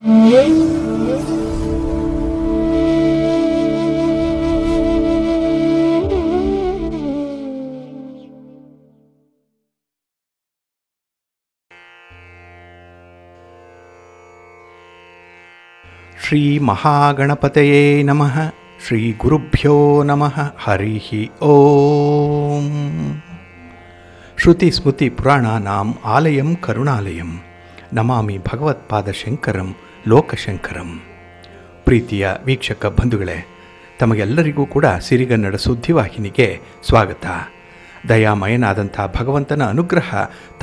ಶ್ರೀ ಮಹಾಗಣಪತಯೇ ನಮಃ. ಶ್ರೀ ಗುರುಭ್ಯೋ ನಮಃ. ಹರಿ ಓಂ. ಶ್ರುತಿ ಸ್ಮೃತಿ ಪುರಾಣಾನಾಂ ಆಲಯಂ ಕರುಣಾಲಯಂ ನಮಾಮಿ ಭಗವತ್ಪಾದಶಂಕರಂ ಲೋಕಶಂಕರಂ. ಪ್ರೀತಿಯ ವೀಕ್ಷಕ ಬಂಧುಗಳೇ, ತಮಗೆಲ್ಲರಿಗೂ ಕೂಡ ಸಿರಿಗನ್ನಡ ಸುದ್ದಿವಾಹಿನಿಗೆ ಸ್ವಾಗತ. ದಯಾಮಯನಾದಂಥ ಭಗವಂತನ ಅನುಗ್ರಹ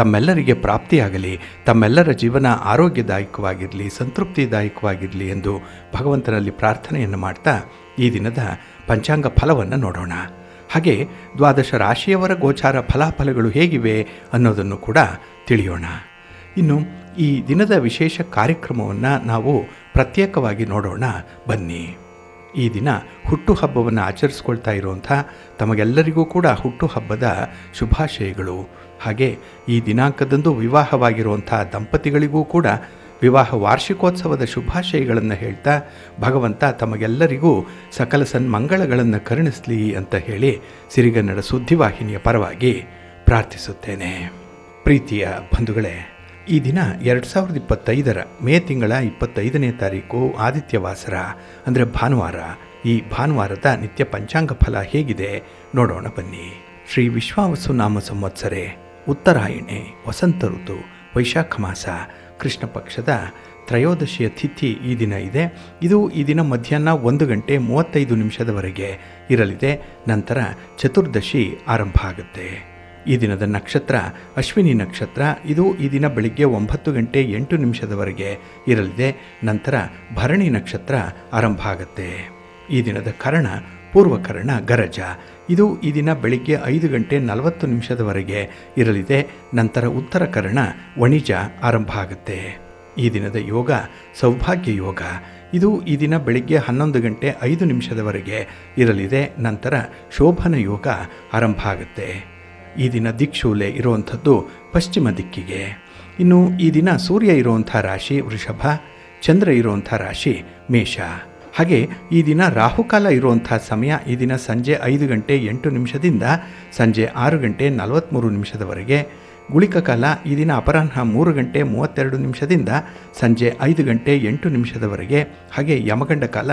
ತಮ್ಮೆಲ್ಲರಿಗೆ ಪ್ರಾಪ್ತಿಯಾಗಲಿ, ತಮ್ಮೆಲ್ಲರ ಜೀವನ ಆರೋಗ್ಯದಾಯಕವಾಗಿರಲಿ, ಸಂತೃಪ್ತಿದಾಯಕವಾಗಿರಲಿ ಎಂದು ಭಗವಂತನಲ್ಲಿ ಪ್ರಾರ್ಥನೆಯನ್ನು ಮಾಡ್ತಾ ಈ ದಿನದ ಪಂಚಾಂಗ ಫಲವನ್ನು ನೋಡೋಣ. ಹಾಗೆ ದ್ವಾದಶ ರಾಶಿಯವರ ಗೋಚಾರ ಫಲಾಫಲಗಳು ಹೇಗಿವೆ ಅನ್ನೋದನ್ನು ಕೂಡ ತಿಳಿಯೋಣ. ಇನ್ನು ಈ ದಿನದ ವಿಶೇಷ ಕಾರ್ಯಕ್ರಮವನ್ನು ನಾವು ಪ್ರತ್ಯೇಕವಾಗಿ ನೋಡೋಣ ಬನ್ನಿ. ಈ ದಿನ ಹುಟ್ಟುಹಬ್ಬವನ್ನು ಆಚರಿಸ್ಕೊಳ್ತಾ ಇರುವಂಥ ತಮಗೆಲ್ಲರಿಗೂ ಕೂಡ ಹುಟ್ಟುಹಬ್ಬದ ಶುಭಾಶಯಗಳು. ಹಾಗೆ ಈ ದಿನಾಂಕದಂದು ವಿವಾಹವಾಗಿರುವಂಥ ದಂಪತಿಗಳಿಗೂ ಕೂಡ ವಿವಾಹ ವಾರ್ಷಿಕೋತ್ಸವದ ಶುಭಾಶಯಗಳನ್ನು ಹೇಳ್ತಾ ಭಗವಂತ ತಮಗೆಲ್ಲರಿಗೂ ಸಕಲ ಸನ್ಮಂಗಳಗಳನ್ನು ಕರುಣಿಸಲಿ ಅಂತ ಹೇಳಿ ಸಿರಿಗನ್ನಡ ಸುದ್ದಿವಾಹಿನಿಯ ಪರವಾಗಿ ಪ್ರಾರ್ಥಿಸುತ್ತೇನೆ. ಪ್ರೀತಿಯ ಬಂಧುಗಳೇ, ಈ ದಿನ 2025 ಮೇ ತಿಂಗಳ 25ನೇ ತಾರೀಕು ಆದಿತ್ಯವಾಸರ ಅಂದರೆ ಭಾನುವಾರ. ಈ ಭಾನುವಾರದ ನಿತ್ಯ ಪಂಚಾಂಗ ಫಲ ಹೇಗಿದೆ ನೋಡೋಣ ಬನ್ನಿ. ಶ್ರೀ ವಿಶ್ವಾವಸು ನಾಮ ಸಂವತ್ಸರೆ, ಉತ್ತರಾಯಣೆ, ವಸಂತ ಋತು, ವೈಶಾಖ ಮಾಸ, ಕೃಷ್ಣ ಪಕ್ಷದ ತ್ರಯೋದಶಿಯ ತಿಥಿ ಈ ದಿನ ಇದೆ. ಇದು ಈ ದಿನ ಮಧ್ಯಾಹ್ನ 1:35 ಇರಲಿದೆ. ನಂತರ ಚತುರ್ದಶಿ ಆರಂಭ ಆಗುತ್ತೆ. ಈ ದಿನದ ನಕ್ಷತ್ರ ಅಶ್ವಿನಿ ನಕ್ಷತ್ರ. ಇದು ಈ ದಿನ ಬೆಳಿಗ್ಗೆ 9:08 ಇರಲಿದೆ. ನಂತರ ಭರಣಿ ನಕ್ಷತ್ರ ಆರಂಭ ಆಗುತ್ತೆ. ಈ ದಿನದ ಕರ್ಣ ಪೂರ್ವಕರ್ಣ ಗರಜ. ಇದು ಈ ದಿನ ಬೆಳಿಗ್ಗೆ 5:40 ಇರಲಿದೆ. ನಂತರ ಉತ್ತರ ಕರ್ಣ ವಣಿಜ ಆರಂಭ ಆಗುತ್ತೆ. ಈ ದಿನದ ಯೋಗ ಸೌಭಾಗ್ಯ ಯೋಗ. ಇದು ಈ ದಿನ ಬೆಳಿಗ್ಗೆ 11:05 ಇರಲಿದೆ. ನಂತರ ಶೋಭನ ಯೋಗ ಆರಂಭ ಆಗುತ್ತೆ. ಈ ದಿನ ದಿಕ್ಶೂಲೆ ಇರುವಂಥದ್ದು ಪಶ್ಚಿಮ ದಿಕ್ಕಿಗೆ. ಇನ್ನು ಈ ದಿನ ಸೂರ್ಯ ಇರುವಂಥ ರಾಶಿ ವೃಷಭ, ಚಂದ್ರ ಇರುವಂಥ ರಾಶಿ ಮೇಷ. ಹಾಗೆ ಈ ದಿನ ರಾಹುಕಾಲ ಇರುವಂಥ ಸಮಯ ಈ ದಿನ ಸಂಜೆ 5:08 ಸಂಜೆ 6:43 ಗುಳಿಕ ಕಾಲ ಈ ದಿನ ಅಪರಾಹ್ನ 3:32 ಸಂಜೆ 5:08 ಹಾಗೆ ಯಮಗಂಡ ಕಾಲ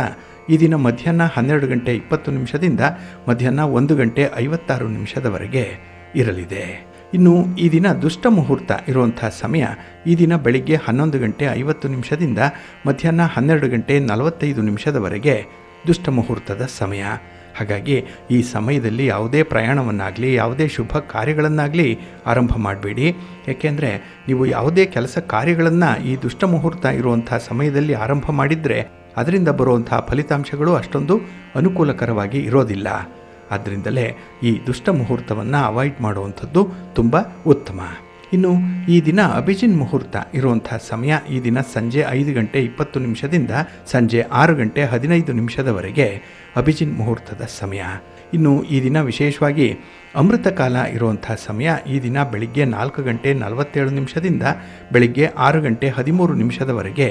ಈ ದಿನ ಮಧ್ಯಾಹ್ನ 12:20 ಮಧ್ಯಾಹ್ನ 1:56 ಇರಲಿದೆ. ಇನ್ನು ಈ ದಿನ ದುಷ್ಟ ಮುಹೂರ್ತ ಇರುವಂಥ ಸಮಯ ಈ ದಿನ ಬೆಳಿಗ್ಗೆ 11:50 ಮಧ್ಯಾಹ್ನ 12:45 ದುಷ್ಟ ಮುಹೂರ್ತದ ಸಮಯ. ಹಾಗಾಗಿ ಈ ಸಮಯದಲ್ಲಿ ಯಾವುದೇ ಪ್ರಯಾಣವನ್ನಾಗಲಿ ಯಾವುದೇ ಶುಭ ಕಾರ್ಯಗಳನ್ನಾಗಲಿ ಆರಂಭ ಮಾಡಬೇಡಿ. ಏಕೆಂದರೆ ನೀವು ಯಾವುದೇ ಕೆಲಸ ಕಾರ್ಯಗಳನ್ನು ಈ ದುಷ್ಟ ಮುಹೂರ್ತ ಇರುವಂಥ ಸಮಯದಲ್ಲಿ ಆರಂಭ ಮಾಡಿದರೆ ಅದರಿಂದ ಬರುವಂಥ ಫಲಿತಾಂಶಗಳು ಅಷ್ಟೊಂದು ಅನುಕೂಲಕರವಾಗಿ ಇರೋದಿಲ್ಲ. ಆದ್ದರಿಂದಲೇ ಈ ದುಷ್ಟ ಮುಹೂರ್ತವನ್ನು ಅವಾಯ್ಡ್ ಮಾಡುವಂಥದ್ದು ತುಂಬ ಉತ್ತಮ. ಇನ್ನು ಈ ದಿನ ಅಭಿಜಿನ್ ಮುಹೂರ್ತ ಇರುವಂಥ ಸಮಯ ಈ ದಿನ ಸಂಜೆ 5:20 ಸಂಜೆ 6:15 ಅಭಿಜಿನ್ ಮುಹೂರ್ತದ ಸಮಯ. ಇನ್ನು ಈ ದಿನ ವಿಶೇಷವಾಗಿ ಅಮೃತ ಕಾಲ ಇರುವಂಥ ಸಮಯ ಈ ದಿನ ಬೆಳಿಗ್ಗೆ 4:47 ಬೆಳಿಗ್ಗೆ 6:13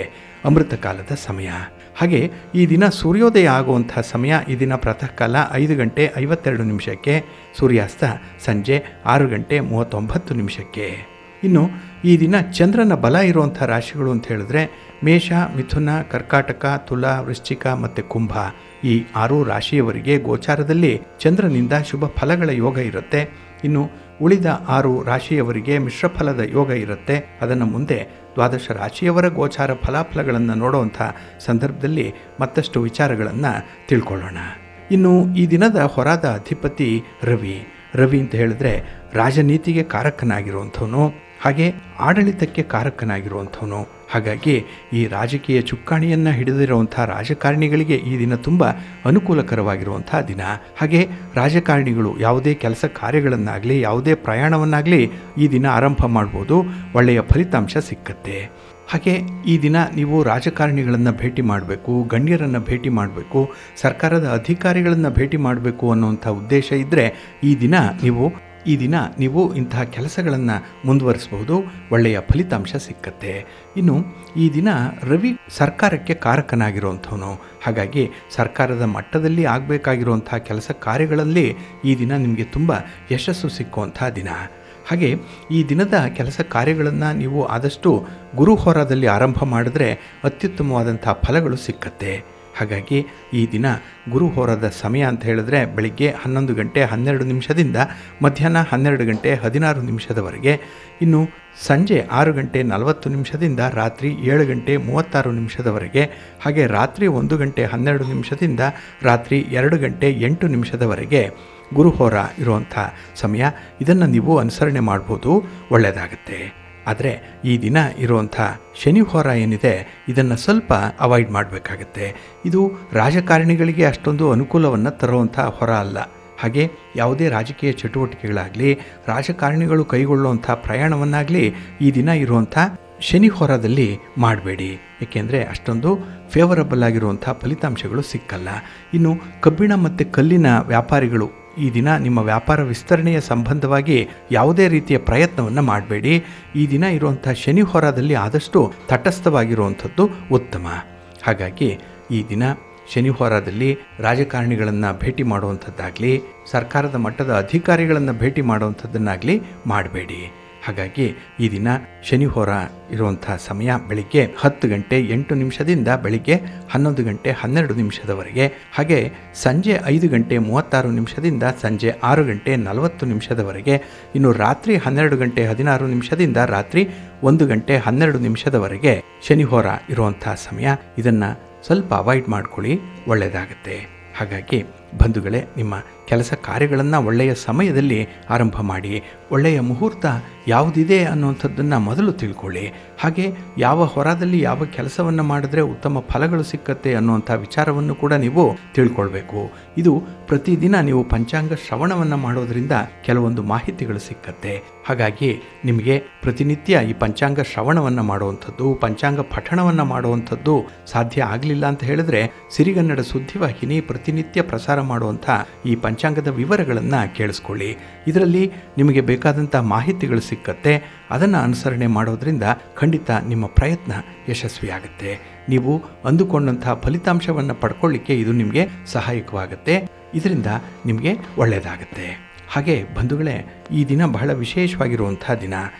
ಅಮೃತ ಕಾಲದ ಸಮಯ. ಹಾಗೆ ಈ ದಿನ ಸೂರ್ಯೋದಯ ಆಗುವಂಥ ಸಮಯ ಈ ದಿನ ಪ್ರಾತಃ ಕಾಲ 5:52 ಸೂರ್ಯಾಸ್ತ ಸಂಜೆ 6:39. ಇನ್ನು ಈ ದಿನ ಚಂದ್ರನ ಬಲ ಇರುವಂಥ ರಾಶಿಗಳು ಅಂತ ಹೇಳಿದ್ರೆ ಮೇಷ, ಮಿಥುನ, ಕರ್ಕಾಟಕ, ತುಲಾ, ವೃಶ್ಚಿಕ ಮತ್ತು ಕುಂಭ. ಈ 6 ರಾಶಿಯವರಿಗೆ ಗೋಚಾರದಲ್ಲಿ ಚಂದ್ರನಿಂದ ಶುಭ ಫಲಗಳ ಯೋಗ ಇರುತ್ತೆ. ಇನ್ನು ಉಳಿದ 6 ರಾಶಿಯವರಿಗೆ ಮಿಶ್ರ ಫಲದ ಯೋಗ ಇರುತ್ತೆ. ಅದನ್ನು ಮುಂದೆ ದ್ವಾದಶ ರಾಶಿಯವರ ಗೋಚಾರ ಫಲಾಫಲಗಳನ್ನು ನೋಡುವಂಥ ಸಂದರ್ಭದಲ್ಲಿ ಮತ್ತಷ್ಟು ವಿಚಾರಗಳನ್ನು ತಿಳ್ಕೊಳ್ಳೋಣ. ಇನ್ನು ಈ ದಿನದ ಹೊರಾದ ಅಧಿಪತಿ ರವಿ. ರವಿ ಅಂತ ಹೇಳಿದ್ರೆ ರಾಜನೀತಿಗೆ ಕಾರಕನಾಗಿರುವಂಥವನು, ಹಾಗೆ ಆಡಳಿತಕ್ಕೆ ಕಾರಕನಾಗಿರುವಂಥವನು. ಹಾಗಾಗಿ ಈ ರಾಜಕೀಯ ಚುಕ್ಕಾಣಿಯನ್ನು ಹಿಡಿದಿರುವಂಥ ರಾಜಕಾರಣಿಗಳಿಗೆ ಈ ದಿನ ತುಂಬ ಅನುಕೂಲಕರವಾಗಿರುವಂಥ ದಿನ. ಹಾಗೆ ರಾಜಕಾರಣಿಗಳು ಯಾವುದೇ ಕೆಲಸ ಕಾರ್ಯಗಳನ್ನಾಗಲಿ ಯಾವುದೇ ಪ್ರಯಾಣವನ್ನಾಗಲಿ ಈ ದಿನ ಆರಂಭ ಮಾಡ್ಬೋದು. ಒಳ್ಳೆಯ ಫಲಿತಾಂಶ ಸಿಕ್ಕತ್ತೆ. ಹಾಗೆ ಈ ದಿನ ನೀವು ರಾಜಕಾರಣಿಗಳನ್ನು ಭೇಟಿ ಮಾಡಬೇಕು, ಗಣ್ಯರನ್ನು ಭೇಟಿ ಮಾಡಬೇಕು, ಸರ್ಕಾರದ ಅಧಿಕಾರಿಗಳನ್ನು ಭೇಟಿ ಮಾಡಬೇಕು ಅನ್ನುವಂಥ ಉದ್ದೇಶ ಇದ್ದರೆ ಈ ದಿನ ನೀವು ಈ ದಿನ ನೀವು ಇಂತಹ ಕೆಲಸಗಳನ್ನು ಮುಂದುವರಿಸಬಹುದು, ಒಳ್ಳೆಯ ಫಲಿತಾಂಶ ಸಿಕ್ಕತ್ತೆ. ಇನ್ನು ಈ ದಿನ ರವಿ ಸರ್ಕಾರಕ್ಕೆ ಕಾರಕನಾಗಿರುವಂಥವನು. ಹಾಗಾಗಿ ಸರ್ಕಾರದ ಮಟ್ಟದಲ್ಲಿ ಆಗಬೇಕಾಗಿರುವಂಥ ಕೆಲಸ ಕಾರ್ಯಗಳಲ್ಲಿ ಈ ದಿನ ನಿಮಗೆ ತುಂಬ ಯಶಸ್ಸು ಸಿಕ್ಕುವಂಥ ದಿನ. ಹಾಗೆ ಈ ದಿನದ ಕೆಲಸ ಕಾರ್ಯಗಳನ್ನು ನೀವು ಆದಷ್ಟು ಗುರು ಹೋರಾದಲ್ಲಿ ಆರಂಭ ಮಾಡಿದ್ರೆ ಅತ್ಯುತ್ತಮವಾದಂಥ ಫಲಗಳು ಸಿಕ್ಕತ್ತೆ. ಹಾಗಾಗಿ ಈ ದಿನ ಗುರು ಹೋರಾದ ಸಮಯ ಅಂತ ಹೇಳಿದ್ರೆ ಬೆಳಿಗ್ಗೆ 11 ಗಂಟೆ 12 ನಿಮಿಷದಿಂದ ಮಧ್ಯಾಹ್ನ 12 ಗಂಟೆ 16 ನಿಮಿಷದವರೆಗೆ, ಇನ್ನು ಸಂಜೆ 6 ಗಂಟೆ 40 ನಿಮಿಷದಿಂದ ರಾತ್ರಿ 7 ಗಂಟೆ 36 ನಿಮಿಷದವರೆಗೆ, ಹಾಗೆ ರಾತ್ರಿ 1 ಗಂಟೆ 12 ನಿಮಿಷದಿಂದ ರಾತ್ರಿ 2 ಗಂಟೆ 8 ನಿಮಿಷದವರೆಗೆ ಗುರುಹೋರ ಇರುವಂಥ ಸಮಯ. ಇದನ್ನು ನೀವು ಅನುಸರಣೆ ಮಾಡ್ಬೋದು, ಒಳ್ಳೆಯದಾಗುತ್ತೆ. ಆದರೆ ಈ ದಿನ ಇರುವಂಥ ಶನಿ ಹೋರ ಏನಿದೆ ಇದನ್ನು ಸ್ವಲ್ಪ ಅವಾಯ್ಡ್ ಮಾಡಬೇಕಾಗತ್ತೆ. ಇದು ರಾಜಕಾರಣಿಗಳಿಗೆ ಅಷ್ಟೊಂದು ಅನುಕೂಲವನ್ನು ತರುವಂಥ ಹೊರ ಅಲ್ಲ. ಹಾಗೆ ಯಾವುದೇ ರಾಜಕೀಯ ಚಟುವಟಿಕೆಗಳಾಗಲಿ, ರಾಜಕಾರಣಿಗಳು ಕೈಗೊಳ್ಳುವಂಥ ಪ್ರಯಾಣವನ್ನಾಗಲಿ ಈ ದಿನ ಇರುವಂಥ ಶನಿ ಹೋರಾದಲ್ಲಿ ಮಾಡಬೇಡಿ. ಏಕೆಂದರೆ ಅಷ್ಟೊಂದು ಫೇವರಬಲ್ ಆಗಿರುವಂಥ ಫಲಿತಾಂಶಗಳು ಸಿಕ್ಕಲ್ಲ. ಇನ್ನು ಕಬ್ಬಿಣ ಮತ್ತು ಕಲ್ಲಿನ ವ್ಯಾಪಾರಿಗಳು ಈ ದಿನ ನಿಮ್ಮ ವ್ಯಾಪಾರ ವಿಸ್ತರಣೆಯ ಸಂಬಂಧವಾಗಿ ಯಾವುದೇ ರೀತಿಯ ಪ್ರಯತ್ನವನ್ನು ಮಾಡಬೇಡಿ. ಈ ದಿನ ಇರುವಂಥ ಶನಿ ಹೋರಾದಲ್ಲಿ ಆದಷ್ಟು ತಟಸ್ಥವಾಗಿರುವಂಥದ್ದು ಉತ್ತಮ. ಹಾಗಾಗಿ ಈ ದಿನ ಶನಿ ಹೋರಾದಲ್ಲಿ ರಾಜಕಾರಣಿಗಳನ್ನು ಭೇಟಿ ಮಾಡುವಂಥದ್ದಾಗಲಿ, ಸರ್ಕಾರದ ಮಟ್ಟದ ಅಧಿಕಾರಿಗಳನ್ನು ಭೇಟಿ ಮಾಡುವಂಥದ್ದನ್ನಾಗಲಿ ಮಾಡಬೇಡಿ. ಹಾಗಾಗಿ ಈ ದಿನ ಶನಿ ಹೋರ ಇರುವಂಥ ಸಮಯ ಬೆಳಿಗ್ಗೆ 10 ಗಂಟೆ 8 ನಿಮಿಷದಿಂದ ಬೆಳಿಗ್ಗೆ 11 ಗಂಟೆ 12 ನಿಮಿಷದವರೆಗೆ, ಹಾಗೆ ಸಂಜೆ 5 ಗಂಟೆ 36 ನಿಮಿಷದಿಂದ ಸಂಜೆ 6 ಗಂಟೆ 40 ನಿಮಿಷದವರೆಗೆ, ಇನ್ನು ರಾತ್ರಿ 12 ಗಂಟೆ 16 ನಿಮಿಷದಿಂದ ರಾತ್ರಿ 1 ಗಂಟೆ 12 ನಿಮಿಷದವರೆಗೆ ಶನಿ ಹೋರ ಇರುವಂಥ ಸಮಯ. ಇದನ್ನು ಸ್ವಲ್ಪ ಅವಾಯ್ಡ್ ಮಾಡ್ಕೊಳ್ಳಿ, ಒಳ್ಳೆಯದಾಗುತ್ತೆ. ಹಾಗಾಗಿ ಬಂಧುಗಳೇ, ನಿಮ್ಮ ಕೆಲಸ ಕಾರ್ಯಗಳನ್ನು ಒಳ್ಳೆಯ ಸಮಯದಲ್ಲಿ ಆರಂಭ ಮಾಡಿ. ಒಳ್ಳೆಯ ಮುಹೂರ್ತ ಯಾವುದಿದೆ ಅನ್ನುವಂಥದ್ದನ್ನು ಮೊದಲು ತಿಳ್ಕೊಳ್ಳಿ. ಹಾಗೆ ಯಾವ ಹೊರದಲ್ಲಿ ಯಾವ ಕೆಲಸವನ್ನು ಮಾಡಿದ್ರೆ ಉತ್ತಮ ಫಲಗಳು ಸಿಕ್ಕತ್ತೆ ಅನ್ನುವಂಥ ವಿಚಾರವನ್ನು ಕೂಡ ನೀವು ತಿಳ್ಕೊಳ್ಬೇಕು. ಇದು ಪ್ರತಿದಿನ ನೀವು ಪಂಚಾಂಗ ಶ್ರವಣವನ್ನು ಮಾಡೋದರಿಂದ ಕೆಲವೊಂದು ಮಾಹಿತಿಗಳು ಸಿಕ್ಕತ್ತೆ. ಹಾಗಾಗಿ ನಿಮಗೆ ಪ್ರತಿನಿತ್ಯ ಈ ಪಂಚಾಂಗ ಶ್ರವಣವನ್ನು ಮಾಡುವಂಥದ್ದು, ಪಂಚಾಂಗ ಪಠಣವನ್ನು ಮಾಡುವಂಥದ್ದು ಸಾಧ್ಯ ಆಗಲಿಲ್ಲ ಅಂತ ಹೇಳಿದ್ರೆ ಸಿರಿಗನ್ನಡ ಸುದ್ದಿವಾಹಿನಿ ಪ್ರತಿನಿತ್ಯ ಪ್ರಸಾರ ಮಾಡುವಂಥ ಈ ಪಂಚಾಂಗದ ವಿವರಗಳನ್ನು ಕೇಳಿಸ್ಕೊಳ್ಳಿ. ಇದರಲ್ಲಿ ನಿಮಗೆ ಬೇಕಾದಂಥ ಮಾಹಿತಿಗಳು ಸಿಕ್ಕತ್ತೆ. ಅದನ್ನು ಅನುಸರಣೆ ಮಾಡೋದರಿಂದ ಖಂಡಿತ ನಿಮ್ಮ ಪ್ರಯತ್ನ ಯಶಸ್ವಿಯಾಗುತ್ತೆ. ನೀವು ಅಂದುಕೊಂಡಂಥ ಫಲಿತಾಂಶವನ್ನು ಪಡ್ಕೊಳ್ಳಿಕ್ಕೆ ಇದು ನಿಮಗೆ ಸಹಾಯಕವಾಗುತ್ತೆ. ಇದರಿಂದ ನಿಮಗೆ ಒಳ್ಳೆಯದಾಗುತ್ತೆ. ಹಾಗೆ ಬಂಧುಗಳೇ, ಈ ದಿನ ಬಹಳ ವಿಶೇಷವಾಗಿರುವಂಥ ದಿನ.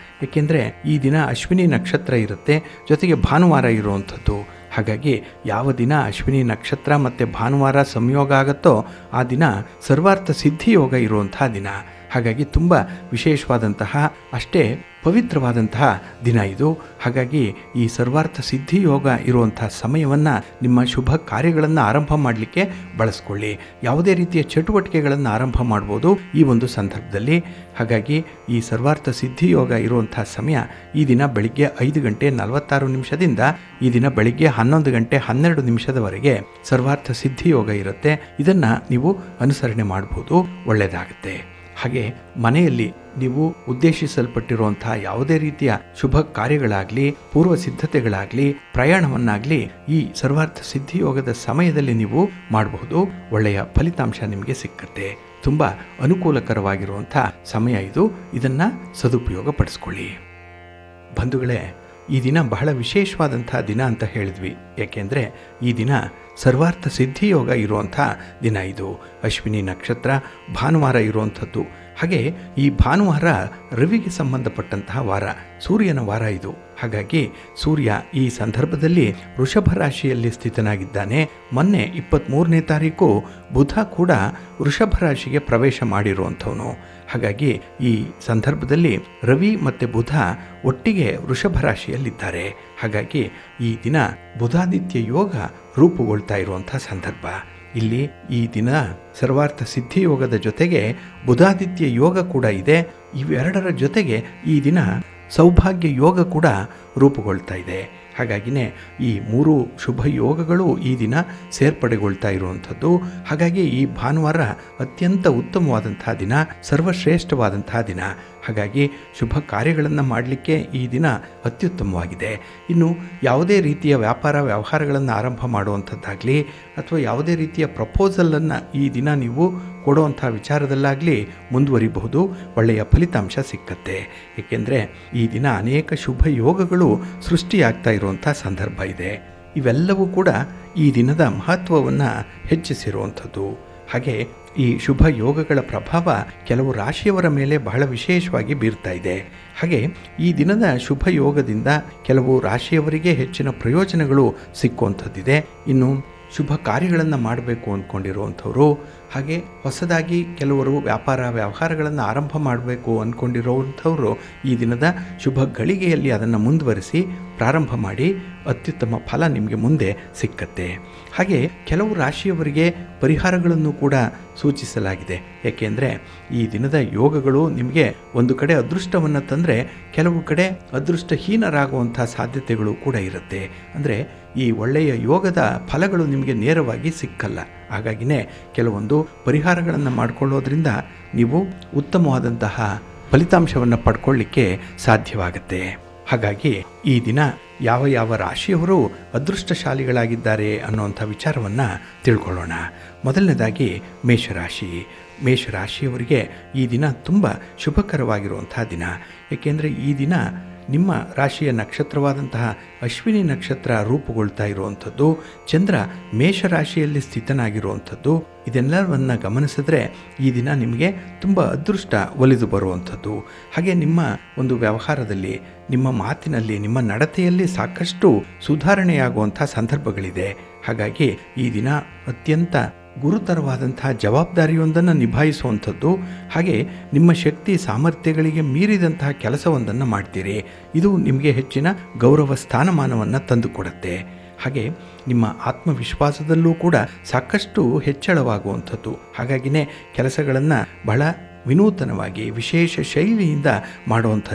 ಏಕೆಂದರೆ ಈ ದಿನ ಅಶ್ವಿನಿ ನಕ್ಷತ್ರ ಇರುತ್ತೆ, ಜೊತೆಗೆ ಭಾನುವಾರ ಇರುವಂಥದ್ದು. ಹಾಗಾಗಿ ಯಾವ ದಿನ ಅಶ್ವಿನಿ ನಕ್ಷತ್ರ ಮತ್ತು ಭಾನುವಾರ ಸಂಯೋಗ ಆಗುತ್ತೋ ಆ ದಿನ ಸರ್ವಾರ್ಥ ಸಿದ್ಧಿ ಯೋಗ ಇರುವಂಥ ದಿನ. ಹಾಗಾಗಿ ತುಂಬ ವಿಶೇಷವಾದಂತಹ, ಅಷ್ಟೇ ಪವಿತ್ರವಾದಂತಹ ದಿನ ಇದು. ಹಾಗಾಗಿ ಈ ಸರ್ವಾರ್ಥ ಸಿದ್ಧಿ ಯೋಗ ಇರುವಂಥ ಸಮಯವನ್ನು ನಿಮ್ಮ ಶುಭ ಕಾರ್ಯಗಳನ್ನು ಆರಂಭ ಮಾಡಲಿಕ್ಕೆ ಬಳಸ್ಕೊಳ್ಳಿ. ಯಾವುದೇ ರೀತಿಯ ಚಟುವಟಿಕೆಗಳನ್ನು ಆರಂಭ ಮಾಡ್ಬೋದು ಈ ಒಂದು ಸಂದರ್ಭದಲ್ಲಿ. ಹಾಗಾಗಿ ಈ ಸರ್ವಾರ್ಥ ಸಿದ್ಧಿ ಯೋಗ ಇರುವಂಥ ಸಮಯ ಈ ದಿನ ಬೆಳಿಗ್ಗೆ 5 ಗಂಟೆ 46 ನಿಮಿಷದಿಂದ ಈ ದಿನ ಬೆಳಿಗ್ಗೆ 11 ಗಂಟೆ 12 ನಿಮಿಷದವರೆಗೆ ಸರ್ವಾರ್ಥ ಸಿದ್ಧಿ ಯೋಗ ಇರುತ್ತೆ. ಇದನ್ನು ನೀವು ಅನುಸರಣೆ ಮಾಡ್ಬೋದು, ಒಳ್ಳೆಯದಾಗುತ್ತೆ. ಹಾಗೆ ಮನೆಯಲ್ಲಿ ನೀವು ಉದ್ದೇಶಿಸಲ್ಪಟ್ಟಿರುವಂಥ ಯಾವುದೇ ರೀತಿಯ ಶುಭ ಕಾರ್ಯಗಳಾಗಲಿ, ಪೂರ್ವ ಸಿದ್ಧತೆಗಳಾಗಲಿ, ಪ್ರಯಾಣವನ್ನಾಗಲಿ ಈ ಸರ್ವಾರ್ಥ ಸಿದ್ಧಿಯೋಗದ ಸಮಯದಲ್ಲಿ ನೀವು ಮಾಡಬಹುದು. ಒಳ್ಳೆಯ ಫಲಿತಾಂಶ ನಿಮಗೆ ಸಿಕ್ಕತ್ತೆ. ತುಂಬ ಅನುಕೂಲಕರವಾಗಿರುವಂಥ ಸಮಯ ಇದು. ಇದನ್ನು ಸದುಪಯೋಗ ಪಡಿಸ್ಕೊಳ್ಳಿ. ಬಂಧುಗಳೇ, ಈ ದಿನ ಬಹಳ ವಿಶೇಷವಾದಂಥ ದಿನ ಅಂತ ಹೇಳಿದ್ವಿ. ಏಕೆಂದರೆ ಈ ದಿನ ಸರ್ವಾರ್ಥ ಸಿದ್ಧಿಯೋಗ ಇರುವಂಥ ದಿನ ಇದು. ಅಶ್ವಿನಿ ನಕ್ಷತ್ರ, ಭಾನುವಾರ ಇರುವಂಥದ್ದು. ಹಾಗೆ ಈ ಭಾನುವಾರ ರವಿಗೆ ಸಂಬಂಧಪಟ್ಟಂತಹ ವಾರ, ಸೂರ್ಯನ ವಾರ ಇದು. ಹಾಗಾಗಿ ಸೂರ್ಯ ಈ ಸಂದರ್ಭದಲ್ಲಿ ವೃಷಭ ರಾಶಿಯಲ್ಲಿ ಸ್ಥಿತನಾಗಿದ್ದಾನೆ. ಮೊನ್ನೆ 23ನೇ ತಾರೀಕು ಬುಧ ಕೂಡ ವೃಷಭ ರಾಶಿಗೆ ಪ್ರವೇಶ ಮಾಡಿರುವಂಥವನು. ಹಾಗಾಗಿ ಈ ಸಂದರ್ಭದಲ್ಲಿ ರವಿ ಮತ್ತು ಬುಧ ಒಟ್ಟಿಗೆ ವೃಷಭ ರಾಶಿಯಲ್ಲಿದ್ದಾರೆ. ಹಾಗಾಗಿ ಈ ದಿನ ಬುಧಾದಿತ್ಯ ಯೋಗ ರೂಪುಗೊಳ್ತಾ ಇರುವಂಥ ಸಂದರ್ಭ. ಇಲ್ಲಿ ಈ ದಿನ ಸರ್ವಾರ್ಥ ಸಿದ್ಧಿ ಯೋಗದ ಜೊತೆಗೆ ಬುಧಾದಿತ್ಯ ಯೋಗ ಕೂಡ ಇದೆ. ಇವೆರಡರ ಜೊತೆಗೆ ಈ ದಿನ ಸೌಭಾಗ್ಯ ಯೋಗ ಕೂಡ ರೂಪುಗೊಳ್ತಾ ಇದೆ. ಹಾಗಾಗಿನೇ ಈ 3 ಶುಭ ಯೋಗಗಳು ಈ ದಿನ ಸೇರ್ಪಡೆಗೊಳ್ತಾ ಇರುವಂಥದ್ದು. ಹಾಗಾಗಿ ಈ ಭಾನುವಾರ ಅತ್ಯಂತ ಉತ್ತಮವಾದಂತಹ ದಿನ, ಸರ್ವಶ್ರೇಷ್ಠವಾದಂತಹ ದಿನ. ಹಾಗಾಗಿ ಶುಭ ಕಾರ್ಯಗಳನ್ನು ಮಾಡಲಿಕ್ಕೆ ಈ ದಿನ ಅತ್ಯುತ್ತಮವಾಗಿದೆ. ಇನ್ನು ಯಾವುದೇ ರೀತಿಯ ವ್ಯಾಪಾರ ವ್ಯವಹಾರಗಳನ್ನು ಆರಂಭ ಮಾಡುವಂಥದ್ದಾಗಲಿ ಅಥವಾ ಯಾವುದೇ ರೀತಿಯ ಪ್ರಪೋಸಲನ್ನು ಈ ದಿನ ನೀವು ಕೊಡುವಂಥ ವಿಚಾರದಲ್ಲಾಗಲಿ ಮುಂದುವರಿಬಹುದು. ಒಳ್ಳೆಯ ಫಲಿತಾಂಶ ಸಿಕ್ಕತ್ತೆ. ಏಕೆಂದರೆ ಈ ದಿನ ಅನೇಕ ಶುಭ ಯೋಗಗಳು ಸೃಷ್ಟಿಯಾಗ್ತಾ ಇರುವಂಥ ಸಂದರ್ಭ ಇದೆ. ಇವೆಲ್ಲವೂ ಕೂಡ ಈ ದಿನದ ಮಹತ್ವವನ್ನು ಹೆಚ್ಚಿಸಿರುವಂಥದ್ದು. ಹಾಗೆ ಈ ಶುಭ ಯೋಗಗಳ ಪ್ರಭಾವ ಕೆಲವು ರಾಶಿಯವರ ಮೇಲೆ ಬಹಳ ವಿಶೇಷವಾಗಿ ಬೀರ್ತಾ ಇದೆ. ಹಾಗೆ ಈ ದಿನದ ಶುಭ ಯೋಗದಿಂದ ಕೆಲವು ರಾಶಿಯವರಿಗೆ ಹೆಚ್ಚಿನ ಪ್ರಯೋಜನಗಳು ಸಿಕ್ಕುವಂಥದ್ದಿದೆ. ಇನ್ನು ಶುಭ ಕಾರ್ಯಗಳನ್ನು ಮಾಡಬೇಕು ಅಂದ್ಕೊಂಡಿರುವಂಥವ್ರು, ಹಾಗೆ ಹೊಸದಾಗಿ ಕೆಲವರು ವ್ಯಾಪಾರ ವ್ಯವಹಾರಗಳನ್ನು ಆರಂಭ ಮಾಡಬೇಕು ಅಂದ್ಕೊಂಡಿರೋವಂಥವರು ಈ ದಿನದ ಶುಭ ಗಳಿಗೆಯಲ್ಲಿ ಅದನ್ನು ಮುಂದುವರಿಸಿ ಪ್ರಾರಂಭ ಮಾಡಿ ಅತ್ಯುತ್ತಮ ಫಲ ನಿಮಗೆ ಮುಂದೆ ಸಿಕ್ಕತ್ತೆ. ಹಾಗೆ ಕೆಲವು ರಾಶಿಯವರಿಗೆ ಪರಿಹಾರಗಳನ್ನು ಕೂಡ ಸೂಚಿಸಲಾಗಿದೆ. ಏಕೆಂದರೆ ಈ ದಿನದ ಯೋಗಗಳು ನಿಮಗೆ ಒಂದು ಕಡೆ ಅದೃಷ್ಟವನ್ನು ತಂದರೆ ಕೆಲವು ಕಡೆ ಅದೃಷ್ಟಹೀನರಾಗುವಂಥ ಸಾಧ್ಯತೆಗಳು ಕೂಡ ಇರುತ್ತೆ. ಅಂದರೆ ಈ ಒಳ್ಳೆಯ ಯೋಗದ ಫಲಗಳು ನಿಮಗೆ ನೇರವಾಗಿ ಸಿಕ್ಕಲ್ಲ. ಹಾಗಾಗಿನೇ ಕೆಲವೊಂದು ಪರಿಹಾರಗಳನ್ನು ಮಾಡಿಕೊಳ್ಳೋದ್ರಿಂದ ನೀವು ಉತ್ತಮವಾದಂತಹ ಫಲಿತಾಂಶವನ್ನು ಪಡ್ಕೊಳ್ಳಿಕ್ಕೆ ಸಾಧ್ಯವಾಗುತ್ತೆ. ಹಾಗಾಗಿ ಈ ದಿನ ಯಾವ ಯಾವ ರಾಶಿಯವರು ಅದೃಷ್ಟಶಾಲಿಗಳಾಗಿದ್ದಾರೆ ಅನ್ನುವಂಥ ವಿಚಾರವನ್ನು ತಿಳ್ಕೊಳ್ಳೋಣ. ಮೊದಲನೇದಾಗಿ ಮೇಷರಾಶಿ. ಮೇಷರಾಶಿಯವರಿಗೆ ಈ ದಿನ ತುಂಬ ಶುಭಕರವಾಗಿರುವಂಥ ದಿನ. ಏಕೆಂದರೆ ಈ ದಿನ ನಿಮ್ಮ ರಾಶಿಯ ನಕ್ಷತ್ರವಾದಂತಹ ಅಶ್ವಿನಿ ನಕ್ಷತ್ರ ರೂಪುಗೊಳ್ತಾ ಇರುವಂಥದ್ದು, ಚಂದ್ರ ಮೇಷರಾಶಿಯಲ್ಲಿ ಸ್ಥಿತನಾಗಿರುವಂಥದ್ದು, ಇದೆಲ್ಲವನ್ನು ಗಮನಿಸಿದ್ರೆ ಈ ದಿನ ನಿಮಗೆ ತುಂಬ ಅದೃಷ್ಟ ಒಲಿದು ಬರುವಂಥದ್ದು. ಹಾಗೆ ನಿಮ್ಮ ಒಂದು ವ್ಯವಹಾರದಲ್ಲಿ, ನಿಮ್ಮ ಮಾತಿನಲ್ಲಿ, ನಿಮ್ಮ ನಡತೆಯಲ್ಲಿ ಸಾಕಷ್ಟು ಸುಧಾರಣೆಯಾಗುವಂಥ ಸಂದರ್ಭಗಳಿದೆ. ಹಾಗಾಗಿ ಈ ದಿನ ಅತ್ಯಂತ ಗುರುತರವಾದಂತಹ ಜವಾಬ್ದಾರಿಯೊಂದನ್ನು ನಿಭಾಯಿಸುವಂಥದ್ದು, ಹಾಗೆ ನಿಮ್ಮ ಶಕ್ತಿ ಸಾಮರ್ಥ್ಯಗಳಿಗೆ ಮೀರಿದಂತಹ ಕೆಲಸವೊಂದನ್ನು ಮಾಡ್ತೀರಿ. ಇದು ನಿಮಗೆ ಹೆಚ್ಚಿನ ಗೌರವ ಸ್ಥಾನಮಾನವನ್ನು ತಂದುಕೊಡುತ್ತೆ. ಹಾಗೆ ನಿಮ್ಮ ಆತ್ಮವಿಶ್ವಾಸದಲ್ಲೂ ಕೂಡ ಸಾಕಷ್ಟು ಹೆಚ್ಚಳವಾಗುವಂಥದ್ದು. ಹಾಗಾಗಿನೇ ಕೆಲಸಗಳನ್ನು ಬಹಳ ವಿನೂತನವಾಗಿ ವಿಶೇಷ ಶೈಲಿಯಿಂದ ಮಾಡುವಂಥ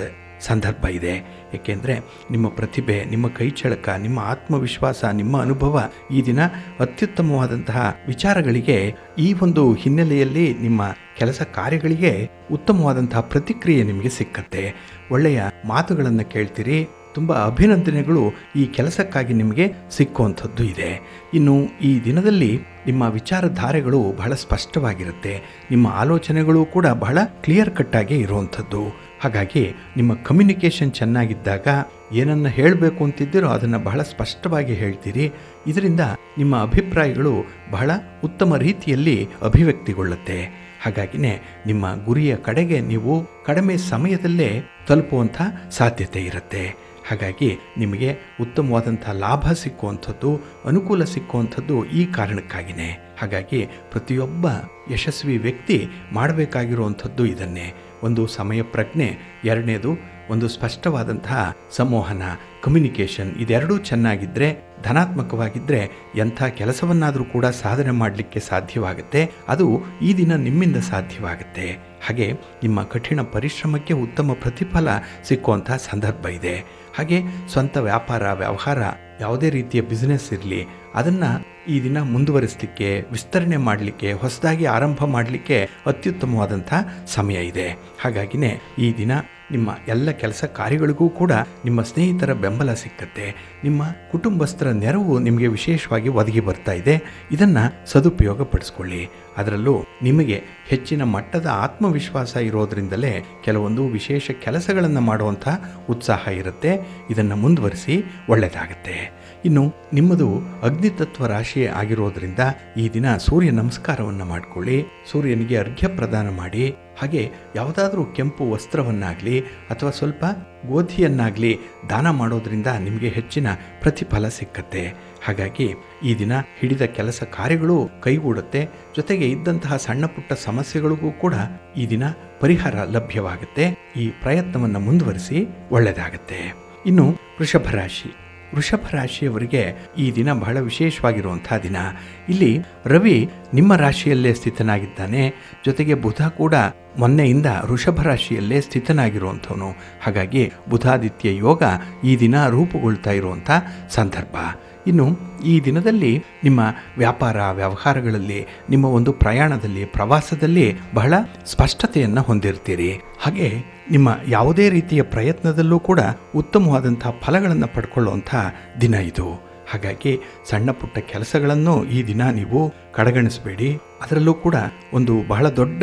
ಸಂದರ್ಭ ಇದೆ. ಏಕೆಂದರೆ ನಿಮ್ಮ ಪ್ರತಿಭೆ, ನಿಮ್ಮ ಕೈಚಳಕ, ನಿಮ್ಮ ಆತ್ಮವಿಶ್ವಾಸ, ನಿಮ್ಮ ಅನುಭವ ಈ ದಿನ ಅತ್ಯುತ್ತಮವಾದಂತಹ ವಿಚಾರಗಳಿಗೆ ಈ ಒಂದು ಹಿನ್ನೆಲೆಯಲ್ಲಿ ನಿಮ್ಮ ಕೆಲಸ ಕಾರ್ಯಗಳಿಗೆ ಉತ್ತಮವಾದಂತಹ ಪ್ರತಿಕ್ರಿಯೆ ನಿಮಗೆ ಸಿಕ್ಕತ್ತೆ. ಒಳ್ಳೆಯ ಮಾತುಗಳನ್ನು ಕೇಳ್ತೀರಿ. ತುಂಬ ಅಭಿನಂದನೆಗಳು ಈ ಕೆಲಸಕ್ಕಾಗಿ ನಿಮಗೆ ಸಿಕ್ಕುವಂಥದ್ದು ಇದೆ. ಇನ್ನು ಈ ದಿನದಲ್ಲಿ ನಿಮ್ಮ ವಿಚಾರಧಾರೆಗಳು ಬಹಳ ಸ್ಪಷ್ಟವಾಗಿರುತ್ತೆ. ನಿಮ್ಮ ಆಲೋಚನೆಗಳು ಕೂಡ ಬಹಳ ಕ್ಲಿಯರ್ ಕಟ್ಟಾಗಿ ಇರುವಂಥದ್ದು. ಹಾಗಾಗಿ ನಿಮ್ಮ ಕಮ್ಯುನಿಕೇಷನ್ ಚೆನ್ನಾಗಿದ್ದಾಗ ಏನನ್ನು ಹೇಳಬೇಕು ಅಂತಿದ್ದೀರೋ ಅದನ್ನು ಬಹಳ ಸ್ಪಷ್ಟವಾಗಿ ಹೇಳ್ತೀರಿ. ಇದರಿಂದ ನಿಮ್ಮ ಅಭಿಪ್ರಾಯಗಳು ಬಹಳ ಉತ್ತಮ ರೀತಿಯಲ್ಲಿ ಅಭಿವ್ಯಕ್ತಿಗೊಳ್ಳುತ್ತೆ. ಹಾಗಾಗಿನೇ ನಿಮ್ಮ ಗುರಿಯ ಕಡೆಗೆ ನೀವು ಕಡಿಮೆ ಸಮಯದಲ್ಲೇ ತಲುಪುವಂಥ ಸಾಧ್ಯತೆ ಇರುತ್ತೆ. ಹಾಗಾಗಿ ನಿಮಗೆ ಉತ್ತಮವಾದಂಥ ಲಾಭ ಸಿಕ್ಕುವಂಥದ್ದು, ಅನುಕೂಲ ಸಿಕ್ಕುವಂಥದ್ದು ಈ ಕಾರಣಕ್ಕಾಗಿಯೇ. ಹಾಗಾಗಿ ಪ್ರತಿಯೊಬ್ಬ ಯಶಸ್ವಿ ವ್ಯಕ್ತಿ ಮಾಡಬೇಕಾಗಿರುವಂಥದ್ದು ಇದನ್ನೇ. ಒಂದು ಸಮಯ ಪ್ರಜ್ಞೆ, ಎರಡನೇದು ಒಂದು ಸ್ಪಷ್ಟವಾದಂತಹ ಸಂವಹನ, ಕಮ್ಯುನಿಕೇಷನ್. ಇದೆರಡೂ ಚೆನ್ನಾಗಿದ್ದರೆ, ಧನಾತ್ಮಕವಾಗಿದ್ದರೆ ಎಂಥ ಕೆಲಸವನ್ನಾದರೂ ಕೂಡ ಸಾಧನೆ ಮಾಡಲಿಕ್ಕೆ ಸಾಧ್ಯವಾಗುತ್ತೆ. ಅದು ಈ ದಿನ ನಿಮ್ಮಿಂದ ಸಾಧ್ಯವಾಗುತ್ತೆ. ಹಾಗೆ ನಿಮ್ಮ ಕಠಿಣ ಪರಿಶ್ರಮಕ್ಕೆ ಉತ್ತಮ ಪ್ರತಿಫಲ ಸಿಕ್ಕುವಂಥ ಸಂದರ್ಭ ಇದೆ. ಹಾಗೆ ಸ್ವಂತ ವ್ಯಾಪಾರ ವ್ಯವಹಾರ ಯಾವುದೇ ರೀತಿಯ ಬಿಸ್ನೆಸ್ ಇರಲಿ, ಅದನ್ನು ಈ ದಿನ ಮುಂದುವರಿಸಲಿಕ್ಕೆ, ವಿಸ್ತರಣೆ ಮಾಡಲಿಕ್ಕೆ, ಹೊಸದಾಗಿ ಆರಂಭ ಮಾಡಲಿಕ್ಕೆ ಅತ್ಯುತ್ತಮವಾದಂಥ ಸಮಯ ಇದೆ. ಹಾಗಾಗಿನೇ ಈ ದಿನ ನಿಮ್ಮ ಎಲ್ಲ ಕೆಲಸ ಕಾರ್ಯಗಳಿಗೂ ಕೂಡ ನಿಮ್ಮ ಸ್ನೇಹಿತರ ಬೆಂಬಲ ಸಿಕ್ಕತ್ತೆ. ನಿಮ್ಮ ಕುಟುಂಬಸ್ಥರ ನೆರವು ನಿಮಗೆ ವಿಶೇಷವಾಗಿ ಒದಗಿ ಬರ್ತಾ ಇದೆ. ಇದನ್ನು ಸದುಪಯೋಗ ಪಡಿಸ್ಕೊಳ್ಳಿ. ಅದರಲ್ಲೂ ನಿಮಗೆ ಹೆಚ್ಚಿನ ಮಟ್ಟದ ಆತ್ಮವಿಶ್ವಾಸ ಇರೋದರಿಂದಲೇ ಕೆಲವೊಂದು ವಿಶೇಷ ಕೆಲಸಗಳನ್ನು ಮಾಡುವಂಥ ಉತ್ಸಾಹ ಇರುತ್ತೆ. ಇದನ್ನು ಮುಂದುವರಿಸಿ ಒಳ್ಳೆಯದಾಗುತ್ತೆ. ಇನ್ನು ನಿಮ್ಮದು ಅಗ್ನಿತತ್ವ ರಾಶಿ ಆಗಿರೋದ್ರಿಂದ ಈ ದಿನ ಸೂರ್ಯ ನಮಸ್ಕಾರವನ್ನು ಮಾಡಿಕೊಳ್ಳಿ. ಸೂರ್ಯನಿಗೆ ಅರ್ಘ್ಯ ಪ್ರದಾನ ಮಾಡಿ. ಹಾಗೆ ಯಾವುದಾದ್ರೂ ಕೆಂಪು ವಸ್ತ್ರವನ್ನಾಗಲಿ ಅಥವಾ ಸ್ವಲ್ಪ ಗೋಧಿಯನ್ನಾಗಲಿ ದಾನ ಮಾಡೋದ್ರಿಂದ ನಿಮಗೆ ಹೆಚ್ಚಿನ ಪ್ರತಿಫಲ ಸಿಕ್ಕತ್ತೆ. ಹಾಗಾಗಿ ಈ ದಿನ ಹಿಡಿದ ಕೆಲಸ ಕಾರ್ಯಗಳು ಕೈಗೂಡುತ್ತೆ. ಜೊತೆಗೆ ಇದ್ದಂತಹ ಸಣ್ಣ ಪುಟ್ಟ ಸಮಸ್ಯೆಗಳಿಗೂ ಕೂಡ ಈ ದಿನ ಪರಿಹಾರ ಲಭ್ಯವಾಗುತ್ತೆ. ಈ ಪ್ರಯತ್ನವನ್ನು ಮುಂದುವರಿಸಿ ಒಳ್ಳೆಯದಾಗುತ್ತೆ. ಇನ್ನು ವೃಷಭ ರಾಶಿ. ವೃಷಭ ರಾಶಿಯವರಿಗೆ ಈ ದಿನ ಬಹಳ ವಿಶೇಷವಾಗಿರುವಂಥ ದಿನ. ಇಲ್ಲಿ ರವಿ ನಿಮ್ಮ ರಾಶಿಯಲ್ಲೇ ಸ್ಥಿತನಾಗಿದ್ದಾನೆ. ಜೊತೆಗೆ ಬುಧ ಕೂಡ ಮೊನ್ನೆಯಿಂದ ವೃಷಭ ರಾಶಿಯಲ್ಲೇ ಸ್ಥಿತನಾಗಿರುವಂಥವನು. ಹಾಗಾಗಿ ಬುಧಾದಿತ್ಯ ಯೋಗ ಈ ದಿನ ರೂಪುಗೊಳ್ತಾ ಇರುವಂಥ ಸಂದರ್ಭ. ಇನ್ನು ಈ ದಿನದಲ್ಲಿ ನಿಮ್ಮ ವ್ಯಾಪಾರ ವ್ಯವಹಾರಗಳಲ್ಲಿ, ನಿಮ್ಮ ಒಂದು ಪ್ರಯಾಣದಲ್ಲಿ, ಪ್ರವಾಸದಲ್ಲಿ ಬಹಳ ಸ್ಪಷ್ಟತೆಯನ್ನು ಹೊಂದಿರ್ತೀರಿ. ಹಾಗೆ ನಿಮ್ಮ ಯಾವುದೇ ರೀತಿಯ ಪ್ರಯತ್ನದಲ್ಲೂ ಕೂಡ ಉತ್ತಮವಾದಂಥ ಫಲಗಳನ್ನು ಪಡ್ಕೊಳ್ಳುವಂಥ ದಿನ ಇದು. ಹಾಗಾಗಿ ಸಣ್ಣ ಪುಟ್ಟ ಕೆಲಸಗಳನ್ನು ಈ ದಿನ ನೀವು ಕಡೆಗಣಿಸಬೇಡಿ. ಅದರಲ್ಲೂ ಕೂಡ ಒಂದು ಬಹಳ ದೊಡ್ಡ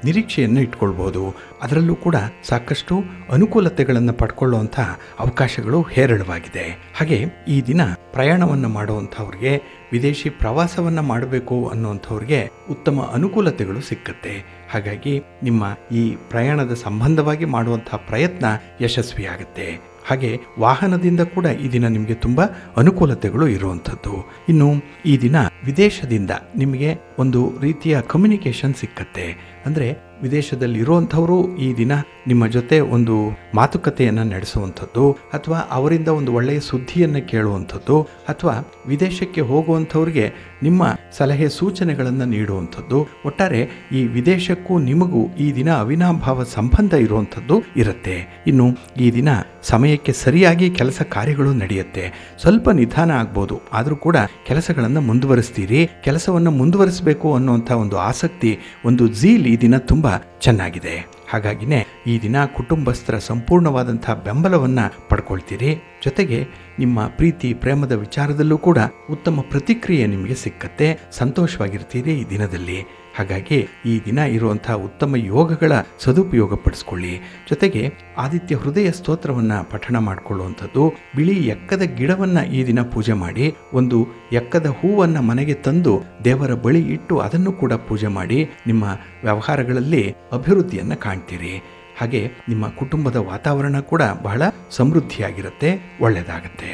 ನಿರೀಕ್ಷೆಯನ್ನು ಇಟ್ಕೊಳ್ಬೋದು. ಅದರಲ್ಲೂ ಕೂಡ ಸಾಕಷ್ಟು ಅನುಕೂಲತೆಗಳನ್ನು ಪಡ್ಕೊಳ್ಳುವಂಥ ಅವಕಾಶಗಳು ಹೇರಳವಾಗಿದೆ. ಹಾಗೆ ಈ ದಿನ ಪ್ರಯಾಣವನ್ನು ಮಾಡುವಂಥವ್ರಿಗೆ, ವಿದೇಶಿ ಪ್ರವಾಸವನ್ನು ಮಾಡಬೇಕು ಅನ್ನುವಂಥವ್ರಿಗೆ ಉತ್ತಮ ಅನುಕೂಲತೆಗಳು ಸಿಕ್ಕತ್ತೆ. ಹಾಗಾಗಿ ನಿಮ್ಮ ಈ ಪ್ರಯಾಣದ ಸಂಬಂಧವಾಗಿ ಮಾಡುವಂಥ ಪ್ರಯತ್ನ ಯಶಸ್ವಿಯಾಗುತ್ತೆ. ಹಾಗೆ ವಾಹನದಿಂದ ಕೂಡ ಈ ದಿನ ನಿಮಗೆ ತುಂಬ ಅನುಕೂಲತೆಗಳು ಇರುವಂಥದ್ದು. ಇನ್ನು ಈ ದಿನ ವಿದೇಶದಿಂದ ನಿಮಗೆ ಒಂದು ರೀತಿಯ ಕಮ್ಯುನಿಕೇಷನ್ ಸಿಕ್ಕತ್ತೆ. ಅಂದರೆ ವಿದೇಶದಲ್ಲಿ ಇರುವಂಥವರು ಈ ದಿನ ನಿಮ್ಮ ಜೊತೆ ಒಂದು ಮಾತುಕತೆಯನ್ನು ನಡೆಸುವಂಥದ್ದು, ಅಥವಾ ಅವರಿಂದ ಒಂದು ಒಳ್ಳೆಯ ಸುದ್ದಿಯನ್ನು ಕೇಳುವಂಥದ್ದು, ಅಥವಾ ವಿದೇಶಕ್ಕೆ ಹೋಗುವಂಥವ್ರಿಗೆ ನಿಮ್ಮ ಸಲಹೆ ಸೂಚನೆಗಳನ್ನು ನೀಡುವಂಥದ್ದು. ಒಟ್ಟಾರೆ ಈ ವಿದೇಶಕ್ಕೂ ನಿಮಗೂ ಈ ದಿನ ಅವಿನಾಭಾವ ಸಂಬಂಧ ಇರುವಂಥದ್ದು ಇರುತ್ತೆ. ಇನ್ನು ಈ ದಿನ ಸಮಯಕ್ಕೆ ಸರಿಯಾಗಿ ಕೆಲಸ ಕಾರ್ಯಗಳು ನಡೆಯುತ್ತೆ. ಸ್ವಲ್ಪ ನಿಧಾನ ಆಗ್ಬೋದು, ಆದರೂ ಕೂಡ ಕೆಲಸಗಳನ್ನು ಮುಂದುವರಿಸ್ತೀರಿ. ಕೆಲಸವನ್ನು ಮುಂದುವರಿಸಬೇಕು ಅನ್ನುವಂಥ ಒಂದು ಆಸಕ್ತಿ, ಒಂದು ಝೀಲ್ ಈ ದಿನ ತುಂಬ ಚೆನ್ನಾಗಿದೆ. ಹಾಗಾಗಿನೇ ಈ ದಿನ ಕುಟುಂಬಸ್ಥರ ಸಂಪೂರ್ಣವಾದಂಥ ಬೆಂಬಲವನ್ನು ಪಡ್ಕೊಳ್ತೀರಿ. ಜೊತೆಗೆ ನಿಮ್ಮ ಪ್ರೀತಿ ಪ್ರೇಮದ ವಿಚಾರದಲ್ಲೂ ಕೂಡ ಉತ್ತಮ ಪ್ರತಿಕ್ರಿಯೆ ನಿಮಗೆ ಸಿಕ್ಕತ್ತೆ. ಸಂತೋಷವಾಗಿರ್ತೀರಿ ಈ ದಿನದಲ್ಲಿ. ಹಾಗಾಗಿ ಈ ದಿನ ಇರುವಂಥ ಉತ್ತಮ ಯೋಗಗಳ ಸದುಪಯೋಗ ಪಡಿಸ್ಕೊಳ್ಳಿ. ಜೊತೆಗೆ ಆದಿತ್ಯ ಹೃದಯ ಸ್ತೋತ್ರವನ್ನು ಪಠಣ ಮಾಡಿಕೊಳ್ಳುವಂಥದ್ದು, ಬಿಳಿ ಎಕ್ಕದ ಗಿಡವನ್ನು ಈ ದಿನ ಪೂಜೆ ಮಾಡಿ, ಒಂದು ಎಕ್ಕದ ಹೂವನ್ನು ಮನೆಗೆ ತಂದು ದೇವರ ಬಳಿ ಇಟ್ಟು ಅದನ್ನು ಕೂಡ ಪೂಜೆ ಮಾಡಿ ನಿಮ್ಮ ವ್ಯವಹಾರಗಳಲ್ಲಿ ಅಭಿವೃದ್ಧಿಯನ್ನು ಕಾಣ್ತೀರಿ. ಹಾಗೆ ನಿಮ್ಮ ಕುಟುಂಬದ ವಾತಾವರಣ ಕೂಡ ಬಹಳ ಸಮೃದ್ಧಿಯಾಗಿರುತ್ತೆ, ಒಳ್ಳೆಯದಾಗತ್ತೆ.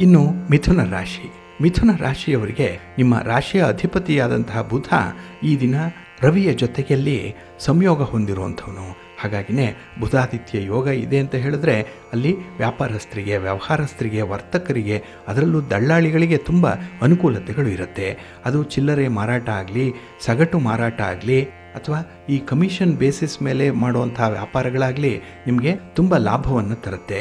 ಇನ್ನು ಮಿಥುನ ರಾಶಿ. ಮಿಥುನ ರಾಶಿಯವರಿಗೆ ನಿಮ್ಮ ರಾಶಿಯ ಅಧಿಪತಿಯಾದಂತಹ ಬುಧ ಈ ದಿನ ರವಿಯ ಜೊತೆಯಲ್ಲಿ ಸಂಯೋಗ ಹೊಂದಿರುವಂಥವನು. ಹಾಗಾಗಿನೇ ಬುಧಾದಿತ್ಯ ಯೋಗ ಇದೆ ಅಂತ ಹೇಳಿದ್ರೆ ಅಲ್ಲಿ ವ್ಯಾಪಾರಸ್ಥರಿಗೆ, ವ್ಯವಹಾರಸ್ಥರಿಗೆ, ವರ್ತಕರಿಗೆ, ಅದರಲ್ಲೂ ದಳ್ಳಾಳಿಗಳಿಗೆ ತುಂಬ ಅನುಕೂಲತೆಗಳು ಇರುತ್ತೆ. ಅದು ಚಿಲ್ಲರೆ ಮಾರಾಟ ಆಗಲಿ, ಸಗಟು ಮಾರಾಟ ಆಗಲಿ, ಅಥವಾ ಈ ಕಮಿಷನ್ ಬೇಸಿಸ್ ಮೇಲೆ ಮಾಡುವಂಥ ವ್ಯಾಪಾರಗಳಾಗಲಿ ನಿಮಗೆ ತುಂಬ ಲಾಭವನ್ನು ತರುತ್ತೆ.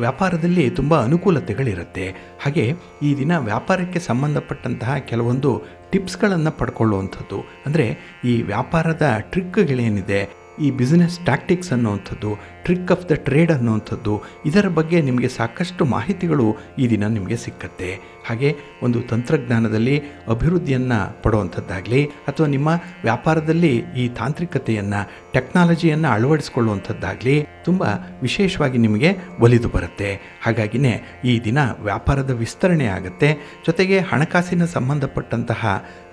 ವ್ಯಾಪಾರದಲ್ಲಿ ತುಂಬ ಅನುಕೂಲತೆಗಳಿರುತ್ತೆ. ಹಾಗೆ ಈ ದಿನ ವ್ಯಾಪಾರಕ್ಕೆ ಸಂಬಂಧಪಟ್ಟಂತಹ ಕೆಲವೊಂದು ಟಿಪ್ಸ್ಗಳನ್ನು ಪಡ್ಕೊಳ್ಳುವಂಥದ್ದು, ಅಂದರೆ ಈ ವ್ಯಾಪಾರದ ಟ್ರಿಕ್ಗಳೇನಿದೆ, ಈ ಬಿಸ್ನೆಸ್ ಟ್ಯಾಕ್ಟಿಕ್ಸ್ ಅನ್ನುವಂಥದ್ದು, ಟ್ರಿಕ್ ಆಫ್ ದ ಟ್ರೇಡ್ ಅನ್ನುವಂಥದ್ದು, ಇದರ ಬಗ್ಗೆ ನಿಮಗೆ ಸಾಕಷ್ಟು ಮಾಹಿತಿಗಳು ಈ ದಿನ ನಿಮಗೆ ಸಿಕ್ಕತ್ತೆ. ಹಾಗೆ ಒಂದು ತಂತ್ರಜ್ಞಾನದಲ್ಲಿ ಅಭಿವೃದ್ಧಿಯನ್ನು ಪಡುವಂಥದ್ದಾಗಲಿ, ಅಥವಾ ನಿಮ್ಮ ವ್ಯಾಪಾರದಲ್ಲಿ ಈ ತಾಂತ್ರಿಕತೆಯನ್ನು, ಟೆಕ್ನಾಲಜಿಯನ್ನು ಅಳವಡಿಸಿಕೊಳ್ಳುವಂಥದ್ದಾಗಲಿ ತುಂಬ ವಿಶೇಷವಾಗಿ ನಿಮಗೆ ಒಲಿದು ಬರುತ್ತೆ. ಹಾಗಾಗಿನೇ ಈ ದಿನ ವ್ಯಾಪಾರದ ವಿಸ್ತರಣೆ ಆಗುತ್ತೆ. ಜೊತೆಗೆ ಹಣಕಾಸಿನ ಸಂಬಂಧಪಟ್ಟಂತಹ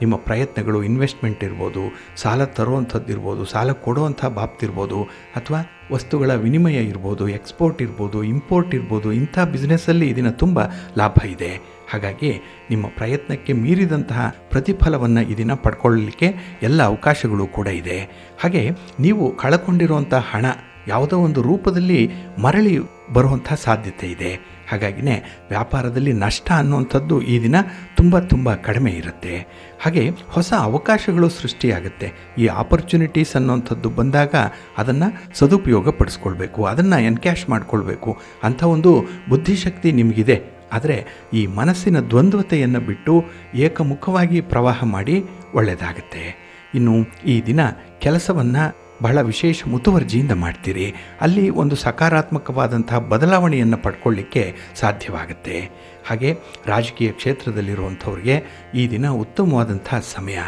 ನಿಮ್ಮ ಪ್ರಯತ್ನಗಳು, ಇನ್ವೆಸ್ಟ್ಮೆಂಟ್ ಇರ್ಬೋದು, ಸಾಲ ತರುವಂಥದ್ದಿರ್ಬೋದು, ಸಾಲ ಕೊಡುವಂಥ ಬಾಬ್ತಿರ್ಬೋದು, ಅಥವಾ ವಸ್ತುಗಳ ವಿನಿಮಯ ಇರ್ಬೋದು, ಎಕ್ಸ್ಪೋರ್ಟ್ ಇರ್ಬೋದು, ಇಂಪೋರ್ಟ್ ಇರ್ಬೋದು, ಇಂಥ ಬಿಸ್ನೆಸ್ಸಲ್ಲಿ ಈ ದಿನ ತುಂಬ ಲಾಭ ಇದೆ. ಹಾಗಾಗಿ ನಿಮ್ಮ ಪ್ರಯತ್ನಕ್ಕೆ ಮೀರಿದಂತಹ ಪ್ರತಿಫಲವನ್ನು ಈ ದಿನ ಪಡ್ಕೊಳ್ಳಲಿಕ್ಕೆ ಎಲ್ಲ ಅವಕಾಶಗಳು ಕೂಡ ಇದೆ. ಹಾಗೆ ನೀವು ಕಳಕೊಂಡಿರುವಂಥ ಹಣ ಯಾವುದೋ ಒಂದು ರೂಪದಲ್ಲಿ ಮರಳಿ ಬರುವಂಥ ಸಾಧ್ಯತೆ ಇದೆ. ಹಾಗಾಗಿನೇ ವ್ಯಾಪಾರದಲ್ಲಿ ನಷ್ಟ ಅನ್ನುವಂಥದ್ದು ಈ ದಿನ ತುಂಬ ಕಡಿಮೆ ಇರುತ್ತೆ. ಹಾಗೆ ಹೊಸ ಅವಕಾಶಗಳು ಸೃಷ್ಟಿಯಾಗುತ್ತೆ. ಈ ಆಪರ್ಚುನಿಟೀಸ್ ಅನ್ನುವಂಥದ್ದು ಬಂದಾಗ ಅದನ್ನು ಸದುಪಯೋಗ ಪಡಿಸ್ಕೊಳ್ಬೇಕು, ಅದನ್ನು ಎನ್ಕ್ಯಾಶ್ ಮಾಡಿಕೊಳ್ಬೇಕು ಅಂಥ ಒಂದು ಬುದ್ಧಿಶಕ್ತಿ ನಿಮಗಿದೆ. ಆದರೆ ಈ ಮನಸ್ಸಿನ ದ್ವಂದ್ವತೆಯನ್ನು ಬಿಟ್ಟು ಏಕಮುಖವಾಗಿ ಪ್ರವಾಹ ಮಾಡಿ ಒಳ್ಳೆಯದಾಗುತ್ತೆ. ಇನ್ನು ಈ ದಿನ ಕೆಲಸವನ್ನು ಬಹಳ ವಿಶೇಷ ಮುತುವರ್ಜಿಯಿಂದ ಮಾಡ್ತೀರಿ. ಅಲ್ಲಿ ಒಂದು ಸಕಾರಾತ್ಮಕವಾದಂತಹ ಬದಲಾವಣೆಯನ್ನು ಪಡ್ಕೊಳ್ಳಿಕ್ಕೆ ಸಾಧ್ಯವಾಗುತ್ತೆ. ಹಾಗೆ ರಾಜಕೀಯ ಕ್ಷೇತ್ರದಲ್ಲಿರುವಂಥವ್ರಿಗೆ ಈ ದಿನ ಉತ್ತಮವಾದಂಥ ಸಮಯ.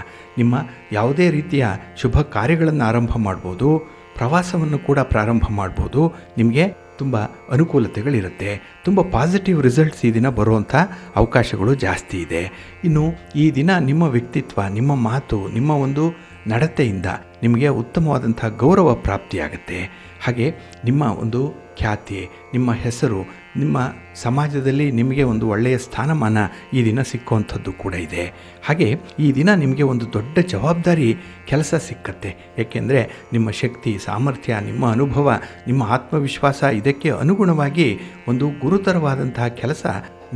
ನಿಮ್ಮ ಯಾವುದೇ ರೀತಿಯ ಶುಭ ಕಾರ್ಯಗಳನ್ನು ಆರಂಭ ಮಾಡ್ಬೋದು, ಪ್ರವಾಸವನ್ನು ಕೂಡ ಪ್ರಾರಂಭ ಮಾಡ್ಬೋದು. ನಿಮಗೆ ತುಂಬ ಅನುಕೂಲತೆಗಳಿರುತ್ತೆ. ತುಂಬ ಪಾಸಿಟಿವ್ ರಿಸಲ್ಟ್ಸ್ ಈ ದಿನ ಬರುವಂಥ ಅವಕಾಶಗಳು ಜಾಸ್ತಿ ಇದೆ. ಇನ್ನು ಈ ದಿನ ನಿಮ್ಮ ವ್ಯಕ್ತಿತ್ವ, ನಿಮ್ಮ ಮಾತು, ನಿಮ್ಮ ಒಂದು ನಡತೆಯಿಂದ ನಿಮಗೆ ಉತ್ತಮವಾದಂಥ ಗೌರವ ಪ್ರಾಪ್ತಿಯಾಗುತ್ತೆ. ಹಾಗೆ ನಿಮ್ಮ ಒಂದು ಖ್ಯಾತಿ, ನಿಮ್ಮ ಹೆಸರು, ನಿಮ್ಮ ಸಮಾಜದಲ್ಲಿ ನಿಮಗೆ ಒಂದು ಒಳ್ಳೆಯ ಸ್ಥಾನಮಾನ ಈ ದಿನ ಸಿಕ್ಕುವಂಥದ್ದು ಕೂಡ ಇದೆ. ಹಾಗೆ ಈ ದಿನ ನಿಮಗೆ ಒಂದು ದೊಡ್ಡ ಜವಾಬ್ದಾರಿ ಕೆಲಸ ಸಿಕ್ಕತ್ತೆ. ಏಕೆಂದರೆ ನಿಮ್ಮ ಶಕ್ತಿ, ಸಾಮರ್ಥ್ಯ, ನಿಮ್ಮ ಅನುಭವ, ನಿಮ್ಮ ಆತ್ಮವಿಶ್ವಾಸ ಇದಕ್ಕೆ ಅನುಗುಣವಾಗಿ ಒಂದು ಗುರುತರವಾದಂತಹ ಕೆಲಸ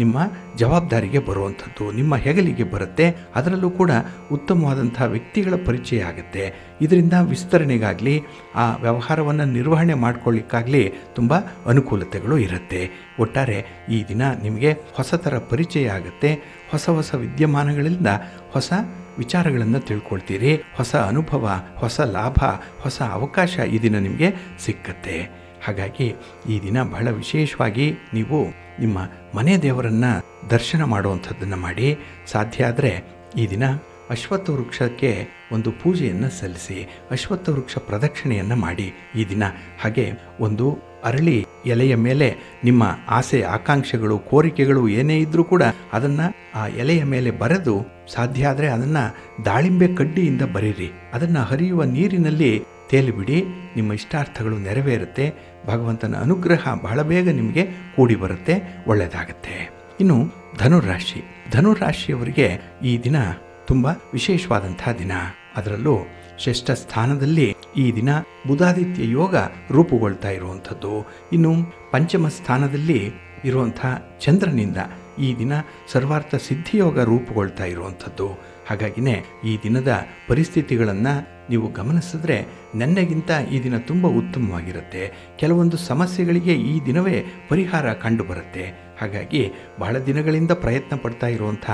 ನಿಮ್ಮ ಜವಾಬ್ದಾರಿಗೆ ಬರುವಂಥದ್ದು, ನಿಮ್ಮ ಹೆಗಲಿಗೆ ಬರುತ್ತೆ. ಅದರಲ್ಲೂ ಕೂಡ ಉತ್ತಮವಾದಂಥ ವ್ಯಕ್ತಿಗಳ ಪರಿಚಯ ಆಗುತ್ತೆ. ಇದರಿಂದ ವಿಸ್ತರಣೆಗಾಗಲಿ ಆ ವ್ಯವಹಾರವನ್ನು ನಿರ್ವಹಣೆ ಮಾಡ್ಕೊಳ್ಳಿಕ್ಕಾಗಲಿ ತುಂಬ ಅನುಕೂಲತೆಗಳು ಇರುತ್ತೆ. ಒಟ್ಟಾರೆ ಈ ದಿನ ನಿಮಗೆ ಹೊಸ ಥರ ಪರಿಚಯ ಆಗುತ್ತೆ. ಹೊಸ ಹೊಸ ವಿದ್ಯಮಾನಗಳಿಂದ ಹೊಸ ವಿಚಾರಗಳನ್ನು ತಿಳ್ಕೊಳ್ತೀರಿ. ಹೊಸ ಅನುಭವ, ಹೊಸ ಲಾಭ, ಹೊಸ ಅವಕಾಶ ಈ ದಿನ ನಿಮಗೆ ಸಿಕ್ಕತ್ತೆ. ಹಾಗಾಗಿ ಈ ದಿನ ಬಹಳ ವಿಶೇಷವಾಗಿ ನೀವು ನಿಮ್ಮ ಮನೆ ದೇವರನ್ನು ದರ್ಶನ ಮಾಡುವಂಥದ್ದನ್ನು ಮಾಡಿ. ಸಾಧ್ಯ ಆದರೆ ಈ ದಿನ ಅಶ್ವತ್ಥ ವೃಕ್ಷಕ್ಕೆ ಒಂದು ಪೂಜೆಯನ್ನು ಸಲ್ಲಿಸಿ, ಅಶ್ವತ್ಥ ವೃಕ್ಷ ಪ್ರದಕ್ಷಿಣೆಯನ್ನು ಮಾಡಿ ಈ ದಿನ. ಹಾಗೆ ಒಂದು ಅರಳಿ ಎಲೆಯ ಮೇಲೆ ನಿಮ್ಮ ಆಸೆ, ಆಕಾಂಕ್ಷೆಗಳು, ಕೋರಿಕೆಗಳು ಏನೇ ಇದ್ದರೂ ಕೂಡ ಅದನ್ನು ಆ ಎಲೆಯ ಮೇಲೆ ಬರೆದು, ಸಾಧ್ಯ ಆದರೆ ಅದನ್ನು ದಾಳಿಂಬೆ ಕಡ್ಡಿಯಿಂದ ಬರೀರಿ. ಅದನ್ನು ಹರಿಯುವ ನೀರಿನಲ್ಲಿ ತೇಲಿಬಿಡಿ. ನಿಮ್ಮ ಇಷ್ಟಾರ್ಥಗಳು ನೆರವೇರುತ್ತೆ. ಭಗವಂತನ ಅನುಗ್ರಹ ಬಹಳ ಬೇಗ ನಿಮಗೆ ಕೂಡಿ ಬರುತ್ತೆ, ಒಳ್ಳೆಯದಾಗತ್ತೆ. ಇನ್ನು ಧನುರಾಶಿ, ಧನುರಾಶಿಯವರಿಗೆ ಈ ದಿನ ತುಂಬ ವಿಶೇಷವಾದಂಥ ದಿನ. ಅದರಲ್ಲೂ ಷಷ್ಠ ಸ್ಥಾನದಲ್ಲಿ ಈ ದಿನ ಬುಧಾದಿತ್ಯ ಯೋಗ ರೂಪುಗೊಳ್ತಾ ಇರುವಂಥದ್ದು. ಇನ್ನು ಪಂಚಮ ಸ್ಥಾನದಲ್ಲಿ ಇರುವಂಥ ಚಂದ್ರನಿಂದ ಈ ದಿನ ಸರ್ವಾರ್ಥ ಸಿದ್ಧಿಯೋಗ ರೂಪುಗೊಳ್ತಾ ಇರುವಂಥದ್ದು. ಹಾಗಾಗಿನೇ ಈ ದಿನದ ಪರಿಸ್ಥಿತಿಗಳನ್ನು ನೀವು ಗಮನಿಸಿದ್ರೆ ನೆನ್ನೆಗಿಂತ ಈ ದಿನ ತುಂಬ ಉತ್ತಮವಾಗಿರುತ್ತೆ. ಕೆಲವೊಂದು ಸಮಸ್ಯೆಗಳಿಗೆ ಈ ದಿನವೇ ಪರಿಹಾರ ಕಂಡುಬರುತ್ತೆ. ಹಾಗಾಗಿ ಬಹಳ ದಿನಗಳಿಂದ ಪ್ರಯತ್ನ ಪಡ್ತಾ ಇರುವಂಥ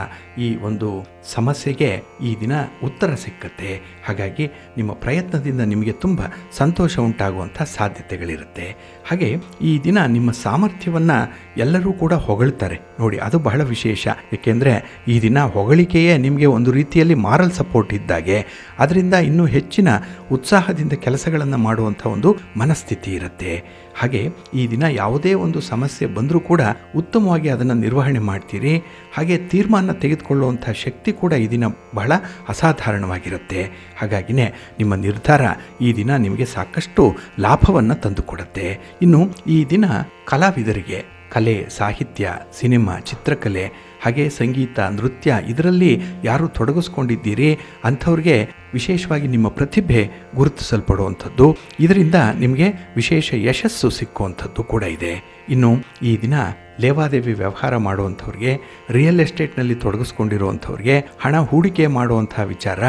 ಈ ಒಂದು ಸಮಸ್ಯೆಗೆ ಈ ದಿನ ಉತ್ತರ ಸಿಕ್ಕತ್ತೆ. ಹಾಗಾಗಿ ನಿಮ್ಮ ಪ್ರಯತ್ನದಿಂದ ನಿಮಗೆ ತುಂಬ ಸಂತೋಷ ಉಂಟಾಗುವಂಥ ಸಾಧ್ಯತೆಗಳಿರುತ್ತೆ. ಹಾಗೆ ಈ ದಿನ ನಿಮ್ಮ ಸಾಮರ್ಥ್ಯವನ್ನು ಎಲ್ಲರೂ ಕೂಡ ಹೊಗಳ್ತಾರೆ ನೋಡಿ, ಅದು ಬಹಳ ವಿಶೇಷ. ಏಕೆಂದರೆ ಈ ದಿನ ಹೊಗಳಿಕೆಯೇ ನಿಮಗೆ ಒಂದು ರೀತಿಯಲ್ಲಿ ಮಾರಲ್ ಸಪೋರ್ಟ್ ಇದ್ದಾಗೆ. ಅದರಿಂದ ಇನ್ನೂ ಹೆಚ್ಚಿನ ಉತ್ಸಾಹದಿಂದ ಕೆಲಸಗಳನ್ನು ಮಾಡುವಂಥ ಒಂದು ಮನಸ್ಥಿತಿ ಇರುತ್ತೆ. ಹಾಗೆ ಈ ದಿನ ಯಾವುದೇ ಒಂದು ಸಮಸ್ಯೆ ಬಂದರೂ ಕೂಡ ಉತ್ತಮವಾಗಿ ಅದನ್ನು ನಿರ್ವಹಣೆ ಮಾಡ್ತೀರಿ. ಹಾಗೆ ತೀರ್ಮಾನ ತೆಗೆದುಕೊಳ್ಳುವಂಥ ಶಕ್ತಿ ಕೂಡ ಈ ದಿನ ಬಹಳ ಅಸಾಧಾರಣವಾಗಿರುತ್ತೆ. ಹಾಗಾಗಿನೇ ನಿಮ್ಮ ನಿರ್ಧಾರ ಈ ದಿನ ನಿಮಗೆ ಸಾಕಷ್ಟು ಲಾಭವನ್ನು ತಂದುಕೊಡುತ್ತೆ. ಇನ್ನು ಈ ದಿನ ಕಲಾವಿದರಿಗೆ ಕಲೆ, ಸಾಹಿತ್ಯ, ಸಿನಿಮಾ, ಚಿತ್ರಕಲೆ, ಹಾಗೆ ಸಂಗೀತ, ನೃತ್ಯ ಇದರಲ್ಲಿ ಯಾರು ತೊಡಗಿಸ್ಕೊಂಡಿದ್ದೀರಿ ಅಂಥವ್ರಿಗೆ ವಿಶೇಷವಾಗಿ ನಿಮ್ಮ ಪ್ರತಿಭೆ ಗುರುತಿಸಲ್ಪಡುವಂಥದ್ದು. ಇದರಿಂದ ನಿಮಗೆ ವಿಶೇಷ ಯಶಸ್ಸು ಸಿಕ್ಕುವಂಥದ್ದು ಕೂಡ ಇದೆ. ಇನ್ನು ಈ ದಿನ ಲೇವಾದೇವಿ ವ್ಯವಹಾರ ಮಾಡುವಂಥವ್ರಿಗೆ, ರಿಯಲ್ ಎಸ್ಟೇಟ್ನಲ್ಲಿ ತೊಡಗಿಸ್ಕೊಂಡಿರುವಂಥವ್ರಿಗೆ, ಹಣ ಹೂಡಿಕೆ ಮಾಡುವಂಥ ವಿಚಾರ,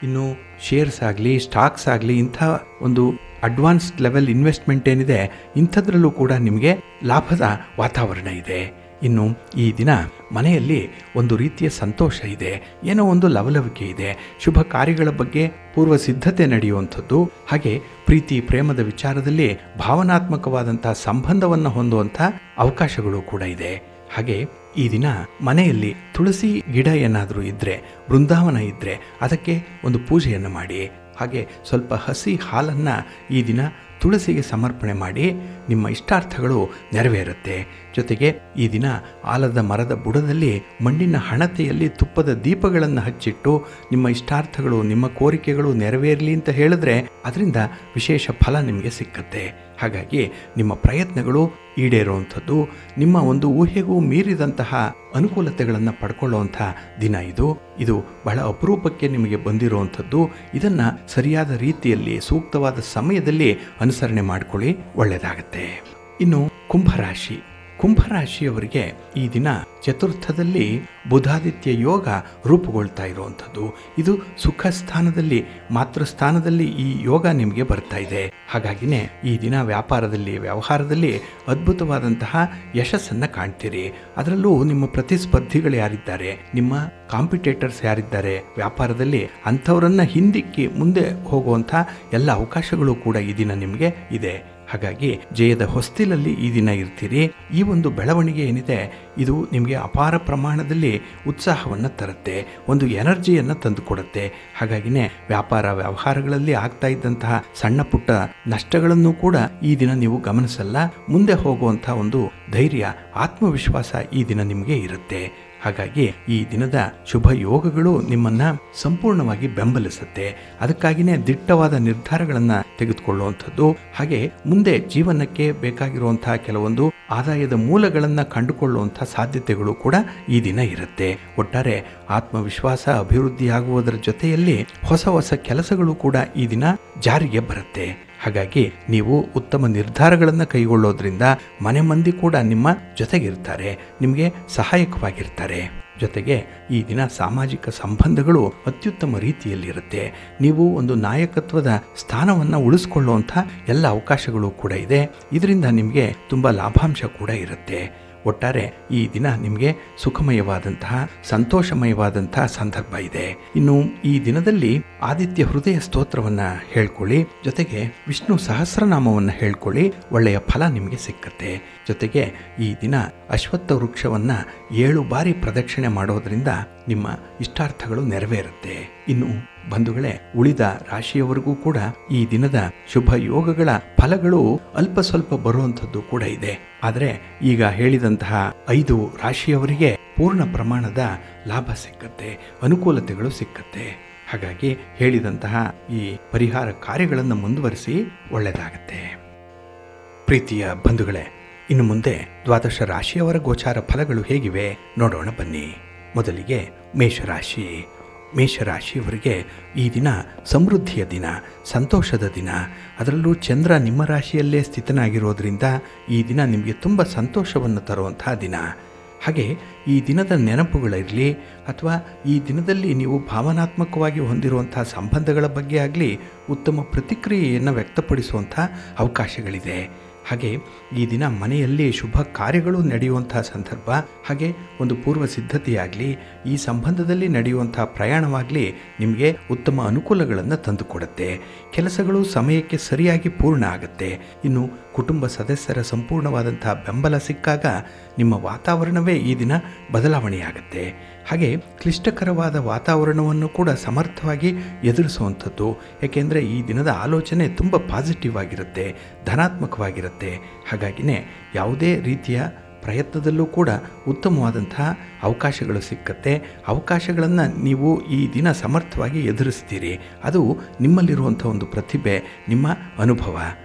ಇನ್ನು ಶೇರ್ಸ್ ಆಗಲಿ, ಸ್ಟಾಕ್ಸ್ ಆಗಲಿ, ಇಂಥ ಒಂದು ಅಡ್ವಾನ್ಸ್ಡ್ ಲೆವೆಲ್ ಇನ್ವೆಸ್ಟ್ಮೆಂಟ್ ಏನಿದೆ ಇಂಥದ್ರಲ್ಲೂ ಕೂಡ ನಿಮಗೆ ಲಾಭದ ವಾತಾವರಣ ಇದೆ. ಇನ್ನು ಈ ದಿನ ಮನೆಯಲ್ಲಿ ಒಂದು ರೀತಿಯ ಸಂತೋಷ ಇದೆ, ಏನೋ ಒಂದು ಲವಲವಿಕೆ ಇದೆ. ಶುಭ ಕಾರ್ಯಗಳ ಬಗ್ಗೆ ಪೂರ್ವ ಸಿದ್ಧತೆ ನಡೆಯುವಂಥದ್ದು. ಹಾಗೆ ಪ್ರೀತಿ ಪ್ರೇಮದ ವಿಚಾರದಲ್ಲಿ ಭಾವನಾತ್ಮಕವಾದಂಥ ಸಂಬಂಧವನ್ನು ಹೊಂದುವಂಥ ಅವಕಾಶಗಳು ಕೂಡ ಇದೆ. ಹಾಗೆ ಈ ದಿನ ಮನೆಯಲ್ಲಿ ತುಳಸಿ ಗಿಡ ಏನಾದರೂ ಇದ್ದರೆ, ಬೃಂದಾವನ ಇದ್ದರೆ ಅದಕ್ಕೆ ಒಂದು ಪೂಜೆಯನ್ನು ಮಾಡಿ. ಹಾಗೆ ಸ್ವಲ್ಪ ಹಸಿ ಹಾಲನ್ನು ಈ ದಿನ ತುಳಸಿಗೆ ಸಮರ್ಪಣೆ ಮಾಡಿ. ನಿಮ್ಮ ಇಷ್ಟಾರ್ಥಗಳು ನೆರವೇರುತ್ತೆ. ಜೊತೆಗೆ ಈ ದಿನ ಆಲದ ಮರದ ಬುಡದಲ್ಲಿ ಮಣ್ಣಿನ ಹಣತೆಯಲ್ಲಿ ತುಪ್ಪದ ದೀಪಗಳನ್ನು ಹಚ್ಚಿಟ್ಟು ನಿಮ್ಮ ಇಷ್ಟಾರ್ಥಗಳು, ನಿಮ್ಮ ಕೋರಿಕೆಗಳು ನೆರವೇರಲಿ ಅಂತ ಹೇಳಿದ್ರೆ ಅದರಿಂದ ವಿಶೇಷ ಫಲ ನಿಮಗೆ ಸಿಕ್ಕತ್ತೆ. ಹಾಗಾಗಿ ನಿಮ್ಮ ಪ್ರಯತ್ನಗಳು ಈಡೇರುವಂಥದ್ದು, ನಿಮ್ಮ ಒಂದು ಊಹೆಗೂ ಮೀರಿದಂತಹ ಅನುಕೂಲತೆಗಳನ್ನು ಪಡ್ಕೊಳ್ಳುವಂಥ ದಿನ ಇದು. ಇದು ಬಹಳ ಅಪರೂಪಕ್ಕೆ ನಿಮಗೆ ಬಂದಿರುವಂಥದ್ದು. ಇದನ್ನು ಸರಿಯಾದ ರೀತಿಯಲ್ಲಿ ಸೂಕ್ತವಾದ ಸಮಯದಲ್ಲಿ ಅನುಸರಣೆ ಮಾಡಿಕೊಳ್ಳಿ, ಒಳ್ಳೆಯದಾಗತ್ತೆ. ಇನ್ನು ಕುಂಭರಾಶಿ, ಕುಂಭರಾಶಿಯವರಿಗೆ ಈ ದಿನ ಚತುರ್ಥದಲ್ಲಿ ಬುಧಾದಿತ್ಯ ಯೋಗ ರೂಪುಗೊಳ್ತಾ ಇರುವಂಥದ್ದು. ಇದು ಸುಖ ಸ್ಥಾನದಲ್ಲಿ, ಮಾತೃಸ್ಥಾನದಲ್ಲಿ ಈ ಯೋಗ ನಿಮಗೆ ಬರ್ತಾ ಇದೆ. ಹಾಗಾಗಿನೇ ಈ ದಿನ ವ್ಯಾಪಾರದಲ್ಲಿ, ವ್ಯವಹಾರದಲ್ಲಿ ಅದ್ಭುತವಾದಂತಹ ಯಶಸ್ಸನ್ನು ಕಾಣ್ತೀರಿ. ಅದರಲ್ಲೂ ನಿಮ್ಮ ಪ್ರತಿಸ್ಪರ್ಧಿಗಳು ಯಾರಿದ್ದಾರೆ, ನಿಮ್ಮ ಕಾಂಪಿಟೇಟರ್ಸ್ ಯಾರಿದ್ದಾರೆ ವ್ಯಾಪಾರದಲ್ಲಿ, ಅಂಥವರನ್ನು ಹಿಂದಿಕ್ಕಿ ಮುಂದೆ ಹೋಗುವಂಥ ಎಲ್ಲ ಅವಕಾಶಗಳು ಕೂಡ ಈ ದಿನ ನಿಮಗೆ ಇದೆ. ಹಾಗಾಗಿ ಜಯದ ಹೊಸ್ತಿಲಲ್ಲಿ ಈ ದಿನ ಇರ್ತೀರಿ. ಈ ಒಂದು ಬೆಳವಣಿಗೆ ಏನಿದೆ ಇದು ನಿಮಗೆ ಅಪಾರ ಪ್ರಮಾಣದಲ್ಲಿ ಉತ್ಸಾಹವನ್ನು ತರುತ್ತೆ, ಒಂದು ಎನರ್ಜಿಯನ್ನು ತಂದುಕೊಡುತ್ತೆ. ಹಾಗಾಗಿನೇ ವ್ಯಾಪಾರ ವ್ಯವಹಾರಗಳಲ್ಲಿ ಆಗ್ತಾ ಇದ್ದಂತಹ ಸಣ್ಣ ಪುಟ್ಟ ನಷ್ಟಗಳನ್ನು ಕೂಡ ಈ ದಿನ ನೀವು ಗಮನಿಸಲ್ಲ. ಮುಂದೆ ಹೋಗುವಂಥ ಒಂದು ಧೈರ್ಯ, ಆತ್ಮವಿಶ್ವಾಸ ಈ ದಿನ ನಿಮಗೆ ಇರುತ್ತೆ. ಹಾಗಾಗಿ ಈ ದಿನದ ಶುಭ ಯೋಗಗಳು ನಿಮ್ಮನ್ನು ಸಂಪೂರ್ಣವಾಗಿ ಬೆಂಬಲಿಸುತ್ತೆ. ಅದಕ್ಕಾಗಿಯೇ ದಿಟ್ಟವಾದ ನಿರ್ಧಾರಗಳನ್ನು ತೆಗೆದುಕೊಳ್ಳುವಂಥದ್ದು, ಹಾಗೆ ಮುಂದೆ ಜೀವನಕ್ಕೆ ಬೇಕಾಗಿರುವಂತಹ ಕೆಲವೊಂದು ಆದಾಯದ ಮೂಲಗಳನ್ನು ಕಂಡುಕೊಳ್ಳುವಂಥ ಸಾಧ್ಯತೆಗಳು ಕೂಡ ಈ ದಿನ ಇರುತ್ತೆ. ಒಟ್ಟಾರೆ ಆತ್ಮವಿಶ್ವಾಸ ಅಭಿವೃದ್ಧಿಯಾಗುವುದರ ಜೊತೆಯಲ್ಲಿ ಹೊಸ ಹೊಸ ಕೆಲಸಗಳು ಕೂಡ ಈ ದಿನ ಜಾರಿಗೆ ಬರುತ್ತೆ. ಹಾಗಾಗಿ ನೀವು ಉತ್ತಮ ನಿರ್ಧಾರಗಳನ್ನು ಕೈಗೊಳ್ಳೋದ್ರಿಂದ ಮನೆ ಮಂದಿ ಕೂಡ ನಿಮ್ಮ ಜೊತೆಗಿರ್ತಾರೆ, ನಿಮಗೆ ಸಹಾಯಕವಾಗಿರ್ತಾರೆ. ಜೊತೆಗೆ ಈ ದಿನ ಸಾಮಾಜಿಕ ಸಂಬಂಧಗಳು ಅತ್ಯುತ್ತಮ ರೀತಿಯಲ್ಲಿರುತ್ತೆ. ನೀವು ಒಂದು ನಾಯಕತ್ವದ ಸ್ಥಾನವನ್ನು ಉಳಿಸ್ಕೊಳ್ಳುವಂಥ ಎಲ್ಲ ಅವಕಾಶಗಳು ಕೂಡ ಇದೆ. ಇದರಿಂದ ನಿಮಗೆ ತುಂಬ ಲಾಭಾಂಶ ಕೂಡ ಇರುತ್ತೆ. ಒಟ್ಟಾರೆ ಈ ದಿನ ನಿಮಗೆ ಸುಖಮಯವಾದಂತಹ ಸಂತೋಷಮಯವಾದಂತಹ ಸಂದರ್ಭ ಇದೆ. ಇನ್ನು ಈ ದಿನದಲ್ಲಿ ಆದಿತ್ಯ ಹೃದಯ ಸ್ತೋತ್ರವನ್ನು ಹೇಳ್ಕೊಳ್ಳಿ, ಜೊತೆಗೆ ವಿಷ್ಣು ಸಹಸ್ರನಾಮವನ್ನು ಹೇಳ್ಕೊಳ್ಳಿ, ಒಳ್ಳೆಯ ಫಲ ನಿಮಗೆ ಸಿಕ್ಕತ್ತೆ. ಜೊತೆಗೆ ಈ ದಿನ ಅಶ್ವತ್ಥ ವೃಕ್ಷವನ್ನು 7 ಬಾರಿ ಪ್ರದಕ್ಷಿಣೆ ಮಾಡೋದ್ರಿಂದ ನಿಮ್ಮ ಇಷ್ಟಾರ್ಥಗಳು ನೆರವೇರುತ್ತೆ. ಇನ್ನು ಬಂಧುಗಳೇ, ಉಳಿದ ರಾಶಿಯವರಿಗೂ ಕೂಡ ಈ ದಿನದ ಶುಭ ಯೋಗಗಳ ಫಲಗಳು ಅಲ್ಪ ಸ್ವಲ್ಪ ಬರುವಂಥದ್ದು ಕೂಡ ಇದೆ. ಆದರೆ ಈಗ ಹೇಳಿದಂತಹ 5 ರಾಶಿಯವರಿಗೆ ಪೂರ್ಣ ಪ್ರಮಾಣದ ಲಾಭ ಸಿಕ್ಕತ್ತೆ, ಅನುಕೂಲತೆಗಳು ಸಿಕ್ಕತ್ತೆ. ಹಾಗಾಗಿ ಹೇಳಿದಂತಹ ಈ ಪರಿಹಾರ ಕಾರ್ಯಗಳನ್ನು ಮುಂದುವರಿಸಿ ಒಳ್ಳೆಯದಾಗತ್ತೆ. ಪ್ರೀತಿಯ ಬಂಧುಗಳೇ, ಇನ್ನು ಮುಂದೆ ದ್ವಾದಶ ರಾಶಿಯವರ ಗೋಚಾರ ಫಲಗಳು ಹೇಗಿವೆ ನೋಡೋಣ ಬನ್ನಿ. ಮೊದಲಿಗೆ ಮೇಷರಾಶಿ. ಮೇಷರಾಶಿಯವರಿಗೆ ಈ ದಿನ ಸಮೃದ್ಧಿಯ ದಿನ, ಸಂತೋಷದ ದಿನ. ಅದರಲ್ಲೂ ಚಂದ್ರ ನಿಮ್ಮ ರಾಶಿಯಲ್ಲೇ ಸ್ಥಿತನಾಗಿರೋದ್ರಿಂದ ಈ ದಿನ ನಿಮಗೆ ತುಂಬ ಸಂತೋಷವನ್ನು ತರುವಂತಹ ದಿನ. ಹಾಗೆ ಈ ದಿನದ ನೆನಪುಗಳಿರಲಿ ಅಥವಾ ಈ ದಿನದಲ್ಲಿ ನೀವು ಭಾವನಾತ್ಮಕವಾಗಿ ಹೊಂದಿರುವಂಥ ಸಂಬಂಧಗಳ ಬಗ್ಗೆ ಆಗಲಿ ಉತ್ತಮ ಪ್ರತಿಕ್ರಿಯೆಯನ್ನು ವ್ಯಕ್ತಪಡಿಸುವಂಥ ಅವಕಾಶಗಳಿದೆ. ಹಾಗೆ ಈ ದಿನ ಮನೆಯಲ್ಲಿ ಶುಭ ಕಾರ್ಯಗಳು ನಡೆಯುವಂಥ ಸಂದರ್ಭ, ಹಾಗೆ ಒಂದು ಪೂರ್ವ ಸಿದ್ಧತೆಯಾಗಲಿ ಈ ಸಂಬಂಧದಲ್ಲಿ ನಡೆಯುವಂಥ ಪ್ರಯಾಣವಾಗಲಿ ನಿಮಗೆ ಉತ್ತಮ ಅನುಕೂಲಗಳನ್ನು ತಂದುಕೊಡುತ್ತೆ. ಕೆಲಸಗಳು ಸಮಯಕ್ಕೆ ಸರಿಯಾಗಿ ಪೂರ್ಣ ಆಗುತ್ತೆ. ಇನ್ನು ಕುಟುಂಬ ಸದಸ್ಯರ ಸಂಪೂರ್ಣವಾದಂಥ ಬೆಂಬಲ ಸಿಕ್ಕಾಗ ನಿಮ್ಮ ವಾತಾವರಣವೇ ಈ ದಿನ ಬದಲಾವಣೆಯಾಗುತ್ತೆ. ಹಾಗೆ ಕ್ಲಿಷ್ಟಕರವಾದ ವಾತಾವರಣವನ್ನು ಕೂಡ ಸಮರ್ಥವಾಗಿ ಎದುರಿಸುವಂಥದ್ದು. ಏಕೆಂದರೆ ಈ ದಿನದ ಆಲೋಚನೆ ತುಂಬ ಪಾಸಿಟಿವ್ ಆಗಿರುತ್ತೆ, ಧನಾತ್ಮಕವಾಗಿರುತ್ತೆ. ಹಾಗಾಗಿನೇ ಯಾವುದೇ ರೀತಿಯ ಪ್ರಯತ್ನದಲ್ಲೂ ಕೂಡ ಉತ್ತಮವಾದಂತಹ ಅವಕಾಶಗಳು ಸಿಕ್ಕತ್ತೆ. ಅವಕಾಶಗಳನ್ನು ನೀವು ಈ ದಿನ ಸಮರ್ಥವಾಗಿ ಎದುರಿಸ್ತೀರಿ. ಅದು ನಿಮ್ಮಲ್ಲಿರುವಂಥ ಒಂದು ಪ್ರತಿಭೆ, ನಿಮ್ಮ ಅನುಭವ.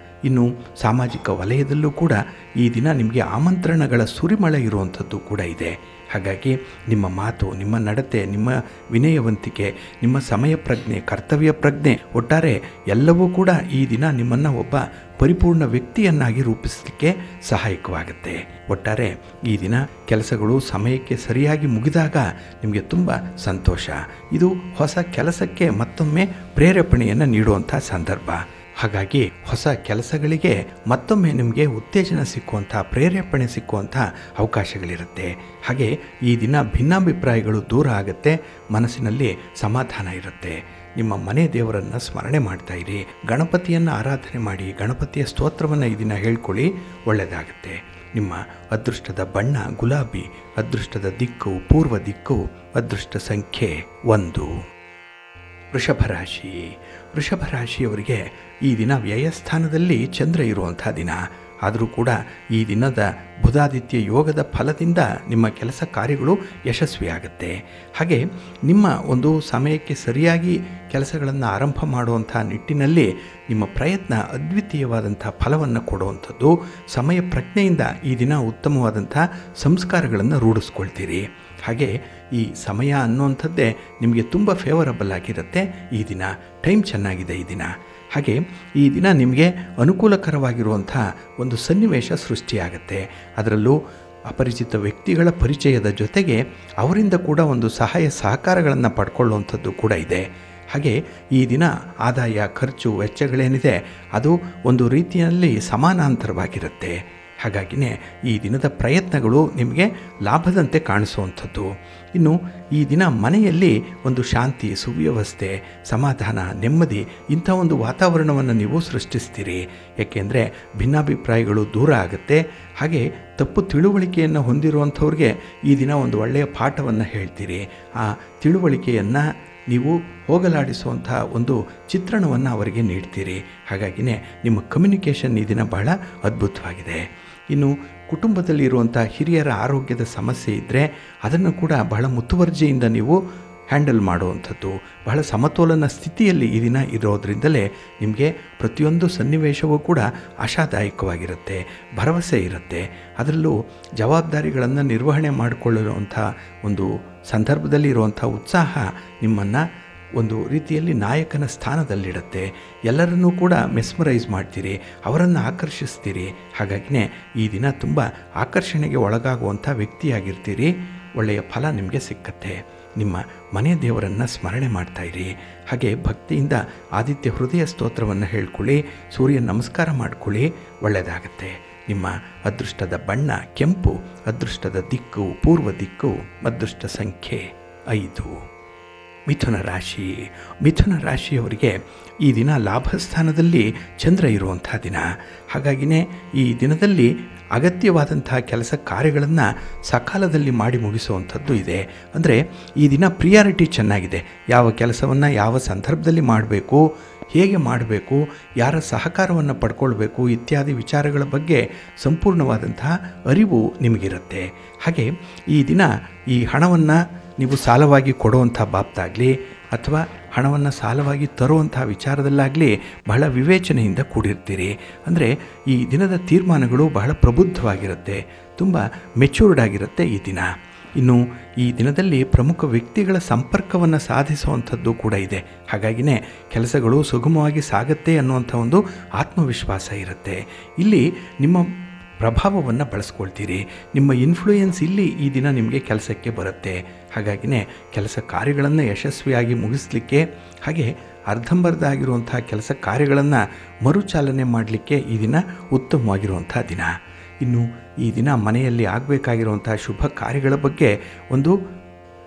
ಇನ್ನು ಸಾಮಾಜಿಕ ವಲಯದಲ್ಲೂ ಕೂಡ ಈ ದಿನ ನಿಮಗೆ ಆಮಂತ್ರಣಗಳ ಸುರಿಮಳೆ ಇರುವಂಥದ್ದು ಕೂಡ ಇದೆ. ಹಾಗಾಗಿ ನಿಮ್ಮ ಮಾತು, ನಿಮ್ಮ ನಡತೆ, ನಿಮ್ಮ ವಿನಯವಂತಿಕೆ, ನಿಮ್ಮ ಸಮಯ ಪ್ರಜ್ಞೆ, ಕರ್ತವ್ಯ ಪ್ರಜ್ಞೆ, ಒಟ್ಟಾರೆ ಎಲ್ಲವೂ ಕೂಡ ಈ ದಿನ ನಿಮ್ಮನ್ನು ಒಬ್ಬ ಪರಿಪೂರ್ಣ ವ್ಯಕ್ತಿಯನ್ನಾಗಿ ರೂಪಿಸಲಿಕ್ಕೆ ಸಹಾಯಕವಾಗುತ್ತೆ. ಒಟ್ಟಾರೆ ಈ ದಿನ ಕೆಲಸಗಳು ಸಮಯಕ್ಕೆ ಸರಿಯಾಗಿ ಮುಗಿದಾಗ ನಿಮಗೆ ತುಂಬ ಸಂತೋಷ. ಇದು ಹೊಸ ಕೆಲಸಕ್ಕೆ ಮತ್ತೊಮ್ಮೆ ಪ್ರೇರೇಪಣೆಯನ್ನು ನೀಡುವಂಥ ಸಂದರ್ಭ. ಹಾಗಾಗಿ ಹೊಸ ಕೆಲಸಗಳಿಗೆ ಮತ್ತೊಮ್ಮೆ ನಿಮಗೆ ಉತ್ತೇಜನ ಸಿಕ್ಕುವಂಥ, ಪ್ರೇರೇಪಣೆ ಸಿಕ್ಕುವಂಥ ಅವಕಾಶಗಳಿರುತ್ತೆ. ಹಾಗೆ ಈ ದಿನ ಭಿನ್ನಾಭಿಪ್ರಾಯಗಳು ದೂರ ಆಗುತ್ತೆ, ಮನಸ್ಸಿನಲ್ಲಿ ಸಮಾಧಾನ ಇರುತ್ತೆ. ನಿಮ್ಮ ಮನೆ ದೇವರನ್ನು ಸ್ಮರಣೆ ಮಾಡ್ತಾ ಇರಿ, ಗಣಪತಿಯನ್ನು ಆರಾಧನೆ ಮಾಡಿ, ಗಣಪತಿಯ ಸ್ತೋತ್ರವನ್ನು ಈ ದಿನ ಹೇಳ್ಕೊಳ್ಳಿ, ಒಳ್ಳೆಯದಾಗುತ್ತೆ. ನಿಮ್ಮ ಅದೃಷ್ಟದ ಬಣ್ಣ ಗುಲಾಬಿ, ಅದೃಷ್ಟದ ದಿಕ್ಕು ಪೂರ್ವ ದಿಕ್ಕು, ಅದೃಷ್ಟ ಸಂಖ್ಯೆ 1. ವೃಷಭರಾಶಿ. ವೃಷಭರಾಶಿಯವರಿಗೆ ಈ ದಿನ ವ್ಯಯಸ್ಥಾನದಲ್ಲಿ ಚಂದ್ರ ಇರುವಂಥ ದಿನ. ಆದರೂ ಕೂಡ ಈ ದಿನದ ಬುಧಾದಿತ್ಯ ಯೋಗದ ಫಲದಿಂದ ನಿಮ್ಮ ಕೆಲಸ ಕಾರ್ಯಗಳು ಯಶಸ್ವಿಯಾಗುತ್ತೆ. ಹಾಗೆ ನಿಮ್ಮ ಒಂದು ಸಮಯಕ್ಕೆ ಸರಿಯಾಗಿ ಕೆಲಸಗಳನ್ನು ಆರಂಭ ಮಾಡುವಂಥ ನಿಟ್ಟಿನಲ್ಲಿ ನಿಮ್ಮ ಪ್ರಯತ್ನ ಅದ್ವಿತೀಯವಾದಂಥ ಫಲವನ್ನು ಕೊಡುವಂಥದ್ದು. ಸಮಯ ಪ್ರಜ್ಞೆಯಿಂದ ಈ ದಿನ ಉತ್ತಮವಾದಂಥ ಸಂಸ್ಕಾರಗಳನ್ನು ರೂಢಿಸ್ಕೊಳ್ತೀರಿ. ಹಾಗೆ ಈ ಸಮಯ ಅನ್ನುವಂಥದ್ದೇ ನಿಮಗೆ ತುಂಬ ಫೇವರಬಲ್ ಆಗಿರುತ್ತೆ. ಈ ದಿನ ಟೈಮ್ ಚೆನ್ನಾಗಿದೆ ಈ ದಿನ. ಹಾಗೆ ಈ ದಿನ ನಿಮಗೆ ಅನುಕೂಲಕರವಾಗಿರುವಂಥ ಒಂದು ಸನ್ನಿವೇಶ ಸೃಷ್ಟಿಯಾಗುತ್ತೆ. ಅದರಲ್ಲೂ ಅಪರಿಚಿತ ವ್ಯಕ್ತಿಗಳ ಪರಿಚಯದ ಜೊತೆಗೆ ಅವರಿಂದ ಕೂಡ ಒಂದು ಸಹಾಯ ಸಹಕಾರಗಳನ್ನು ಪಡ್ಕೊಳ್ಳುವಂಥದ್ದು ಕೂಡ ಇದೆ. ಹಾಗೆ ಈ ದಿನ ಆದಾಯ ಖರ್ಚು ವೆಚ್ಚಗಳೇನಿದೆ ಅದು ಒಂದು ರೀತಿಯಲ್ಲಿ ಸಮಾನಾಂತರವಾಗಿರುತ್ತೆ. ಹಾಗಾಗಿನೇ ಈ ದಿನದ ಪ್ರಯತ್ನಗಳು ನಿಮಗೆ ಲಾಭದಂತೆ ಕಾಣಿಸುವಂಥದ್ದು. ಇನ್ನು ಈ ದಿನ ಮನೆಯಲ್ಲಿ ಒಂದು ಶಾಂತಿ, ಸುವ್ಯವಸ್ಥೆ, ಸಮಾಧಾನ, ನೆಮ್ಮದಿ ಇಂಥ ಒಂದು ವಾತಾವರಣವನ್ನು ನೀವು ಸೃಷ್ಟಿಸ್ತೀರಿ. ಏಕೆಂದರೆ ಭಿನ್ನಾಭಿಪ್ರಾಯಗಳು ದೂರ ಆಗುತ್ತೆ. ಹಾಗೆ ತಪ್ಪು ತಿಳುವಳಿಕೆಯನ್ನು ಹೊಂದಿರುವಂಥವ್ರಿಗೆ ಈ ದಿನ ಒಂದು ಒಳ್ಳೆಯ ಪಾಠವನ್ನು ಹೇಳ್ತೀರಿ. ಆ ತಿಳುವಳಿಕೆಯನ್ನು ನೀವು ಹೋಗಲಾಡಿಸುವಂಥ ಒಂದು ಚಿತ್ರಣವನ್ನು ಅವರಿಗೆ ನೀಡ್ತೀರಿ. ಹಾಗಾಗಿನೇ ನಿಮ್ಮ ಕಮ್ಯುನಿಕೇಷನ್ ಈ ದಿನ ಬಹಳ ಅದ್ಭುತವಾಗಿದೆ. ಇನ್ನು ಕುಟುಂಬದಲ್ಲಿ ಇರುವಂಥ ಹಿರಿಯರ ಆರೋಗ್ಯದ ಸಮಸ್ಯೆ ಇದ್ದರೆ ಅದನ್ನು ಕೂಡ ಬಹಳ ಮುತುವರ್ಜಿಯಿಂದ ನೀವು ಹ್ಯಾಂಡಲ್ ಮಾಡುವಂಥದ್ದು. ಬಹಳ ಸಮತೋಲನ ಸ್ಥಿತಿಯಲ್ಲಿ ಈ ದಿನ ಇರೋದರಿಂದಲೇ ನಿಮಗೆ ಪ್ರತಿಯೊಂದು ಸನ್ನಿವೇಶವೂ ಕೂಡ ಆಶಾದಾಯಕವಾಗಿರುತ್ತೆ, ಭರವಸೆ ಇರುತ್ತೆ. ಅದರಲ್ಲೂ ಜವಾಬ್ದಾರಿಗಳನ್ನು ನಿರ್ವಹಣೆ ಮಾಡಿಕೊಳ್ಳುವಂಥ ಒಂದು ಸಂದರ್ಭದಲ್ಲಿ ಇರುವಂಥ ಉತ್ಸಾಹ ನಿಮ್ಮನ್ನು ಒಂದು ರೀತಿಯಲ್ಲಿ ನಾಯಕನ ಸ್ಥಾನದಲ್ಲಿಡುತ್ತೆ. ಎಲ್ಲರನ್ನೂ ಕೂಡ ಮೆಸ್ಮರೈಸ್ ಮಾಡ್ತೀರಿ, ಅವರನ್ನು ಆಕರ್ಷಿಸ್ತೀರಿ. ಹಾಗಾಗಿನೇ ಈ ದಿನ ತುಂಬ ಆಕರ್ಷಣೆಗೆ ಒಳಗಾಗುವಂಥ ವ್ಯಕ್ತಿಯಾಗಿರ್ತೀರಿ. ಒಳ್ಳೆಯ ಫಲ ನಿಮಗೆ ಸಿಕ್ಕತ್ತೆ. ನಿಮ್ಮ ಮನೆ ದೇವರನ್ನು ಸ್ಮರಣೆ ಮಾಡ್ತಾಯಿರಿ. ಹಾಗೆ ಭಕ್ತಿಯಿಂದ ಆದಿತ್ಯ ಹೃದಯ ಸ್ತೋತ್ರವನ್ನು ಹೇಳ್ಕೊಳ್ಳಿ, ಸೂರ್ಯ ನಮಸ್ಕಾರ ಮಾಡ್ಕೊಳ್ಳಿ, ಒಳ್ಳೆಯದಾಗತ್ತೆ. ನಿಮ್ಮ ಅದೃಷ್ಟದ ಬಣ್ಣ ಕೆಂಪು, ಅದೃಷ್ಟದ ದಿಕ್ಕು ಪೂರ್ವ ದಿಕ್ಕು, ಅದೃಷ್ಟ ಸಂಖ್ಯೆ 5. ಮಿಥುನ ರಾಶಿ. ಮಿಥುನ ರಾಶಿಯವರಿಗೆ ಈ ದಿನ ಲಾಭಸ್ಥಾನದಲ್ಲಿ ಚಂದ್ರ ಇರುವಂಥ ದಿನ. ಹಾಗಾಗಿನೇ ಈ ದಿನದಲ್ಲಿ ಅಗತ್ಯವಾದಂತಹ ಕೆಲಸ ಕಾರ್ಯಗಳನ್ನು ಸಕಾಲದಲ್ಲಿ ಮಾಡಿ ಮುಗಿಸುವಂಥದ್ದು ಇದೆ. ಅಂದರೆ ಈ ದಿನ ಪ್ರಿಯಾರಿಟಿ ಚೆನ್ನಾಗಿದೆ. ಯಾವ ಕೆಲಸವನ್ನು ಯಾವ ಸಂದರ್ಭದಲ್ಲಿ ಮಾಡಬೇಕು, ಹೇಗೆ ಮಾಡಬೇಕು, ಯಾರ ಸಹಕಾರವನ್ನು ಪಡ್ಕೊಳ್ಬೇಕು ಇತ್ಯಾದಿ ವಿಚಾರಗಳ ಬಗ್ಗೆ ಸಂಪೂರ್ಣವಾದಂತಹ ಅರಿವು ನಿಮಗಿರುತ್ತೆ. ಹಾಗೆ ಈ ದಿನ ಈ ಹಣವನ್ನು ನೀವು ಸಾಲವಾಗಿ ಕೊಡುವಂಥ ಬಾಬ್ತಾಗಲಿ ಅಥವಾ ಹಣವನ್ನು ಸಾಲವಾಗಿ ತರುವಂಥ ವಿಚಾರದಲ್ಲಾಗಲಿ ಬಹಳ ವಿವೇಚನೆಯಿಂದ ಕೂಡಿರ್ತೀರಿ. ಅಂದರೆ ಈ ದಿನದ ತೀರ್ಮಾನಗಳು ಬಹಳ ಪ್ರಬುದ್ಧವಾಗಿರುತ್ತೆ, ತುಂಬ ಮೆಚ್ಯೂರ್ಡ್ ಆಗಿರುತ್ತೆ ಈ ದಿನ. ಇನ್ನು ಈ ದಿನದಲ್ಲಿ ಪ್ರಮುಖ ವ್ಯಕ್ತಿಗಳ ಸಂಪರ್ಕವನ್ನು ಸಾಧಿಸುವಂಥದ್ದು ಕೂಡ ಇದೆ. ಹಾಗಾಗಿನೇ ಕೆಲಸಗಳು ಸುಗಮವಾಗಿ ಸಾಗತ್ತೆ ಅನ್ನುವಂಥ ಒಂದು ಆತ್ಮವಿಶ್ವಾಸ ಇರುತ್ತೆ. ಇಲ್ಲಿ ನಿಮ್ಮ ಪ್ರಭಾವವನ್ನು ಬಳಸ್ಕೊಳ್ತೀರಿ. ನಿಮ್ಮ ಇನ್ಫ್ಲೂಯೆನ್ಸ್ ಇಲ್ಲಿ ಈ ದಿನ ನಿಮಗೆ ಕೆಲಸಕ್ಕೆ ಬರುತ್ತೆ. ಹಾಗಾಗಿನೇ ಕೆಲಸ ಕಾರ್ಯಗಳನ್ನು ಯಶಸ್ವಿಯಾಗಿ ಮುಗಿಸ್ಲಿಕ್ಕೆ, ಹಾಗೆ ಅರ್ಧಂಬರ್ಧ ಆಗಿರುವಂಥ ಕೆಲಸ ಕಾರ್ಯಗಳನ್ನು ಮರುಚಾಲನೆ ಮಾಡಲಿಕ್ಕೆ ಈ ದಿನ ಉತ್ತಮವಾಗಿರುವಂಥ ದಿನ. ಇನ್ನು ಈ ದಿನ ಮನೆಯಲ್ಲಿ ಆಗಬೇಕಾಗಿರುವಂಥ ಶುಭ ಕಾರ್ಯಗಳ ಬಗ್ಗೆ ಒಂದು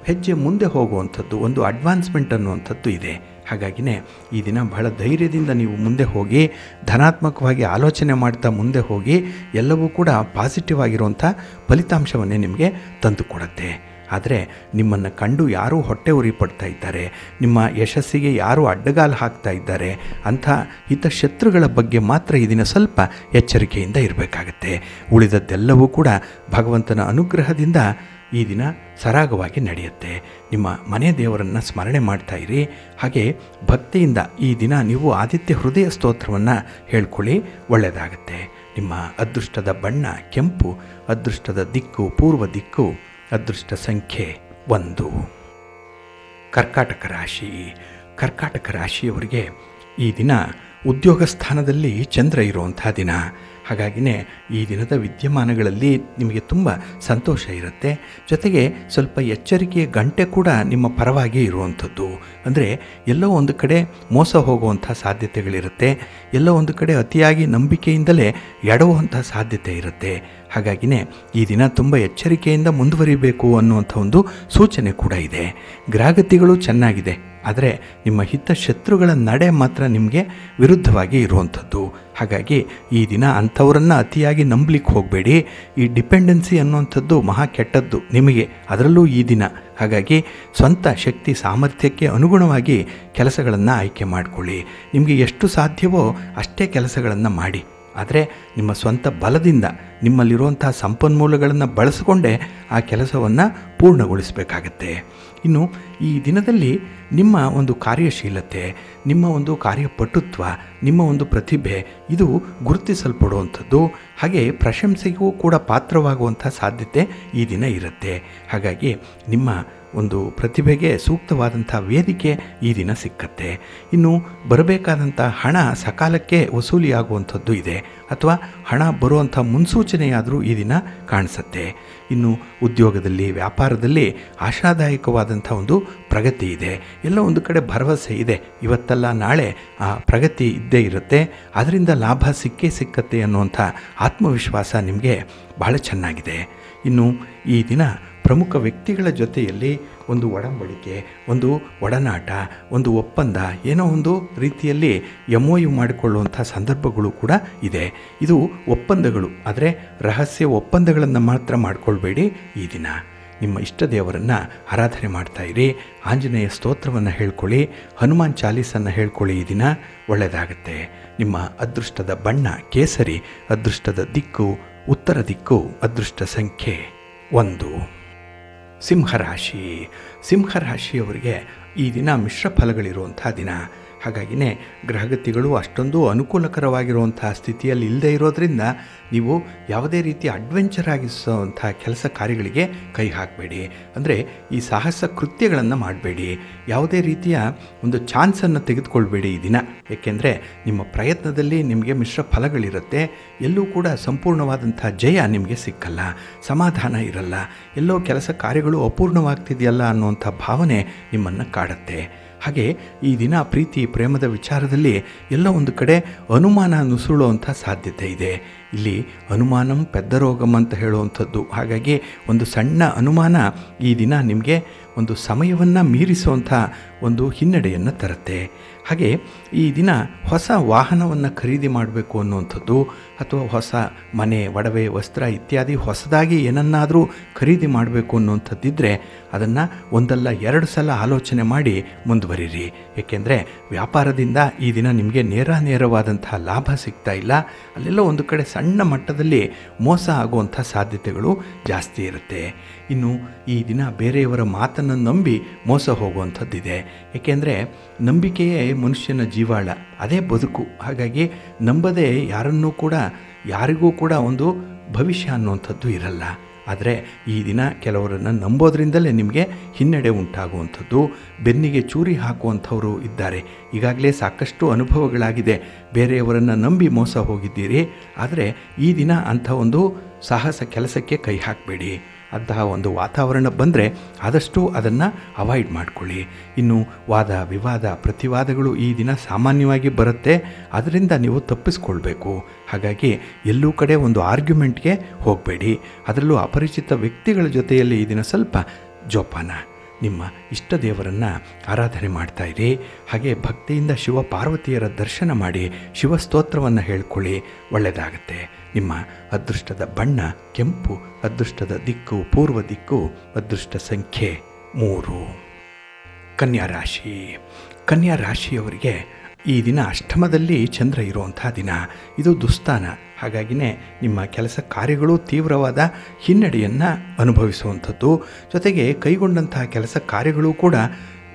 ಹೆಜ್ಜೆ ಮುಂದೆ ಹೋಗುವಂಥದ್ದು, ಒಂದು ಅಡ್ವಾನ್ಸ್ಮೆಂಟ್ ಅನ್ನುವಂಥದ್ದು ಇದೆ. ಹಾಗಾಗಿನೇ ಈ ದಿನ ಬಹಳ ಧೈರ್ಯದಿಂದ ನೀವು ಮುಂದೆ ಹೋಗಿ ಧನಾತ್ಮಕವಾಗಿ ಆಲೋಚನೆ ಮಾಡ್ತಾ ಮುಂದೆ ಹೋಗಿ ಎಲ್ಲವೂ ಕೂಡ ಪಾಸಿಟಿವ್ ಆಗಿರುವಂಥ ಫಲಿತಾಂಶವನ್ನೇ ನಿಮಗೆ ತಂದುಕೊಡುತ್ತೆ. ಆದರೆ ನಿಮ್ಮನ್ನು ಕಂಡು ಯಾರೂ ಹೊಟ್ಟೆ ಉರಿ ಪಡ್ತಾ ಇದ್ದಾರೆ, ನಿಮ್ಮ ಯಶಸ್ಸಿಗೆ ಯಾರೂ ಅಡ್ಡಗಾಲು ಹಾಕ್ತಾ ಇದ್ದಾರೆ ಅಂಥ ಹಿತಶತ್ರುಗಳ ಬಗ್ಗೆ ಮಾತ್ರ ಈ ದಿನ ಸ್ವಲ್ಪ ಎಚ್ಚರಿಕೆಯಿಂದ ಇರಬೇಕಾಗತ್ತೆ. ಉಳಿದದ್ದೆಲ್ಲವೂ ಕೂಡ ಭಗವಂತನ ಅನುಗ್ರಹದಿಂದ ಈ ದಿನ ಸರಾಗವಾಗಿ ನಡೆಯುತ್ತೆ. ನಿಮ್ಮ ಮನೆ ದೇವರನ್ನು ಸ್ಮರಣೆ ಮಾಡ್ತಾ ಇರಿ. ಹಾಗೆ ಭಕ್ತಿಯಿಂದ ಈ ದಿನ ನೀವು ಆದಿತ್ಯ ಹೃದಯ ಸ್ತೋತ್ರವನ್ನು ಹೇಳ್ಕೊಳ್ಳಿ, ಒಳ್ಳೆಯದಾಗತ್ತೆ. ನಿಮ್ಮ ಅದೃಷ್ಟದ ಬಣ್ಣ ಕೆಂಪು, ಅದೃಷ್ಟದ ದಿಕ್ಕು ಪೂರ್ವ ದಿಕ್ಕು, ಅದೃಷ್ಟ ಸಂಖ್ಯೆ 1. ಕರ್ಕಾಟಕ ರಾಶಿ. ಕರ್ಕಾಟಕ ರಾಶಿಯವರಿಗೆ ಈ ದಿನ ಉದ್ಯೋಗ ಸ್ಥಾನದಲ್ಲಿ ಚಂದ್ರ ಇರುವಂಥ ದಿನ. ಹಾಗಾಗಿನೇ ಈ ದಿನದ ವಿದ್ಯಮಾನಗಳಲ್ಲಿ ನಿಮಗೆ ತುಂಬ ಸಂತೋಷ ಇರುತ್ತೆ. ಜೊತೆಗೆ ಸ್ವಲ್ಪ ಎಚ್ಚರಿಕೆಯ ಗಂಟೆ ಕೂಡ ನಿಮ್ಮ ಪರವಾಗಿ ಇರುವಂಥದ್ದು. ಅಂದರೆ ಎಲ್ಲೋ ಒಂದು ಕಡೆ ಮೋಸ ಹೋಗುವಂಥ ಸಾಧ್ಯತೆಗಳಿರುತ್ತೆ, ಎಲ್ಲೋ ಒಂದು ಕಡೆ ಅತಿಯಾಗಿ ನಂಬಿಕೆಯಿಂದಲೇ ಎಡವುವಂಥ ಸಾಧ್ಯತೆ ಇರುತ್ತೆ. ಹಾಗಾಗಿನೇ ಈ ದಿನ ತುಂಬ ಎಚ್ಚರಿಕೆಯಿಂದ ಮುಂದುವರಿಬೇಕು ಅನ್ನುವಂಥ ಒಂದು ಸೂಚನೆ ಕೂಡ ಇದೆ. ಗ್ರಹಗತಿಗಳು ಚೆನ್ನಾಗಿದೆ, ಆದರೆ ನಿಮ್ಮ ಹಿತಶತ್ರುಗಳ ನಡೆ ಮಾತ್ರ ನಿಮಗೆ ವಿರುದ್ಧವಾಗಿ ಇರುವಂಥದ್ದು. ಹಾಗಾಗಿ ಈ ದಿನ ಅಂಥವರನ್ನು ಅತಿಯಾಗಿ ನಂಬಲಿಕ್ಕೆ ಹೋಗಬೇಡಿ. ಈ ಡಿಪೆಂಡೆನ್ಸಿ ಅನ್ನುವಂಥದ್ದು ಮಹಾ ಕೆಟ್ಟದ್ದು ನಿಮಗೆ, ಅದರಲ್ಲೂ ಈ ದಿನ. ಹಾಗಾಗಿ ಸ್ವಂತ ಶಕ್ತಿ ಸಾಮರ್ಥ್ಯಕ್ಕೆ ಅನುಗುಣವಾಗಿ ಕೆಲಸಗಳನ್ನು ಆಯ್ಕೆ ಮಾಡಿಕೊಳ್ಳಿ. ನಿಮಗೆ ಎಷ್ಟು ಸಾಧ್ಯವೋ ಅಷ್ಟೇ ಕೆಲಸಗಳನ್ನು ಮಾಡಿ. ಆದರೆ ನಿಮ್ಮ ಸ್ವಂತ ಬಲದಿಂದ ನಿಮ್ಮಲ್ಲಿರುವಂಥ ಸಂಪನ್ಮೂಲಗಳನ್ನು ಬಳಸಿಕೊಂಡೇ ಆ ಕೆಲಸವನ್ನು ಪೂರ್ಣಗೊಳಿಸಬೇಕಾಗತ್ತೆ. ಇನ್ನು ಈ ದಿನದಲ್ಲಿ ನಿಮ್ಮ ಒಂದು ಕಾರ್ಯಶೀಲತೆ, ನಿಮ್ಮ ಒಂದು ಕಾರ್ಯಪಟುತ್ವ, ನಿಮ್ಮ ಒಂದು ಪ್ರತಿಭೆ ಇದು ಗುರುತಿಸಲ್ಪಡುವಂಥದ್ದು. ಹಾಗೆ ಪ್ರಶಂಸೆಗೂ ಕೂಡ ಪಾತ್ರವಾಗುವಂಥ ಸಾಧ್ಯತೆ ಈ ದಿನ ಇರುತ್ತೆ. ಹಾಗಾಗಿ ನಿಮ್ಮ ಒಂದು ಪ್ರತಿಭೆಗೆ ಸೂಕ್ತವಾದಂಥ ವೇದಿಕೆ ಈ ದಿನ ಸಿಕ್ಕತ್ತೆ. ಇನ್ನು ಬರಬೇಕಾದಂಥ ಹಣ ಸಕಾಲಕ್ಕೆ ವಸೂಲಿಯಾಗುವಂಥದ್ದು ಇದೆ, ಅಥವಾ ಹಣ ಬರುವಂಥ ಮುನ್ಸೂಚನೆಯಾದರೂ ಈ ದಿನ ಕಾಣಿಸುತ್ತೆ. ಇನ್ನು ಉದ್ಯೋಗದಲ್ಲಿ ವ್ಯಾಪಾರದಲ್ಲಿ ಆಶಾದಾಯಕವಾದಂಥ ಒಂದು ಪ್ರಗತಿ ಇದೆ. ಎಲ್ಲ ಒಂದು ಕಡೆ ಭರವಸೆ ಇದೆ, ಇವತ್ತಲ್ಲ ನಾಳೆ ಆ ಪ್ರಗತಿ ಇದ್ದೇ ಇರುತ್ತೆ, ಅದರಿಂದ ಲಾಭ ಸಿಕ್ಕೇ ಸಿಕ್ಕತ್ತೆ ಅನ್ನುವಂಥ ಆತ್ಮವಿಶ್ವಾಸ ನಿಮಗೆ ಬಹಳ ಚೆನ್ನಾಗಿದೆ. ಇನ್ನು ಈ ದಿನ ಪ್ರಮುಖ ವ್ಯಕ್ತಿಗಳ ಜೊತೆಯಲ್ಲಿ ಒಂದು ಒಡಂಬಡಿಕೆ, ಒಂದು ಒಡನಾಟ, ಒಂದು ಒಪ್ಪಂದ, ಏನೋ ಒಂದು ರೀತಿಯಲ್ಲಿ MOU ಮಾಡಿಕೊಳ್ಳುವಂಥ ಸಂದರ್ಭಗಳು ಕೂಡ ಇದೆ. ಇದು ಒಪ್ಪಂದಗಳು, ಆದರೆ ರಹಸ್ಯ ಒಪ್ಪಂದಗಳನ್ನು ಮಾತ್ರ ಮಾಡಿಕೊಳ್ಬೇಡಿ. ಈ ದಿನ ನಿಮ್ಮ ಇಷ್ಟ ದೇವರನ್ನು ಆರಾಧನೆ ಮಾಡ್ತಾಯಿರಿ. ಆಂಜನೇಯ ಸ್ತೋತ್ರವನ್ನು ಹೇಳ್ಕೊಳ್ಳಿ, ಹನುಮಾನ್ ಚಾಲೀಸನ್ನು ಹೇಳ್ಕೊಳ್ಳಿ. ಈ ದಿನ ಒಳ್ಳೆಯದಾಗುತ್ತೆ. ನಿಮ್ಮ ಅದೃಷ್ಟದ ಬಣ್ಣ ಕೇಸರಿ, ಅದೃಷ್ಟದ ದಿಕ್ಕು ಉತ್ತರ ದಿಕ್ಕು, ಅದೃಷ್ಟ ಸಂಖ್ಯೆ 1. ಸಿಂಹರಾಶಿ. ಸಿಂಹರಾಶಿಯವರಿಗೆ ಈ ದಿನ ಮಿಶ್ರ ಫಲಗಳಿರುವಂಥ ದಿನ. ಹಾಗಾಗಿನೇ ಗ್ರಹಗತಿಗಳು ಅಷ್ಟೊಂದು ಅನುಕೂಲಕರವಾಗಿರುವಂಥ ಸ್ಥಿತಿಯಲ್ಲಿ ಇಲ್ಲದೆ ಇರೋದರಿಂದ ನೀವು ಯಾವುದೇ ರೀತಿಯ ಅಡ್ವೆಂಚರ್ ಆಗಿಸುವಂಥ ಕೆಲಸ ಕಾರ್ಯಗಳಿಗೆ ಕೈ ಹಾಕಬೇಡಿ. ಅಂದರೆ ಈ ಸಾಹಸ ಕೃತ್ಯಗಳನ್ನು ಮಾಡಬೇಡಿ. ಯಾವುದೇ ರೀತಿಯ ಒಂದು ಚಾನ್ಸನ್ನು ತೆಗೆದುಕೊಳ್ಬೇಡಿ ಈ ದಿನ. ಏಕೆಂದರೆ ನಿಮ್ಮ ಪ್ರಯತ್ನದಲ್ಲಿ ನಿಮಗೆ ಮಿಶ್ರ ಫಲಗಳಿರುತ್ತೆ. ಎಲ್ಲೂ ಕೂಡ ಸಂಪೂರ್ಣವಾದಂಥ ಜಯ ನಿಮಗೆ ಸಿಕ್ಕಲ್ಲ, ಸಮಾಧಾನ ಇರಲ್ಲ, ಎಲ್ಲೋ ಕೆಲಸ ಕಾರ್ಯಗಳು ಅಪೂರ್ಣವಾಗ್ತಿದೆಯಲ್ಲ ಅನ್ನುವಂಥ ಭಾವನೆ ನಿಮ್ಮನ್ನು ಕಾಡುತ್ತೆ. ಹಾಗೆ ಈ ದಿನ ಪ್ರೀತಿ ಪ್ರೇಮದ ವಿಚಾರದಲ್ಲಿ ಎಲ್ಲ ಒಂದು ಕಡೆ ಅನುಮಾನ ನುಸುಳುವಂಥ ಸಾಧ್ಯತೆ ಇದೆ. ಇಲ್ಲಿ ಅನುಮಾನಂ ಪೆದ್ದರೋಗಂ ಅಂತ ಹೇಳುವಂಥದ್ದು. ಹಾಗಾಗಿ ಒಂದು ಸಣ್ಣ ಅನುಮಾನ ಈ ದಿನ ನಿಮಗೆ ಒಂದು ಸಮಯವನ್ನು ಮೀರಿಸುವಂಥ ಒಂದು ಹಿನ್ನಡೆಯನ್ನು ತರುತ್ತೆ. ಹಾಗೆ ಈ ದಿನ ಹೊಸ ವಾಹನವನ್ನು ಖರೀದಿ ಮಾಡಬೇಕು ಅನ್ನುವಂಥದ್ದು ಅಥವಾ ಹೊಸ ಮನೆ, ಒಡವೆ, ವಸ್ತ್ರ ಇತ್ಯಾದಿ ಹೊಸದಾಗಿ ಏನನ್ನಾದರೂ ಖರೀದಿ ಮಾಡಬೇಕು ಅನ್ನುವಂಥದ್ದಿದ್ದರೆ ಅದನ್ನು ಒಂದಲ್ಲ ಎರಡು ಸಲ ಆಲೋಚನೆ ಮಾಡಿ ಮುಂದುವರಿರಿ. ಏಕೆಂದರೆ ವ್ಯಾಪಾರದಿಂದ ಈ ದಿನ ನಿಮಗೆ ನೇರವಾದಂಥ ಲಾಭ ಸಿಗ್ತಾ ಇಲ್ಲ. ಅಲ್ಲೆಲ್ಲ ಒಂದು ಕಡೆ ಸಣ್ಣ ಮಟ್ಟದಲ್ಲಿ ಮೋಸ ಆಗುವಂಥ ಸಾಧ್ಯತೆಗಳು ಜಾಸ್ತಿ ಇರುತ್ತೆ. ಇನ್ನು ಈ ದಿನ ಬೇರೆಯವರ ಮಾತನ್ನು ನಂಬಿ ಮೋಸ ಹೋಗುವಂಥದ್ದಿದೆ. ಏಕೆಂದರೆ ನಂಬಿಕೆಯೇ ಮನುಷ್ಯನ ಜೀವಾಳ, ಅದೇ ಬದುಕು. ಹಾಗಾಗಿ ನಂಬದೆ ಯಾರಿಗೂ ಕೂಡ ಒಂದು ಭವಿಷ್ಯ ಅನ್ನುವಂಥದ್ದು ಇರಲ್ಲ. ಆದರೆ ಈ ದಿನ ಕೆಲವರನ್ನು ನಂಬೋದ್ರಿಂದಲೇ ನಿಮಗೆ ಹಿನ್ನಡೆ ಉಂಟಾಗುವಂಥದ್ದು. ಬೆನ್ನಿಗೆ ಚೂರಿ ಹಾಕುವಂಥವರು ಇದ್ದಾರೆ. ಈಗಾಗಲೇ ಸಾಕಷ್ಟು ಅನುಭವಗಳಾಗಿದೆ. ಬೇರೆಯವರನ್ನು ನಂಬಿ ಮೋಸ ಹೋಗಿದ್ದೀರಿ. ಆದರೆ ಈ ದಿನ ಅಂಥ ಒಂದು ಸಾಹಸ ಕೆಲಸಕ್ಕೆ ಕೈ ಹಾಕಬೇಡಿ. ಅಂತಹ ಒಂದು ವಾತಾವರಣ ಬಂದರೆ ಆದಷ್ಟು ಅದನ್ನು ಅವಾಯ್ಡ್ ಮಾಡಿಕೊಳ್ಳಿ. ಇನ್ನು ವಾದ ವಿವಾದ ಪ್ರತಿವಾದಗಳು ಈ ದಿನ ಸಾಮಾನ್ಯವಾಗಿ ಬರುತ್ತೆ. ಅದರಿಂದ ನೀವು ತಪ್ಪಿಸ್ಕೊಳ್ಬೇಕು. ಹಾಗಾಗಿ ಎಲ್ಲೂ ಕಡೆ ಒಂದು ಆರ್ಗ್ಯುಮೆಂಟ್ಗೆ ಹೋಗಬೇಡಿ. ಅದರಲ್ಲೂ ಅಪರಿಚಿತ ವ್ಯಕ್ತಿಗಳ ಜೊತೆಯಲ್ಲಿ ಈ ದಿನ ಸ್ವಲ್ಪ ಜೋಪಾನ. ನಿಮ್ಮ ಇಷ್ಟ ದೇವರನ್ನು ಆರಾಧನೆ ಮಾಡ್ತಾಯಿರಿ. ಹಾಗೆ ಭಕ್ತಿಯಿಂದ ಶಿವ ಪಾರ್ವತಿಯರ ದರ್ಶನ ಮಾಡಿ ಶಿವಸ್ತೋತ್ರವನ್ನು ಹೇಳ್ಕೊಳ್ಳಿ, ಒಳ್ಳೆಯದಾಗತ್ತೆ. ನಿಮ್ಮ ಅದೃಷ್ಟದ ಬಣ್ಣ ಕೆಂಪು, ಅದೃಷ್ಟದ ದಿಕ್ಕು ಪೂರ್ವ ದಿಕ್ಕು, ಅದೃಷ್ಟ ಸಂಖ್ಯೆ 3. ಕನ್ಯಾ ರಾಶಿ. ಕನ್ಯಾ ರಾಶಿಯವರಿಗೆ ಈ ದಿನ ಅಷ್ಟಮದಲ್ಲಿ ಚಂದ್ರ ಇರುವಂಥ ದಿನ. ಇದು ದುಸ್ಥಾನ. ಹಾಗಾಗಿನೇ ನಿಮ್ಮ ಕೆಲಸ ಕಾರ್ಯಗಳು ತೀವ್ರವಾದ ಹಿನ್ನಡೆಯನ್ನು ಅನುಭವಿಸುವಂಥದ್ದು. ಜೊತೆಗೆ ಕೈಗೊಂಡಂತಹ ಕೆಲಸ ಕಾರ್ಯಗಳು ಕೂಡ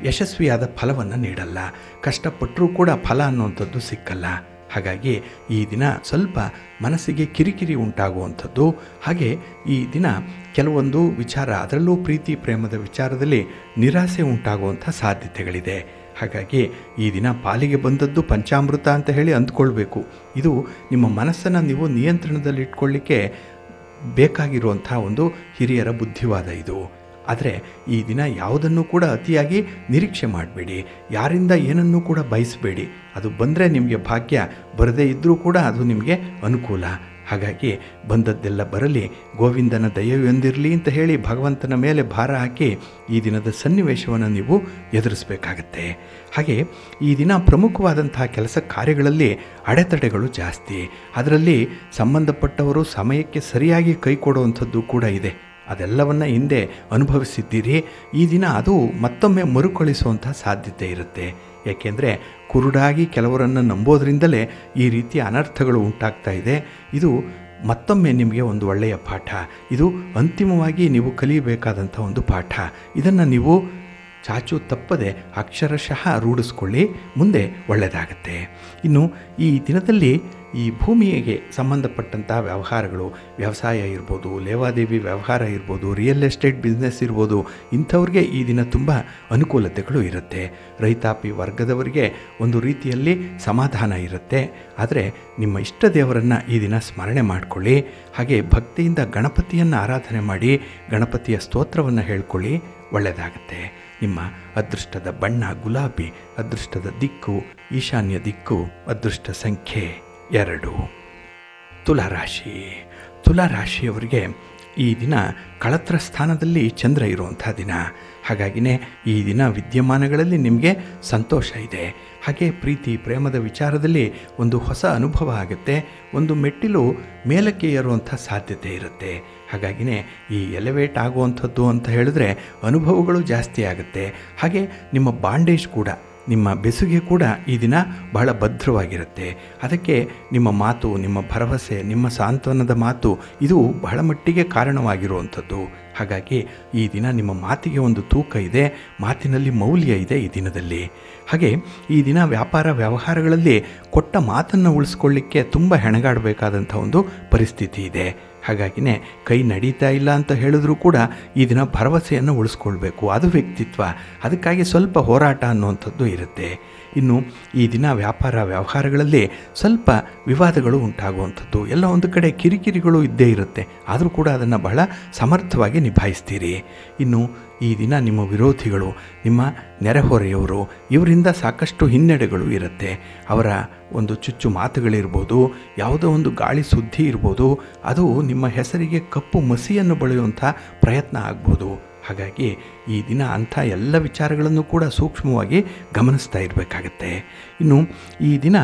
ಯಶಸ್ವಿಯಾದ ಫಲವನ್ನು ನೀಡಲ್ಲ. ಕಷ್ಟಪಟ್ಟರೂ ಕೂಡ ಫಲ ಅನ್ನುವಂಥದ್ದು ಸಿಕ್ಕಲ್ಲ. ಹಾಗಾಗಿ ಈ ದಿನ ಸ್ವಲ್ಪ ಮನಸ್ಸಿಗೆ ಕಿರಿಕಿರಿ ಉಂಟಾಗುವಂಥದ್ದು. ಹಾಗೆ ಈ ದಿನ ಕೆಲವೊಂದು ವಿಚಾರ, ಅದರಲ್ಲೂ ಪ್ರೀತಿ ಪ್ರೇಮದ ವಿಚಾರದಲ್ಲಿ ನಿರಾಸೆ ಉಂಟಾಗುವಂಥ ಸಾಧ್ಯತೆಗಳಿದೆ. ಹಾಗಾಗಿ ಈ ದಿನ ಪಾಲಿಗೆ ಬಂದದ್ದು ಪಂಚಾಮೃತ ಅಂತ ಹೇಳಿ ಅಂದ್ಕೊಳ್ಬೇಕು. ಇದು ನಿಮ್ಮ ಮನಸ್ಸನ್ನು ನೀವು ನಿಯಂತ್ರಣದಲ್ಲಿಟ್ಕೊಳ್ಳಿಕ್ಕೆ ಬೇಕಾಗಿರುವಂಥ ಒಂದು ಹಿರಿಯರ ಬುದ್ಧಿವಾದ ಇದು. ಆದರೆ ಈ ದಿನ ಯಾವುದನ್ನು ಕೂಡ ಅತಿಯಾಗಿ ನಿರೀಕ್ಷೆ ಮಾಡಬೇಡಿ. ಯಾರಿಂದ ಏನನ್ನೂ ಕೂಡ ಬಯಸಬೇಡಿ. ಅದು ಬಂದರೆ ನಿಮಗೆ ಭಾಗ್ಯ, ಬರದೇ ಇದ್ದರೂ ಕೂಡ ಅದು ನಿಮಗೆ ಅನುಕೂಲ. ಹಾಗಾಗಿ ಬಂದದ್ದೆಲ್ಲ ಬರಲಿ, ಗೋವಿಂದನ ದಯೆಯೊಂದಿರಲಿ ಅಂತ ಹೇಳಿ ಭಗವಂತನ ಮೇಲೆ ಭಾರ ಹಾಕಿ ಈ ದಿನದ ಸನ್ನಿವೇಶವನ್ನು ನೀವು ಎದುರಿಸಬೇಕಾಗತ್ತೆ. ಹಾಗೆ ಈ ದಿನ ಪ್ರಮುಖವಾದಂತಹ ಕೆಲಸ ಕಾರ್ಯಗಳಲ್ಲಿ ಅಡೆತಡೆಗಳು ಜಾಸ್ತಿ. ಅದರಲ್ಲಿ ಸಂಬಂಧಪಟ್ಟವರು ಸಮಯಕ್ಕೆ ಸರಿಯಾಗಿ ಕೈ ಕೊಡುವಂಥದ್ದು ಕೂಡ ಇದೆ. ಅದೆಲ್ಲವನ್ನು ಹಿಂದೆ ಅನುಭವಿಸಿದ್ದೀರಿ. ಈ ದಿನ ಅದು ಮತ್ತೊಮ್ಮೆ ಮರುಕಳಿಸುವಂಥ ಸಾಧ್ಯತೆ ಇರುತ್ತೆ. ಏಕೆಂದರೆ ಕುರುಡಾಗಿ ಕೆಲವರನ್ನು ನಂಬೋದ್ರಿಂದಲೇ ಈ ರೀತಿಯ ಅನರ್ಥಗಳು ಉಂಟಾಗ್ತಾ ಇದೆ. ಇದು ಮತ್ತೊಮ್ಮೆ ನಿಮಗೆ ಒಂದು ಒಳ್ಳೆಯ ಪಾಠ. ಇದು ಅಂತಿಮವಾಗಿ ನೀವು ಕಲಿಯಬೇಕಾದಂಥ ಒಂದು ಪಾಠ. ಇದನ್ನು ನೀವು ಚಾಚು ತಪ್ಪದೆ ಅಕ್ಷರಶಃ ರೂಢಿಸ್ಕೊಳ್ಳಿ, ಮುಂದೆ ಒಳ್ಳೆಯದಾಗತ್ತೆ. ಇನ್ನು ಈ ದಿನದಲ್ಲಿ ಈ ಭೂಮಿಗೆ ಸಂಬಂಧಪಟ್ಟಂಥ ವ್ಯವಹಾರಗಳು, ವ್ಯವಸಾಯ ಇರ್ಬೋದು, ಲೇವಾದೇವಿ ವ್ಯವಹಾರ ಇರ್ಬೋದು, ರಿಯಲ್ ಎಸ್ಟೇಟ್ ಬಿಸ್ನೆಸ್ ಇರ್ಬೋದು, ಇಂಥವ್ರಿಗೆ ಈ ದಿನ ತುಂಬ ಅನುಕೂಲತೆಗಳು ಇರುತ್ತೆ. ರೈತಾಪಿ ವರ್ಗದವರಿಗೆ ಒಂದು ರೀತಿಯಲ್ಲಿ ಸಮಾಧಾನ ಇರುತ್ತೆ. ಆದರೆ ನಿಮ್ಮ ಇಷ್ಟ ದೇವರನ್ನು ಈ ದಿನ ಸ್ಮರಣೆ ಮಾಡಿಕೊಳ್ಳಿ. ಹಾಗೆ ಭಕ್ತಿಯಿಂದ ಗಣಪತಿಯನ್ನು ಆರಾಧನೆ ಮಾಡಿ ಗಣಪತಿಯ ಸ್ತೋತ್ರವನ್ನು ಹೇಳ್ಕೊಳ್ಳಿ, ಒಳ್ಳೆಯದಾಗತ್ತೆ. ನಿಮ್ಮ ಅದೃಷ್ಟದ ಬಣ್ಣ ಗುಲಾಬಿ, ಅದೃಷ್ಟದ ದಿಕ್ಕು ಈಶಾನ್ಯ ದಿಕ್ಕು, ಅದೃಷ್ಟ ಸಂಖ್ಯೆ 2. ತುಲಾರಾಶಿ. ತುಲಾರಾಶಿಯವರಿಗೆ ಈ ದಿನ ಕಳತ್ರ ಸ್ಥಾನದಲ್ಲಿ ಚಂದ್ರ ಇರುವಂಥ ದಿನ. ಹಾಗಾಗಿನೇ ಈ ದಿನ ವಿದ್ಯಮಾನಗಳಲ್ಲಿ ನಿಮಗೆ ಸಂತೋಷ ಇದೆ. ಹಾಗೆ ಪ್ರೀತಿ ಪ್ರೇಮದ ವಿಚಾರದಲ್ಲಿ ಒಂದು ಹೊಸ ಅನುಭವ ಆಗುತ್ತೆ. ಒಂದು ಮೆಟ್ಟಿಲು ಮೇಲಕ್ಕೆ ಏರುವಂಥ ಸಾಧ್ಯತೆ ಇರುತ್ತೆ. ಹಾಗಾಗಿನೇ ಈ ಎಲಿವೇಟ್ ಆಗುವಂಥದ್ದು ಅಂತ ಹೇಳಿದ್ರೆ ಅನುಭವಗಳು ಜಾಸ್ತಿ ಆಗುತ್ತೆ. ಹಾಗೆ ನಿಮ್ಮ ಬಾಂಡೇಜ್ ಕೂಡ, ನಿಮ್ಮ ಬೆಸುಗೆ ಕೂಡ ಈ ದಿನ ಬಹಳ ಭದ್ರವಾಗಿರುತ್ತೆ. ಅದಕ್ಕೆ ನಿಮ್ಮ ಮಾತು, ನಿಮ್ಮ ಭರವಸೆ, ನಿಮ್ಮ ಸಾಂತ್ವನದ ಮಾತು ಇದು ಬಹಳ ಮಟ್ಟಿಗೆ ಕಾರಣವಾಗಿರುವಂಥದ್ದು. ಹಾಗಾಗಿ ಈ ದಿನ ನಿಮ್ಮ ಮಾತಿಗೆ ಒಂದು ತೂಕ ಇದೆ, ಮಾತಿನಲ್ಲಿ ಮೌಲ್ಯ ಇದೆ ಈ ದಿನದಲ್ಲಿ. ಹಾಗೆ ಈ ದಿನ ವ್ಯಾಪಾರ ವ್ಯವಹಾರಗಳಲ್ಲಿ ಕೊಟ್ಟ ಮಾತನ್ನು ಉಳಿಸ್ಕೊಳ್ಳಿಕ್ಕೆ ತುಂಬ ಹೆಣಗಾಡಬೇಕಾದಂಥ ಒಂದು ಪರಿಸ್ಥಿತಿ ಇದೆ. ಹಾಗಾಗಿನೇ ಕೈ ನಡೀತಾ ಇಲ್ಲ ಅಂತ ಹೇಳಿದ್ರೂ ಕೂಡ ಈ ದಿನ ಭರವಸೆಯನ್ನು ಉಳಿಸ್ಕೊಳ್ಬೇಕು, ಅದು ವ್ಯಕ್ತಿತ್ವ. ಅದಕ್ಕಾಗಿ ಸ್ವಲ್ಪ ಹೋರಾಟ ಅನ್ನುವಂಥದ್ದು ಇರುತ್ತೆ. ಇನ್ನು ಈ ದಿನ ವ್ಯಾಪಾರ ವ್ಯವಹಾರಗಳಲ್ಲಿ ಸ್ವಲ್ಪ ವಿವಾದಗಳು ಉಂಟಾಗುವಂಥದ್ದು, ಎಲ್ಲ ಒಂದು ಕಡೆ ಕಿರಿಕಿರಿಗಳು ಇದ್ದೇ ಇರುತ್ತೆ. ಆದರೂ ಕೂಡ ಅದನ್ನು ಬಹಳ ಸಮರ್ಥವಾಗಿ ನಿಭಾಯಿಸ್ತೀರಿ. ಇನ್ನು ಈ ದಿನ ನಿಮ್ಮ ವಿರೋಧಿಗಳು, ನಿಮ್ಮ ನೆರೆಹೊರೆಯವರು, ಇವರಿಂದ ಸಾಕಷ್ಟು ಹಿನ್ನಡೆಗಳು ಇರುತ್ತೆ. ಅವರ ಒಂದು ಚುಚ್ಚು ಮಾತುಗಳಿರ್ಬೋದು, ಯಾವುದೋ ಒಂದು ಗಾಳಿ ಸುದ್ದಿ ಇರ್ಬೋದು, ಅದು ನಿಮ್ಮ ಹೆಸರಿಗೆ ಕಪ್ಪು ಮಸಿಯನ್ನು ಬಳಿಯುವಂಥ ಪ್ರಯತ್ನ ಆಗ್ಬೋದು. ಹಾಗಾಗಿ ಈ ದಿನ ಅಂಥ ಎಲ್ಲ ವಿಚಾರಗಳನ್ನು ಕೂಡ ಸೂಕ್ಷ್ಮವಾಗಿ ಗಮನಿಸ್ತಾ ಇರಬೇಕಾಗತ್ತೆ. ಇನ್ನು ಈ ದಿನ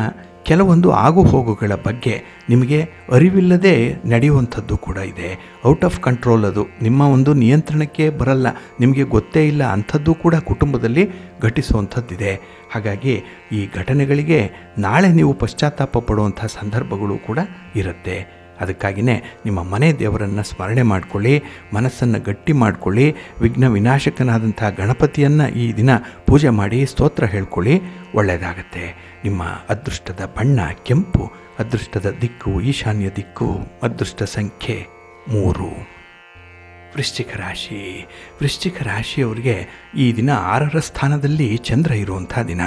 ಕೆಲವೊಂದು ಆಗುಹೋಗುಗಳ ಬಗ್ಗೆ ನಿಮಗೆ ಅರಿವಿಲ್ಲದೆ ನಡೆಯುವಂಥದ್ದು ಕೂಡ ಇದೆ. ಔಟ್ ಆಫ್ ಕಂಟ್ರೋಲ್, ಅದು ನಿಮ್ಮ ಒಂದು ನಿಯಂತ್ರಣಕ್ಕೆ ಬರಲ್ಲ, ನಿಮಗೆ ಗೊತ್ತೇ ಇಲ್ಲ ಅಂಥದ್ದು ಕೂಡ ಕುಟುಂಬದಲ್ಲಿ ಘಟಿಸುವಂಥದ್ದಿದೆ. ಹಾಗಾಗಿ ಈ ಘಟನೆಗಳಿಗೆ ನಾಳೆ ನೀವು ಪಶ್ಚಾತ್ತಾಪ ಪಡುವಂಥ ಸಂದರ್ಭಗಳು ಕೂಡ ಇರುತ್ತೆ. ಅದಕ್ಕಾಗಿಯೇ ನಿಮ್ಮ ಮನೆ ದೇವರನ್ನು ಸ್ಮರಣೆ ಮಾಡಿಕೊಳ್ಳಿ, ಮನಸ್ಸನ್ನು ಗಟ್ಟಿ ಮಾಡಿಕೊಳ್ಳಿ. ವಿಘ್ನ ವಿನಾಶಕನಾದಂಥ ಗಣಪತಿಯನ್ನು ಈ ದಿನ ಪೂಜೆ ಮಾಡಿ ಸ್ತೋತ್ರ ಹೇಳ್ಕೊಳ್ಳಿ, ಒಳ್ಳೆಯದಾಗತ್ತೆ. ನಿಮ್ಮ ಅದೃಷ್ಟದ ಬಣ್ಣ ಕೆಂಪು, ಅದೃಷ್ಟದ ದಿಕ್ಕು ಈಶಾನ್ಯ ದಿಕ್ಕು, ಅದೃಷ್ಟ ಸಂಖ್ಯೆ 3. ವೃಶ್ಚಿಕ ರಾಶಿ. ವೃಶ್ಚಿಕ ರಾಶಿಯವರಿಗೆ ಈ ದಿನ 6ರ ಸ್ಥಾನದಲ್ಲಿ ಚಂದ್ರ ಇರುವಂಥ ದಿನ.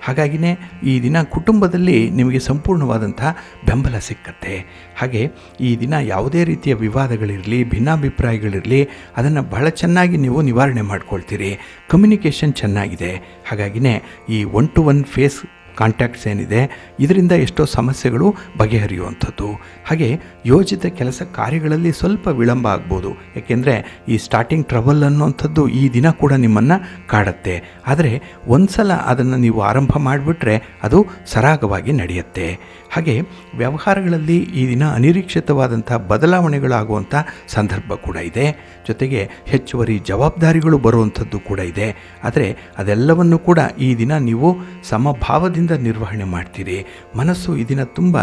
ಹಾಗಾಗಿಯೇ ಈ ದಿನ ಕುಟುಂಬದಲ್ಲಿ ನಿಮಗೆ ಸಂಪೂರ್ಣವಾದಂಥ ಬೆಂಬಲ ಸಿಕ್ಕತ್ತೆ. ಹಾಗೆ ಈ ದಿನ ಯಾವುದೇ ರೀತಿಯ ವಿವಾದಗಳಿರಲಿ, ಭಿನ್ನಾಭಿಪ್ರಾಯಗಳಿರಲಿ, ಅದನ್ನು ಬಹಳ ಚೆನ್ನಾಗಿ ನೀವು ನಿವಾರಣೆ ಮಾಡ್ಕೊಳ್ತೀರಿ. ಕಮ್ಯುನಿಕೇಷನ್ ಚೆನ್ನಾಗಿದೆ. ಹಾಗಾಗಿಯೇ ಈ 1-to-1 ಫೇಸ್ ಕಾಂಟ್ಯಾಕ್ಟ್ಸ್ ಏನಿದೆ, ಇದರಿಂದ ಎಷ್ಟೋ ಸಮಸ್ಯೆಗಳು ಬಗೆಹರಿಯುವಂಥದ್ದು. ಹಾಗೆ ಯೋಜಿತ ಕೆಲಸ ಕಾರ್ಯಗಳಲ್ಲಿ ಸ್ವಲ್ಪ ವಿಳಂಬ ಆಗ್ಬೋದು, ಏಕೆಂದರೆ ಈ ಸ್ಟಾರ್ಟಿಂಗ್ ಟ್ರಬಲ್ ಅನ್ನುವಂಥದ್ದು ಈ ದಿನ ಕೂಡ ನಿಮ್ಮನ್ನು ಕಾಡುತ್ತೆ. ಆದರೆ ಒಂದು ಸಲ ಅದನ್ನು ನೀವು ಆರಂಭ ಮಾಡಿಬಿಟ್ರೆ ಅದು ಸರಾಗವಾಗಿ ನಡೆಯುತ್ತೆ. ಹಾಗೆ ವ್ಯವಹಾರಗಳಲ್ಲಿ ಈ ದಿನ ಅನಿರೀಕ್ಷಿತವಾದಂಥ ಬದಲಾವಣೆಗಳಾಗುವಂಥ ಸಂದರ್ಭ ಕೂಡ ಇದೆ. ಜೊತೆಗೆ ಹೆಚ್ಚುವರಿ ಜವಾಬ್ದಾರಿಗಳು ಬರುವಂಥದ್ದು ಕೂಡ ಇದೆ. ಆದರೆ ಅದೆಲ್ಲವನ್ನು ಕೂಡ ಈ ದಿನ ನೀವು ಸಮಭಾವದಿಂದ ನಿರ್ವಹಣೆ ಮಾಡ್ತೀರಿ. ಮನಸ್ಸು ಈ ದಿನ ತುಂಬ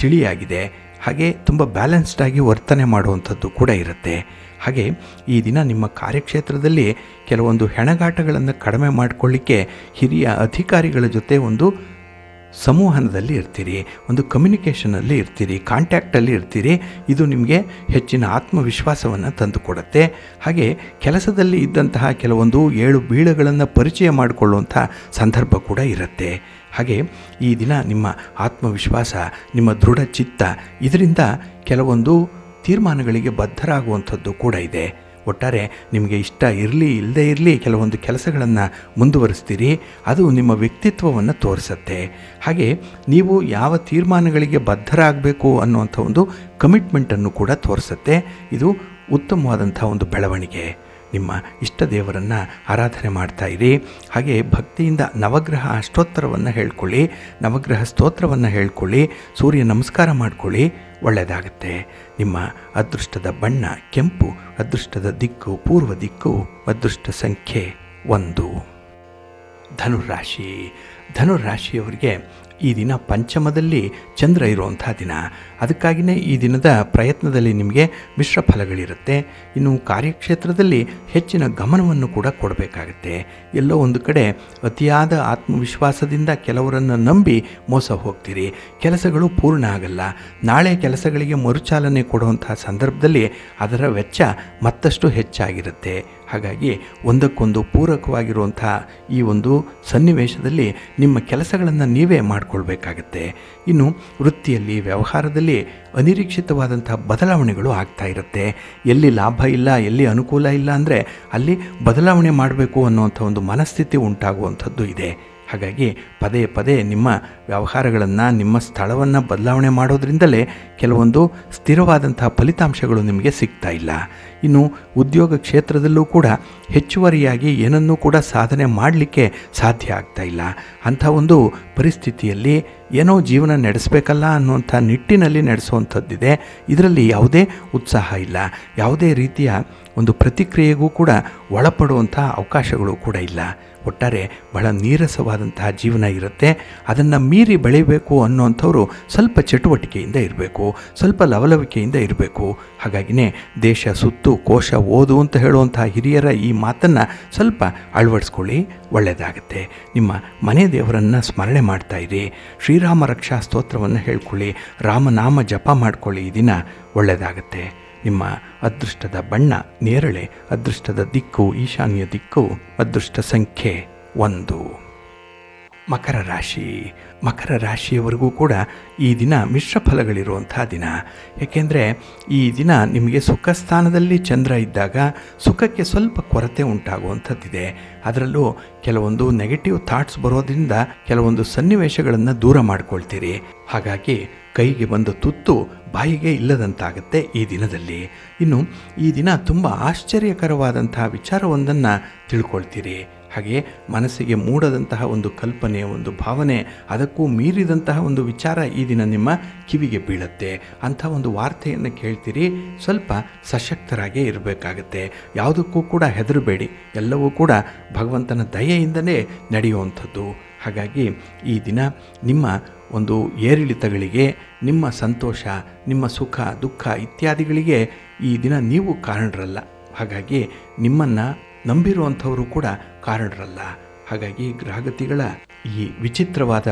ತಿಳಿಯಾಗಿದೆ. ಹಾಗೆ ತುಂಬ ಬ್ಯಾಲೆನ್ಸ್ಡಾಗಿ ವರ್ತನೆ ಮಾಡುವಂಥದ್ದು ಕೂಡ ಇರುತ್ತೆ. ಹಾಗೆ ಈ ದಿನ ನಿಮ್ಮ ಕಾರ್ಯಕ್ಷೇತ್ರದಲ್ಲಿ ಕೆಲವೊಂದು ಹೆಣಗಾಟಗಳನ್ನು ಕಡಿಮೆ ಮಾಡಿಕೊಳ್ಳಿಕ್ಕೆ ಹಿರಿಯ ಅಧಿಕಾರಿಗಳ ಜೊತೆ ಒಂದು ಸಂವಹನದಲ್ಲಿ ಇರ್ತೀರಿ, ಒಂದು ಕಮ್ಯುನಿಕೇಷನಲ್ಲಿ ಇರ್ತೀರಿ, ಕಾಂಟ್ಯಾಕ್ಟಲ್ಲಿ ಇರ್ತೀರಿ. ಇದು ನಿಮಗೆ ಹೆಚ್ಚಿನ ಆತ್ಮವಿಶ್ವಾಸವನ್ನು ತಂದುಕೊಡುತ್ತೆ. ಹಾಗೆ ಕೆಲಸದಲ್ಲಿ ಇದ್ದಂತಹ ಕೆಲವೊಂದು ಏಳು ಬೀಳುಗಳನ್ನು ಪರಿಚಯ ಮಾಡಿಕೊಳ್ಳುವಂಥ ಸಂದರ್ಭ ಕೂಡ ಇರುತ್ತೆ. ಹಾಗೆ ಈ ದಿನ ನಿಮ್ಮ ಆತ್ಮವಿಶ್ವಾಸ, ನಿಮ್ಮ ದೃಢ ಚಿತ್ತ, ಇದರಿಂದ ಕೆಲವೊಂದು ತೀರ್ಮಾನಗಳಿಗೆ ಬದ್ಧರಾಗುವಂಥದ್ದು ಕೂಡ ಇದೆ. ಒಟ್ಟಾರೆ ನಿಮಗೆ ಇಷ್ಟ ಇರಲಿ ಇಲ್ಲದೇ ಇರಲಿ ಕೆಲವೊಂದು ಕೆಲಸಗಳನ್ನು ಮುಂದುವರಿಸ್ತೀರಿ. ಅದು ನಿಮ್ಮ ವ್ಯಕ್ತಿತ್ವವನ್ನು ತೋರಿಸುತ್ತೆ. ಹಾಗೆ ನೀವು ಯಾವ ತೀರ್ಮಾನಗಳಿಗೆ ಬದ್ಧರಾಗಬೇಕು ಅನ್ನುವಂಥ ಒಂದು ಕಮಿಟ್ಮೆಂಟನ್ನು ಕೂಡ ತೋರಿಸುತ್ತೆ. ಇದು ಉತ್ತಮವಾದಂಥ ಒಂದು ಬೆಳವಣಿಗೆ. ನಿಮ್ಮ ಇಷ್ಟ ದೇವರನ್ನು ಆರಾಧನೆ ಮಾಡ್ತಾ ಇರಿ. ಹಾಗೆ ಭಕ್ತಿಯಿಂದ ನವಗ್ರಹ ಅಷ್ಟೋತ್ತರವನ್ನು ಹೇಳ್ಕೊಳ್ಳಿ, ನವಗ್ರಹ ಸ್ತೋತ್ರವನ್ನು ಹೇಳ್ಕೊಳ್ಳಿ, ಸೂರ್ಯ ನಮಸ್ಕಾರ ಮಾಡಿಕೊಳ್ಳಿ, ಒಳ್ಳೆಯದಾಗುತ್ತೆ. ನಿಮ್ಮ ಅದೃಷ್ಟದ ಬಣ್ಣ ಕೆಂಪು, ಅದೃಷ್ಟದ ದಿಕ್ಕು ಪೂರ್ವ ದಿಕ್ಕು, ಅದೃಷ್ಟ ಸಂಖ್ಯೆ 1. ಧನುರಾಶಿ. ಧನುರಾಶಿಯವರಿಗೆ ಈ ದಿನ ಪಂಚಮದಲ್ಲಿ ಚಂದ್ರ ಇರುವಂಥ ದಿನ. ಅದಕ್ಕಾಗಿಯೇ ಈ ದಿನದ ಪ್ರಯತ್ನದಲ್ಲಿ ನಿಮಗೆ ಮಿಶ್ರ ಫಲಗಳಿರುತ್ತೆ. ಇನ್ನು ಕಾರ್ಯಕ್ಷೇತ್ರದಲ್ಲಿ ಹೆಚ್ಚಿನ ಗಮನವನ್ನು ಕೂಡ ಕೊಡಬೇಕಾಗತ್ತೆ. ಎಲ್ಲೋ ಒಂದು ಕಡೆ ಅತಿಯಾದ ಆತ್ಮವಿಶ್ವಾಸದಿಂದ ಕೆಲವರನ್ನು ನಂಬಿ ಮೋಸ ಹೋಗ್ತೀರಿ. ಕೆಲಸಗಳು ಪೂರ್ಣ ಆಗಲ್ಲ. ನಾಳೆ ಕೆಲಸಗಳಿಗೆ ಮರುಚಾಲನೆ ಕೊಡುವಂಥ ಸಂದರ್ಭದಲ್ಲಿ ಅದರ ವೆಚ್ಚ ಮತ್ತಷ್ಟು ಹೆಚ್ಚಾಗಿರುತ್ತೆ. ಹಾಗಾಗಿ ಒಂದಕ್ಕೊಂದು ಪೂರಕವಾಗಿರುವಂಥ ಈ ಒಂದು ಸನ್ನಿವೇಶದಲ್ಲಿ ನಿಮ್ಮ ಕೆಲಸಗಳನ್ನು ನೀವೇ ಮಾಡಿಕೊಳ್ಬೇಕಾಗತ್ತೆ. ಇನ್ನು ವೃತ್ತಿಯಲ್ಲಿ, ವ್ಯವಹಾರದಲ್ಲಿ ಅನಿರೀಕ್ಷಿತವಾದಂಥ ಬದಲಾವಣೆಗಳು ಆಗ್ತಾ ಇರುತ್ತೆ. ಎಲ್ಲಿ ಲಾಭ ಇಲ್ಲ, ಎಲ್ಲಿ ಅನುಕೂಲ ಇಲ್ಲ ಅಂದರೆ ಅಲ್ಲಿ ಬದಲಾವಣೆ ಮಾಡಬೇಕು ಅನ್ನುವಂಥ ಒಂದು ಮನಸ್ಥಿತಿ ಉಂಟಾಗುವಂಥದ್ದು ಇದೆ. ಹಾಗಾಗಿ ಪದೇ ಪದೇ ನಿಮ್ಮ ವ್ಯವಹಾರಗಳನ್ನು, ನಿಮ್ಮ ಸ್ಥಳವನ್ನು ಬದಲಾವಣೆ ಮಾಡೋದ್ರಿಂದಲೇ ಕೆಲವೊಂದು ಸ್ಥಿರವಾದಂಥ ಫಲಿತಾಂಶಗಳು ನಿಮಗೆ ಸಿಗ್ತಾ ಇಲ್ಲ. ಇನ್ನು ಉದ್ಯೋಗ ಕ್ಷೇತ್ರದಲ್ಲೂ ಕೂಡ ಹೆಚ್ಚುವರಿಯಾಗಿ ಏನನ್ನೂ ಕೂಡ ಸಾಧನೆ ಮಾಡಲಿಕ್ಕೆ ಸಾಧ್ಯ ಆಗ್ತಾ ಇಲ್ಲ. ಅಂಥ ಒಂದು ಪರಿಸ್ಥಿತಿಯಲ್ಲಿ ಏನೋ ಜೀವನ ನಡೆಸಬೇಕಲ್ಲ ಅನ್ನುವಂಥ ನಿಟ್ಟಿನಲ್ಲಿ ನಡೆಸುವಂಥದ್ದಿದೆ. ಇದರಲ್ಲಿ ಯಾವುದೇ ಉತ್ಸಾಹ ಇಲ್ಲ, ಯಾವುದೇ ರೀತಿಯ ಒಂದು ಪ್ರತಿಕ್ರಿಯೆಗೂ ಕೂಡ ಒಳಪಡುವಂಥ ಅವಕಾಶಗಳು ಕೂಡ ಇಲ್ಲ. ಒಟ್ಟಾರೆ ಬಹಳ ನೀರಸವಾದಂತಹ ಜೀವನ ಇರುತ್ತೆ. ಅದನ್ನು ಮೀರಿ ಬೆಳೀಬೇಕು ಅನ್ನೋಂಥವ್ರು ಸ್ವಲ್ಪ ಚಟುವಟಿಕೆಯಿಂದ ಇರಬೇಕು, ಸ್ವಲ್ಪ ಲವಲವಿಕೆಯಿಂದ ಇರಬೇಕು. ಹಾಗಾಗಿನೇ ದೇಶ ಸುತ್ತು ಕೋಶ ಓದು ಅಂತ ಹೇಳುವಂಥ ಹಿರಿಯರ ಈ ಮಾತನ್ನು ಸ್ವಲ್ಪ ಅಳವಡಿಸ್ಕೊಳ್ಳಿ, ಒಳ್ಳೆಯದಾಗುತ್ತೆ. ನಿಮ್ಮ ಮನೆ ದೇವರನ್ನು ಸ್ಮರಣೆ ಮಾಡ್ತಾಯಿರಿ, ಶ್ರೀರಾಮ ರಕ್ಷಾ ಸ್ತೋತ್ರವನ್ನು ಹೇಳ್ಕೊಳ್ಳಿ, ರಾಮನಾಮ ಜಪ ಮಾಡ್ಕೊಳ್ಳಿ. ಈ ದಿನ ಒಳ್ಳೆಯದಾಗುತ್ತೆ. ನಿಮ್ಮ ಅದೃಷ್ಟದ ಬಣ್ಣ ನೇರಳೆ, ಅದೃಷ್ಟದ ದಿಕ್ಕು ಈಶಾನ್ಯ ದಿಕ್ಕು, ಅದೃಷ್ಟ ಸಂಖ್ಯೆ 1. ಮಕರ ರಾಶಿ. ಮಕರ ರಾಶಿಯವರೆಗೂ ಕೂಡ ಈ ದಿನ ಮಿಶ್ರ ಫಲಗಳಿರುವಂಥ ದಿನ. ಏಕೆಂದರೆ ಈ ದಿನ ನಿಮಗೆ ಸುಖ ಸ್ಥಾನದಲ್ಲಿ ಚಂದ್ರ ಇದ್ದಾಗ ಸುಖಕ್ಕೆ ಸ್ವಲ್ಪ ಕೊರತೆ ಉಂಟಾಗುವಂಥದ್ದಿದೆ. ಅದರಲ್ಲೂ ಕೆಲವೊಂದು ನೆಗೆಟಿವ್ ಥಾಟ್ಸ್ ಬರೋದ್ರಿಂದ ಕೆಲವೊಂದು ಸನ್ನಿವೇಶಗಳನ್ನು ದೂರ ಮಾಡ್ಕೊಳ್ತೀರಿ. ಹಾಗಾಗಿ ಕೈಗೆ ಬಂದ ತುತ್ತು ಬಾಯಿಗೆ ಇಲ್ಲದಂತಾಗುತ್ತೆ ಈ ದಿನದಲ್ಲಿ. ಇನ್ನು ಈ ದಿನ ತುಂಬ ಆಶ್ಚರ್ಯಕರವಾದಂತಹ ವಿಚಾರವೊಂದನ್ನು ತಿಳ್ಕೊಳ್ತೀರಿ. ಹಾಗೆ ಮನಸ್ಸಿಗೆ ಮೂಡದಂತಹ ಒಂದು ಕಲ್ಪನೆ, ಒಂದು ಭಾವನೆ, ಅದಕ್ಕೂ ಮೀರಿದಂತಹ ಒಂದು ವಿಚಾರ ಈ ದಿನ ನಿಮ್ಮ ಕಿವಿಗೆ ಬೀಳುತ್ತೆ. ಅಂಥ ಒಂದು ವಾರ್ತೆಯನ್ನು ಕೇಳ್ತೀರಿ. ಸ್ವಲ್ಪ ಸಶಕ್ತರಾಗೇ ಇರಬೇಕಾಗತ್ತೆ. ಯಾವುದಕ್ಕೂ ಕೂಡ ಹೆದರಬೇಡಿ, ಎಲ್ಲವೂ ಕೂಡ ಭಗವಂತನ ದಯೆಯಿಂದಲೇ ನಡೆಯುವಂಥದ್ದು. ಹಾಗಾಗಿ ಈ ದಿನ ನಿಮ್ಮ ಒಂದು ಏರಿಳಿತಗಳಿಗೆ, ನಿಮ್ಮ ಸಂತೋಷ, ನಿಮ್ಮ ಸುಖ ದುಃಖ ಇತ್ಯಾದಿಗಳಿಗೆ ಈ ದಿನ ನೀವು ಕಾರಣರಲ್ಲ. ಹಾಗಾಗಿ ನಿಮ್ಮನ್ನು ನಂಬಿರುವಂಥವರು ಕೂಡ ಕಾರಣರಲ್ಲ. ಹಾಗಾಗಿ ಗ್ರಹಗತಿಗಳ ಈ ವಿಚಿತ್ರವಾದ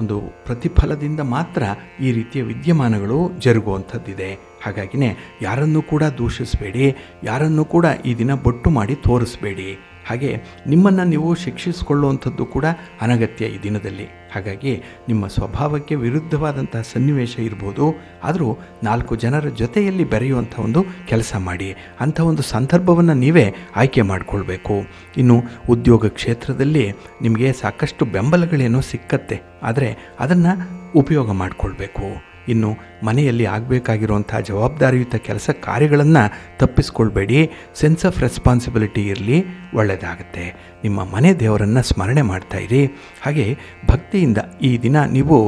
ಒಂದು ಪ್ರತಿಫಲದಿಂದ ಮಾತ್ರ ಈ ರೀತಿಯ ವಿದ್ಯಮಾನಗಳು ಜರುಗುವಂಥದ್ದಿದೆ. ಹಾಗಾಗಿನೇ ಯಾರನ್ನೂ ಕೂಡ ದೂಷಿಸಬೇಡಿ, ಯಾರನ್ನೂ ಕೂಡ ಈ ದಿನ ಬೊಟ್ಟು ಮಾಡಿ ತೋರಿಸಬೇಡಿ. ಹಾಗೆ ನಿಮ್ಮನ್ನು ನೀವು ಶಿಕ್ಷಿಸಿಕೊಳ್ಳುವಂಥದ್ದು ಕೂಡ ಅನಗತ್ಯ ಈ ದಿನದಲ್ಲಿ. ಹಾಗಾಗಿ ನಿಮ್ಮ ಸ್ವಭಾವಕ್ಕೆ ವಿರುದ್ಧವಾದಂತಹ ಸನ್ನಿವೇಶ ಇರ್ಬೋದು, ಆದರೂ 4 ಜನರ ಜೊತೆಯಲ್ಲಿ ಬೆರೆಯುವಂಥ ಒಂದು ಕೆಲಸ ಮಾಡಿ. ಅಂಥ ಒಂದು ಸಂದರ್ಭವನ್ನು ನೀವೇ ಆಯ್ಕೆ ಮಾಡಿಕೊಳ್ಬೇಕು. ಇನ್ನು ಉದ್ಯೋಗ ಕ್ಷೇತ್ರದಲ್ಲಿ ನಿಮಗೆ ಸಾಕಷ್ಟು ಬೆಂಬಲಗಳೇನೋ ಸಿಕ್ಕತ್ತೆ, ಆದರೆ ಅದನ್ನು ಉಪಯೋಗ ಮಾಡಿಕೊಳ್ಬೇಕು. ಇನ್ನು ಮನೆಯಲ್ಲಿ ಆಗಬೇಕಾಗಿರುವಂಥ ಜವಾಬ್ದಾರಿಯುತ ಕೆಲಸ ಕಾರ್ಯಗಳನ್ನು ತಪ್ಪಿಸ್ಕೊಳ್ಬೇಡಿ. ಸೆನ್ಸ್ ಆಫ್ ರೆಸ್ಪಾನ್ಸಿಬಿಲಿಟಿ ಇರಲಿ, ಒಳ್ಳೆಯದಾಗುತ್ತೆ. ನಿಮ್ಮ ಮನೆ ದೇವರನ್ನು ಸ್ಮರಣೆ ಮಾಡ್ತಾಯಿರಿ. ಹಾಗೆ ಭಕ್ತಿಯಿಂದ ಈ ದಿನ ನೀವು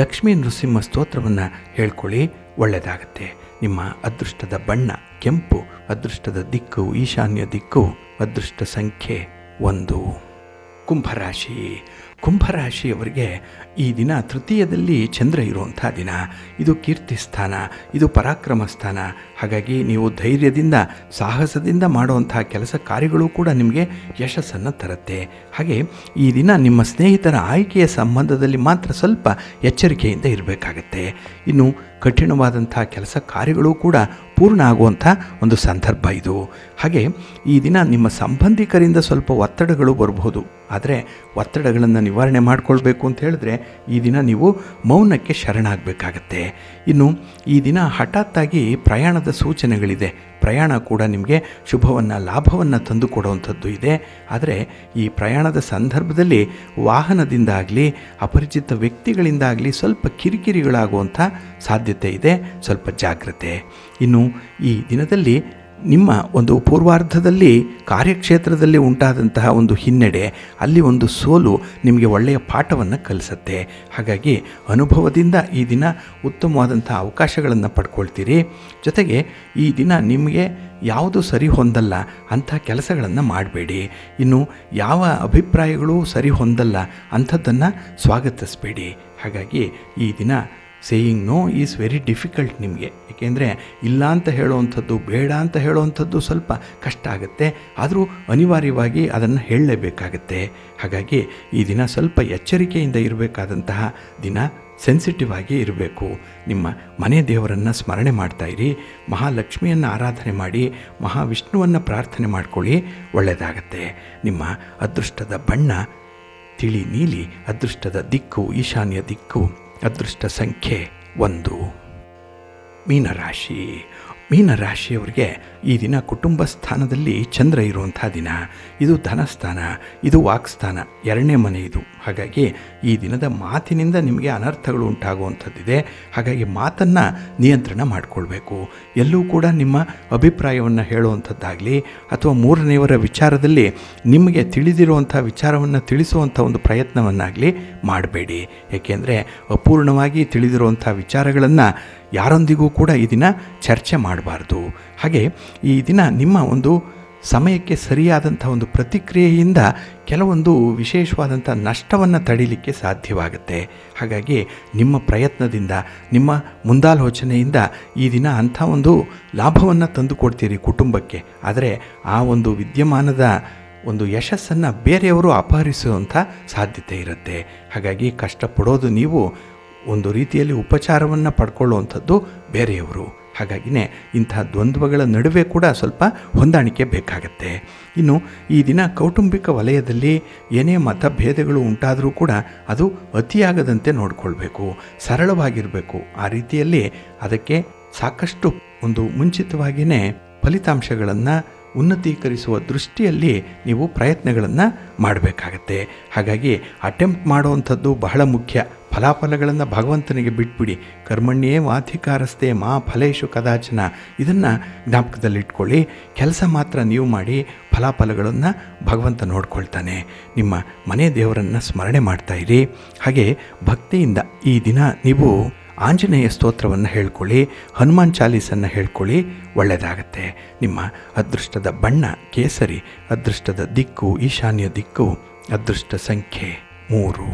ಲಕ್ಷ್ಮೀ ನೃಸಿಂಹ ಸ್ತೋತ್ರವನ್ನು ಹೇಳ್ಕೊಳ್ಳಿ, ಒಳ್ಳೆಯದಾಗುತ್ತೆ. ನಿಮ್ಮ ಅದೃಷ್ಟದ ಬಣ್ಣ ಕೆಂಪು, ಅದೃಷ್ಟದ ದಿಕ್ಕು ಈಶಾನ್ಯ ದಿಕ್ಕು, ಅದೃಷ್ಟ ಸಂಖ್ಯೆ 1. ಕುಂಭರಾಶಿ. ಕುಂಭರಾಶಿಯವರಿಗೆ ಈ ದಿನ ತೃತೀಯದಲ್ಲಿ ಚಂದ್ರ ಇರುವಂಥ ದಿನ. ಇದು ಕೀರ್ತಿ ಸ್ಥಾನ, ಇದು ಪರಾಕ್ರಮ ಸ್ಥಾನ. ಹಾಗಾಗಿ ನೀವು ಧೈರ್ಯದಿಂದ ಸಾಹಸದಿಂದ ಮಾಡುವಂಥ ಕೆಲಸ ಕಾರ್ಯಗಳು ಕೂಡ ನಿಮಗೆ ಯಶಸ್ಸನ್ನು ತರುತ್ತೆ. ಹಾಗೆ ಈ ದಿನ ನಿಮ್ಮ ಸ್ನೇಹಿತರ ಆಯ್ಕೆಯ ಸಂಬಂಧದಲ್ಲಿ ಮಾತ್ರ ಸ್ವಲ್ಪ ಎಚ್ಚರಿಕೆಯಿಂದ ಇರಬೇಕಾಗತ್ತೆ. ಇನ್ನು ಕಠಿಣವಾದಂಥ ಕೆಲಸ ಕಾರ್ಯಗಳು ಕೂಡ ಪೂರ್ಣ ಆಗುವಂಥ ಒಂದು ಸಂದರ್ಭ ಇದು. ಹಾಗೆ ಈ ದಿನ ನಿಮ್ಮ ಸಂಬಂಧಿಕರಿಂದ ಸ್ವಲ್ಪ ಒತ್ತಡಗಳು ಬರಬಹುದು, ಆದರೆ ಒತ್ತಡಗಳನ್ನು ನಿವಾರಣೆ ಮಾಡಿಕೊಳ್ಬೇಕು ಅಂತ ಹೇಳಿದ್ರೆ ಈ ದಿನ ನೀವು ಮೌನಕ್ಕೆ ಶರಣಾಗಬೇಕಾಗತ್ತೆ. ಇನ್ನು ಈ ದಿನ ಹಠಾತ್ತಾಗಿ ಪ್ರಯಾಣದ ಸೂಚನೆಗಳಿದೆ. ಪ್ರಯಾಣ ಕೂಡ ನಿಮಗೆ ಶುಭವನ್ನು ಲಾಭವನ್ನು ತಂದು ಕೊಡುವಂಥದ್ದು ಇದೆ. ಆದರೆ ಈ ಪ್ರಯಾಣದ ಸಂದರ್ಭದಲ್ಲಿ ವಾಹನದಿಂದಾಗಲಿ ಅಪರಿಚಿತ ವ್ಯಕ್ತಿಗಳಿಂದಾಗಲಿ ಸ್ವಲ್ಪ ಕಿರಿಕಿರಿಗಳಾಗುವಂಥ ಸಾಧ್ಯತೆ ಇದೆ, ಸ್ವಲ್ಪ ಜಾಗ್ರತೆ. ಇನ್ನು ಈ ದಿನದಲ್ಲಿ ನಿಮ್ಮ ಒಂದು ಪೂರ್ವಾರ್ಧದಲ್ಲಿ ಕಾರ್ಯಕ್ಷೇತ್ರದಲ್ಲಿ ಉಂಟಾದಂತಹ ಒಂದು ಹಿನ್ನಡೆ, ಅಲ್ಲಿ ಒಂದು ಸೋಲು ನಿಮಗೆ ಒಳ್ಳೆಯ ಪಾಠವನ್ನು ಕಲಿಸುತ್ತೆ. ಹಾಗಾಗಿ ಅನುಭವದಿಂದ ಈ ದಿನ ಉತ್ತಮವಾದಂಥ ಅವಕಾಶಗಳನ್ನು ಪಡ್ಕೊಳ್ತೀರಿ. ಜೊತೆಗೆ ಈ ದಿನ ನಿಮಗೆ ಯಾವುದು ಸರಿ ಹೊಂದಲ್ಲ ಅಂಥ ಕೆಲಸಗಳನ್ನು ಮಾಡಬೇಡಿ. ಇನ್ನು ಯಾವ ಅಭಿಪ್ರಾಯಗಳು ಸರಿ ಹೊಂದಲ್ಲ ಅಂಥದ್ದನ್ನು ಸ್ವಾಗತಿಸಬೇಡಿ. ಹಾಗಾಗಿ ಈ ದಿನ saying no is very difficult ನಿಮಗೆ. ಏಕೆಂದರೆ ಇಲ್ಲ ಅಂತ ಹೇಳುವಂಥದ್ದು, ಬೇಡ ಅಂತ ಹೇಳುವಂಥದ್ದು ಸ್ವಲ್ಪ ಕಷ್ಟ ಆಗುತ್ತೆ. ಆದರೂ ಅನಿವಾರ್ಯವಾಗಿ ಅದನ್ನು ಹೇಳಲೇಬೇಕಾಗತ್ತೆ. ಹಾಗಾಗಿ ಈ ದಿನ ಸ್ವಲ್ಪ ಎಚ್ಚರಿಕೆಯಿಂದ ಇರಬೇಕಾದಂತಹ ದಿನ, ಸೆನ್ಸಿಟಿವ್ ಆಗಿ ಇರಬೇಕು. ನಿಮ್ಮ ಮನೆ ದೇವರನ್ನು ಸ್ಮರಣೆ ಮಾಡ್ತಾಯಿರಿ, ಮಹಾಲಕ್ಷ್ಮಿಯನ್ನು ಆರಾಧನೆ ಮಾಡಿ, ಮಹಾವಿಷ್ಣುವನ್ನು ಪ್ರಾರ್ಥನೆ ಮಾಡ್ಕೊಳ್ಳಿ, ಒಳ್ಳೆಯದಾಗತ್ತೆ. ನಿಮ್ಮ ಅದೃಷ್ಟದ ಬಣ್ಣ ತಿಳಿ ನೀಲಿ, ಅದೃಷ್ಟದ ದಿಕ್ಕು ಈಶಾನ್ಯ ದಿಕ್ಕು, ಅದೃಷ್ಟ ಸಂಖ್ಯೆ 1. ಮೀನರಾಶಿ. ಮೀನ ರಾಶಿಯವರಿಗೆ ಈ ದಿನ ಕುಟುಂಬ ಸ್ಥಾನದಲ್ಲಿ ಚಂದ್ರ ಇರುವಂಥ ದಿನ. ಇದು ಧನಸ್ಥಾನ, ಇದು ವಾಕ್ಸ್ಥಾನ, 2ನೇ ಮನೆ ಇದು. ಹಾಗಾಗಿ ಈ ದಿನದ ಮಾತಿನಿಂದ ನಿಮಗೆ ಅನರ್ಥಗಳು ಉಂಟಾಗುವಂಥದ್ದಿದೆ. ಹಾಗಾಗಿ ಮಾತನ್ನು ನಿಯಂತ್ರಣ ಮಾಡಿಕೊಳ್ಬೇಕು. ಎಲ್ಲೂ ಕೂಡ ನಿಮ್ಮ ಅಭಿಪ್ರಾಯವನ್ನು ಹೇಳುವಂಥದ್ದಾಗಲಿ ಅಥವಾ ಮೂರನೆಯವರ ವಿಚಾರದಲ್ಲಿ ನಿಮಗೆ ತಿಳಿದಿರುವಂಥ ವಿಚಾರವನ್ನು ತಿಳಿಸುವಂಥ ಒಂದು ಪ್ರಯತ್ನವನ್ನಾಗಲಿ ಮಾಡಬೇಡಿ. ಏಕೆಂದರೆ ಅಪೂರ್ಣವಾಗಿ ತಿಳಿದಿರುವಂಥ ವಿಚಾರಗಳನ್ನು ಯಾರೊಂದಿಗೂ ಕೂಡ ಈ ದಿನ ಚರ್ಚೆ ಮಾಡಬಾರ್ದು. ಹಾಗೆ ಈ ದಿನ ನಿಮ್ಮ ಒಂದು ಸಮಯಕ್ಕೆ ಸರಿಯಾದಂಥ ಒಂದು ಪ್ರತಿಕ್ರಿಯೆಯಿಂದ ಕೆಲವೊಂದು ವಿಶೇಷವಾದಂಥ ನಷ್ಟವನ್ನು ತಡೀಲಿಕ್ಕೆ ಸಾಧ್ಯವಾಗುತ್ತೆ. ಹಾಗಾಗಿ ನಿಮ್ಮ ಪ್ರಯತ್ನದಿಂದ, ನಿಮ್ಮ ಮುಂದಾಲೋಚನೆಯಿಂದ ಈ ದಿನ ಅಂಥ ಒಂದು ಲಾಭವನ್ನು ತಂದುಕೊಡ್ತೀರಿ ಕುಟುಂಬಕ್ಕೆ. ಆದರೆ ಆ ಒಂದು ವಿದ್ಯಮಾನದ ಒಂದು ಯಶಸ್ಸನ್ನು ಬೇರೆಯವರು ಅಪಹರಿಸುವಂಥ ಸಾಧ್ಯತೆ ಇರುತ್ತೆ. ಹಾಗಾಗಿ ಕಷ್ಟಪಡೋದು ನೀವು, ಒಂದು ರೀತಿಯಲ್ಲಿ ಉಪಚಾರವನ್ನು ಪಡ್ಕೊಳ್ಳುವಂಥದ್ದು ಬೇರೆಯವರು. ಹಾಗಾಗಿನೇ ಇಂಥ ದ್ವಂದ್ವಗಳ ನಡುವೆ ಕೂಡ ಸ್ವಲ್ಪ ಹೊಂದಾಣಿಕೆ ಬೇಕಾಗತ್ತೆ. ಇನ್ನು ಈ ದಿನ ಕೌಟುಂಬಿಕ ವಲಯದಲ್ಲಿ ಏನೇ ಮತಭೇದಗಳು ಉಂಟಾದರೂ ಕೂಡ ಅದು ಅತಿಯಾಗದಂತೆ ನೋಡಿಕೊಳ್ಬೇಕು, ಸರಳವಾಗಿರಬೇಕು. ಆ ರೀತಿಯಲ್ಲಿ ಅದಕ್ಕೆ ಸಾಕಷ್ಟು ಒಂದು ಮುಂಚಿತವಾಗಿಯೇ ಫಲಿತಾಂಶಗಳನ್ನು ಉನ್ನತೀಕರಿಸುವ ದೃಷ್ಟಿಯಲ್ಲಿ ನೀವು ಪ್ರಯತ್ನಗಳನ್ನು ಮಾಡಬೇಕಾಗತ್ತೆ. ಹಾಗಾಗಿ ಅಟೆಂಪ್ಟ್ ಮಾಡುವಂಥದ್ದು ಬಹಳ ಮುಖ್ಯ. ಫಲಾಫಲಗಳನ್ನು ಭಗವಂತನಿಗೆ ಬಿಟ್ಬಿಡಿ. ಕರ್ಮಣ್ಯೇ ವಾಧಿಕಾರಸ್ಥೆ ಮಾ ಫಲೇಶು ಕದಾಚನ, ಇದನ್ನು ಜ್ಞಾಪಕದಲ್ಲಿಟ್ಕೊಳ್ಳಿ. ಕೆಲಸ ಮಾತ್ರ ನೀವು ಮಾಡಿ, ಫಲಾಫಲಗಳನ್ನು ಭಗವಂತ ನೋಡ್ಕೊಳ್ತಾನೆ. ನಿಮ್ಮ ಮನೆ ದೇವರನ್ನು ಸ್ಮರಣೆ ಮಾಡ್ತಾಯಿರಿ. ಹಾಗೆ ಭಕ್ತಿಯಿಂದ ಈ ದಿನ ನೀವು ಆಂಜನೇಯ ಸ್ತೋತ್ರವನ್ನು ಹೇಳ್ಕೊಳ್ಳಿ, ಹನುಮಾನ್ ಚಾಲೀಸನ್ನು ಹೇಳ್ಕೊಳ್ಳಿ, ಒಳ್ಳೆಯದಾಗತ್ತೆ. ನಿಮ್ಮ ಅದೃಷ್ಟದ ಬಣ್ಣ ಕೇಸರಿ, ಅದೃಷ್ಟದ ದಿಕ್ಕು ಈಶಾನ್ಯ ದಿಕ್ಕು, ಅದೃಷ್ಟ ಸಂಖ್ಯೆ 3.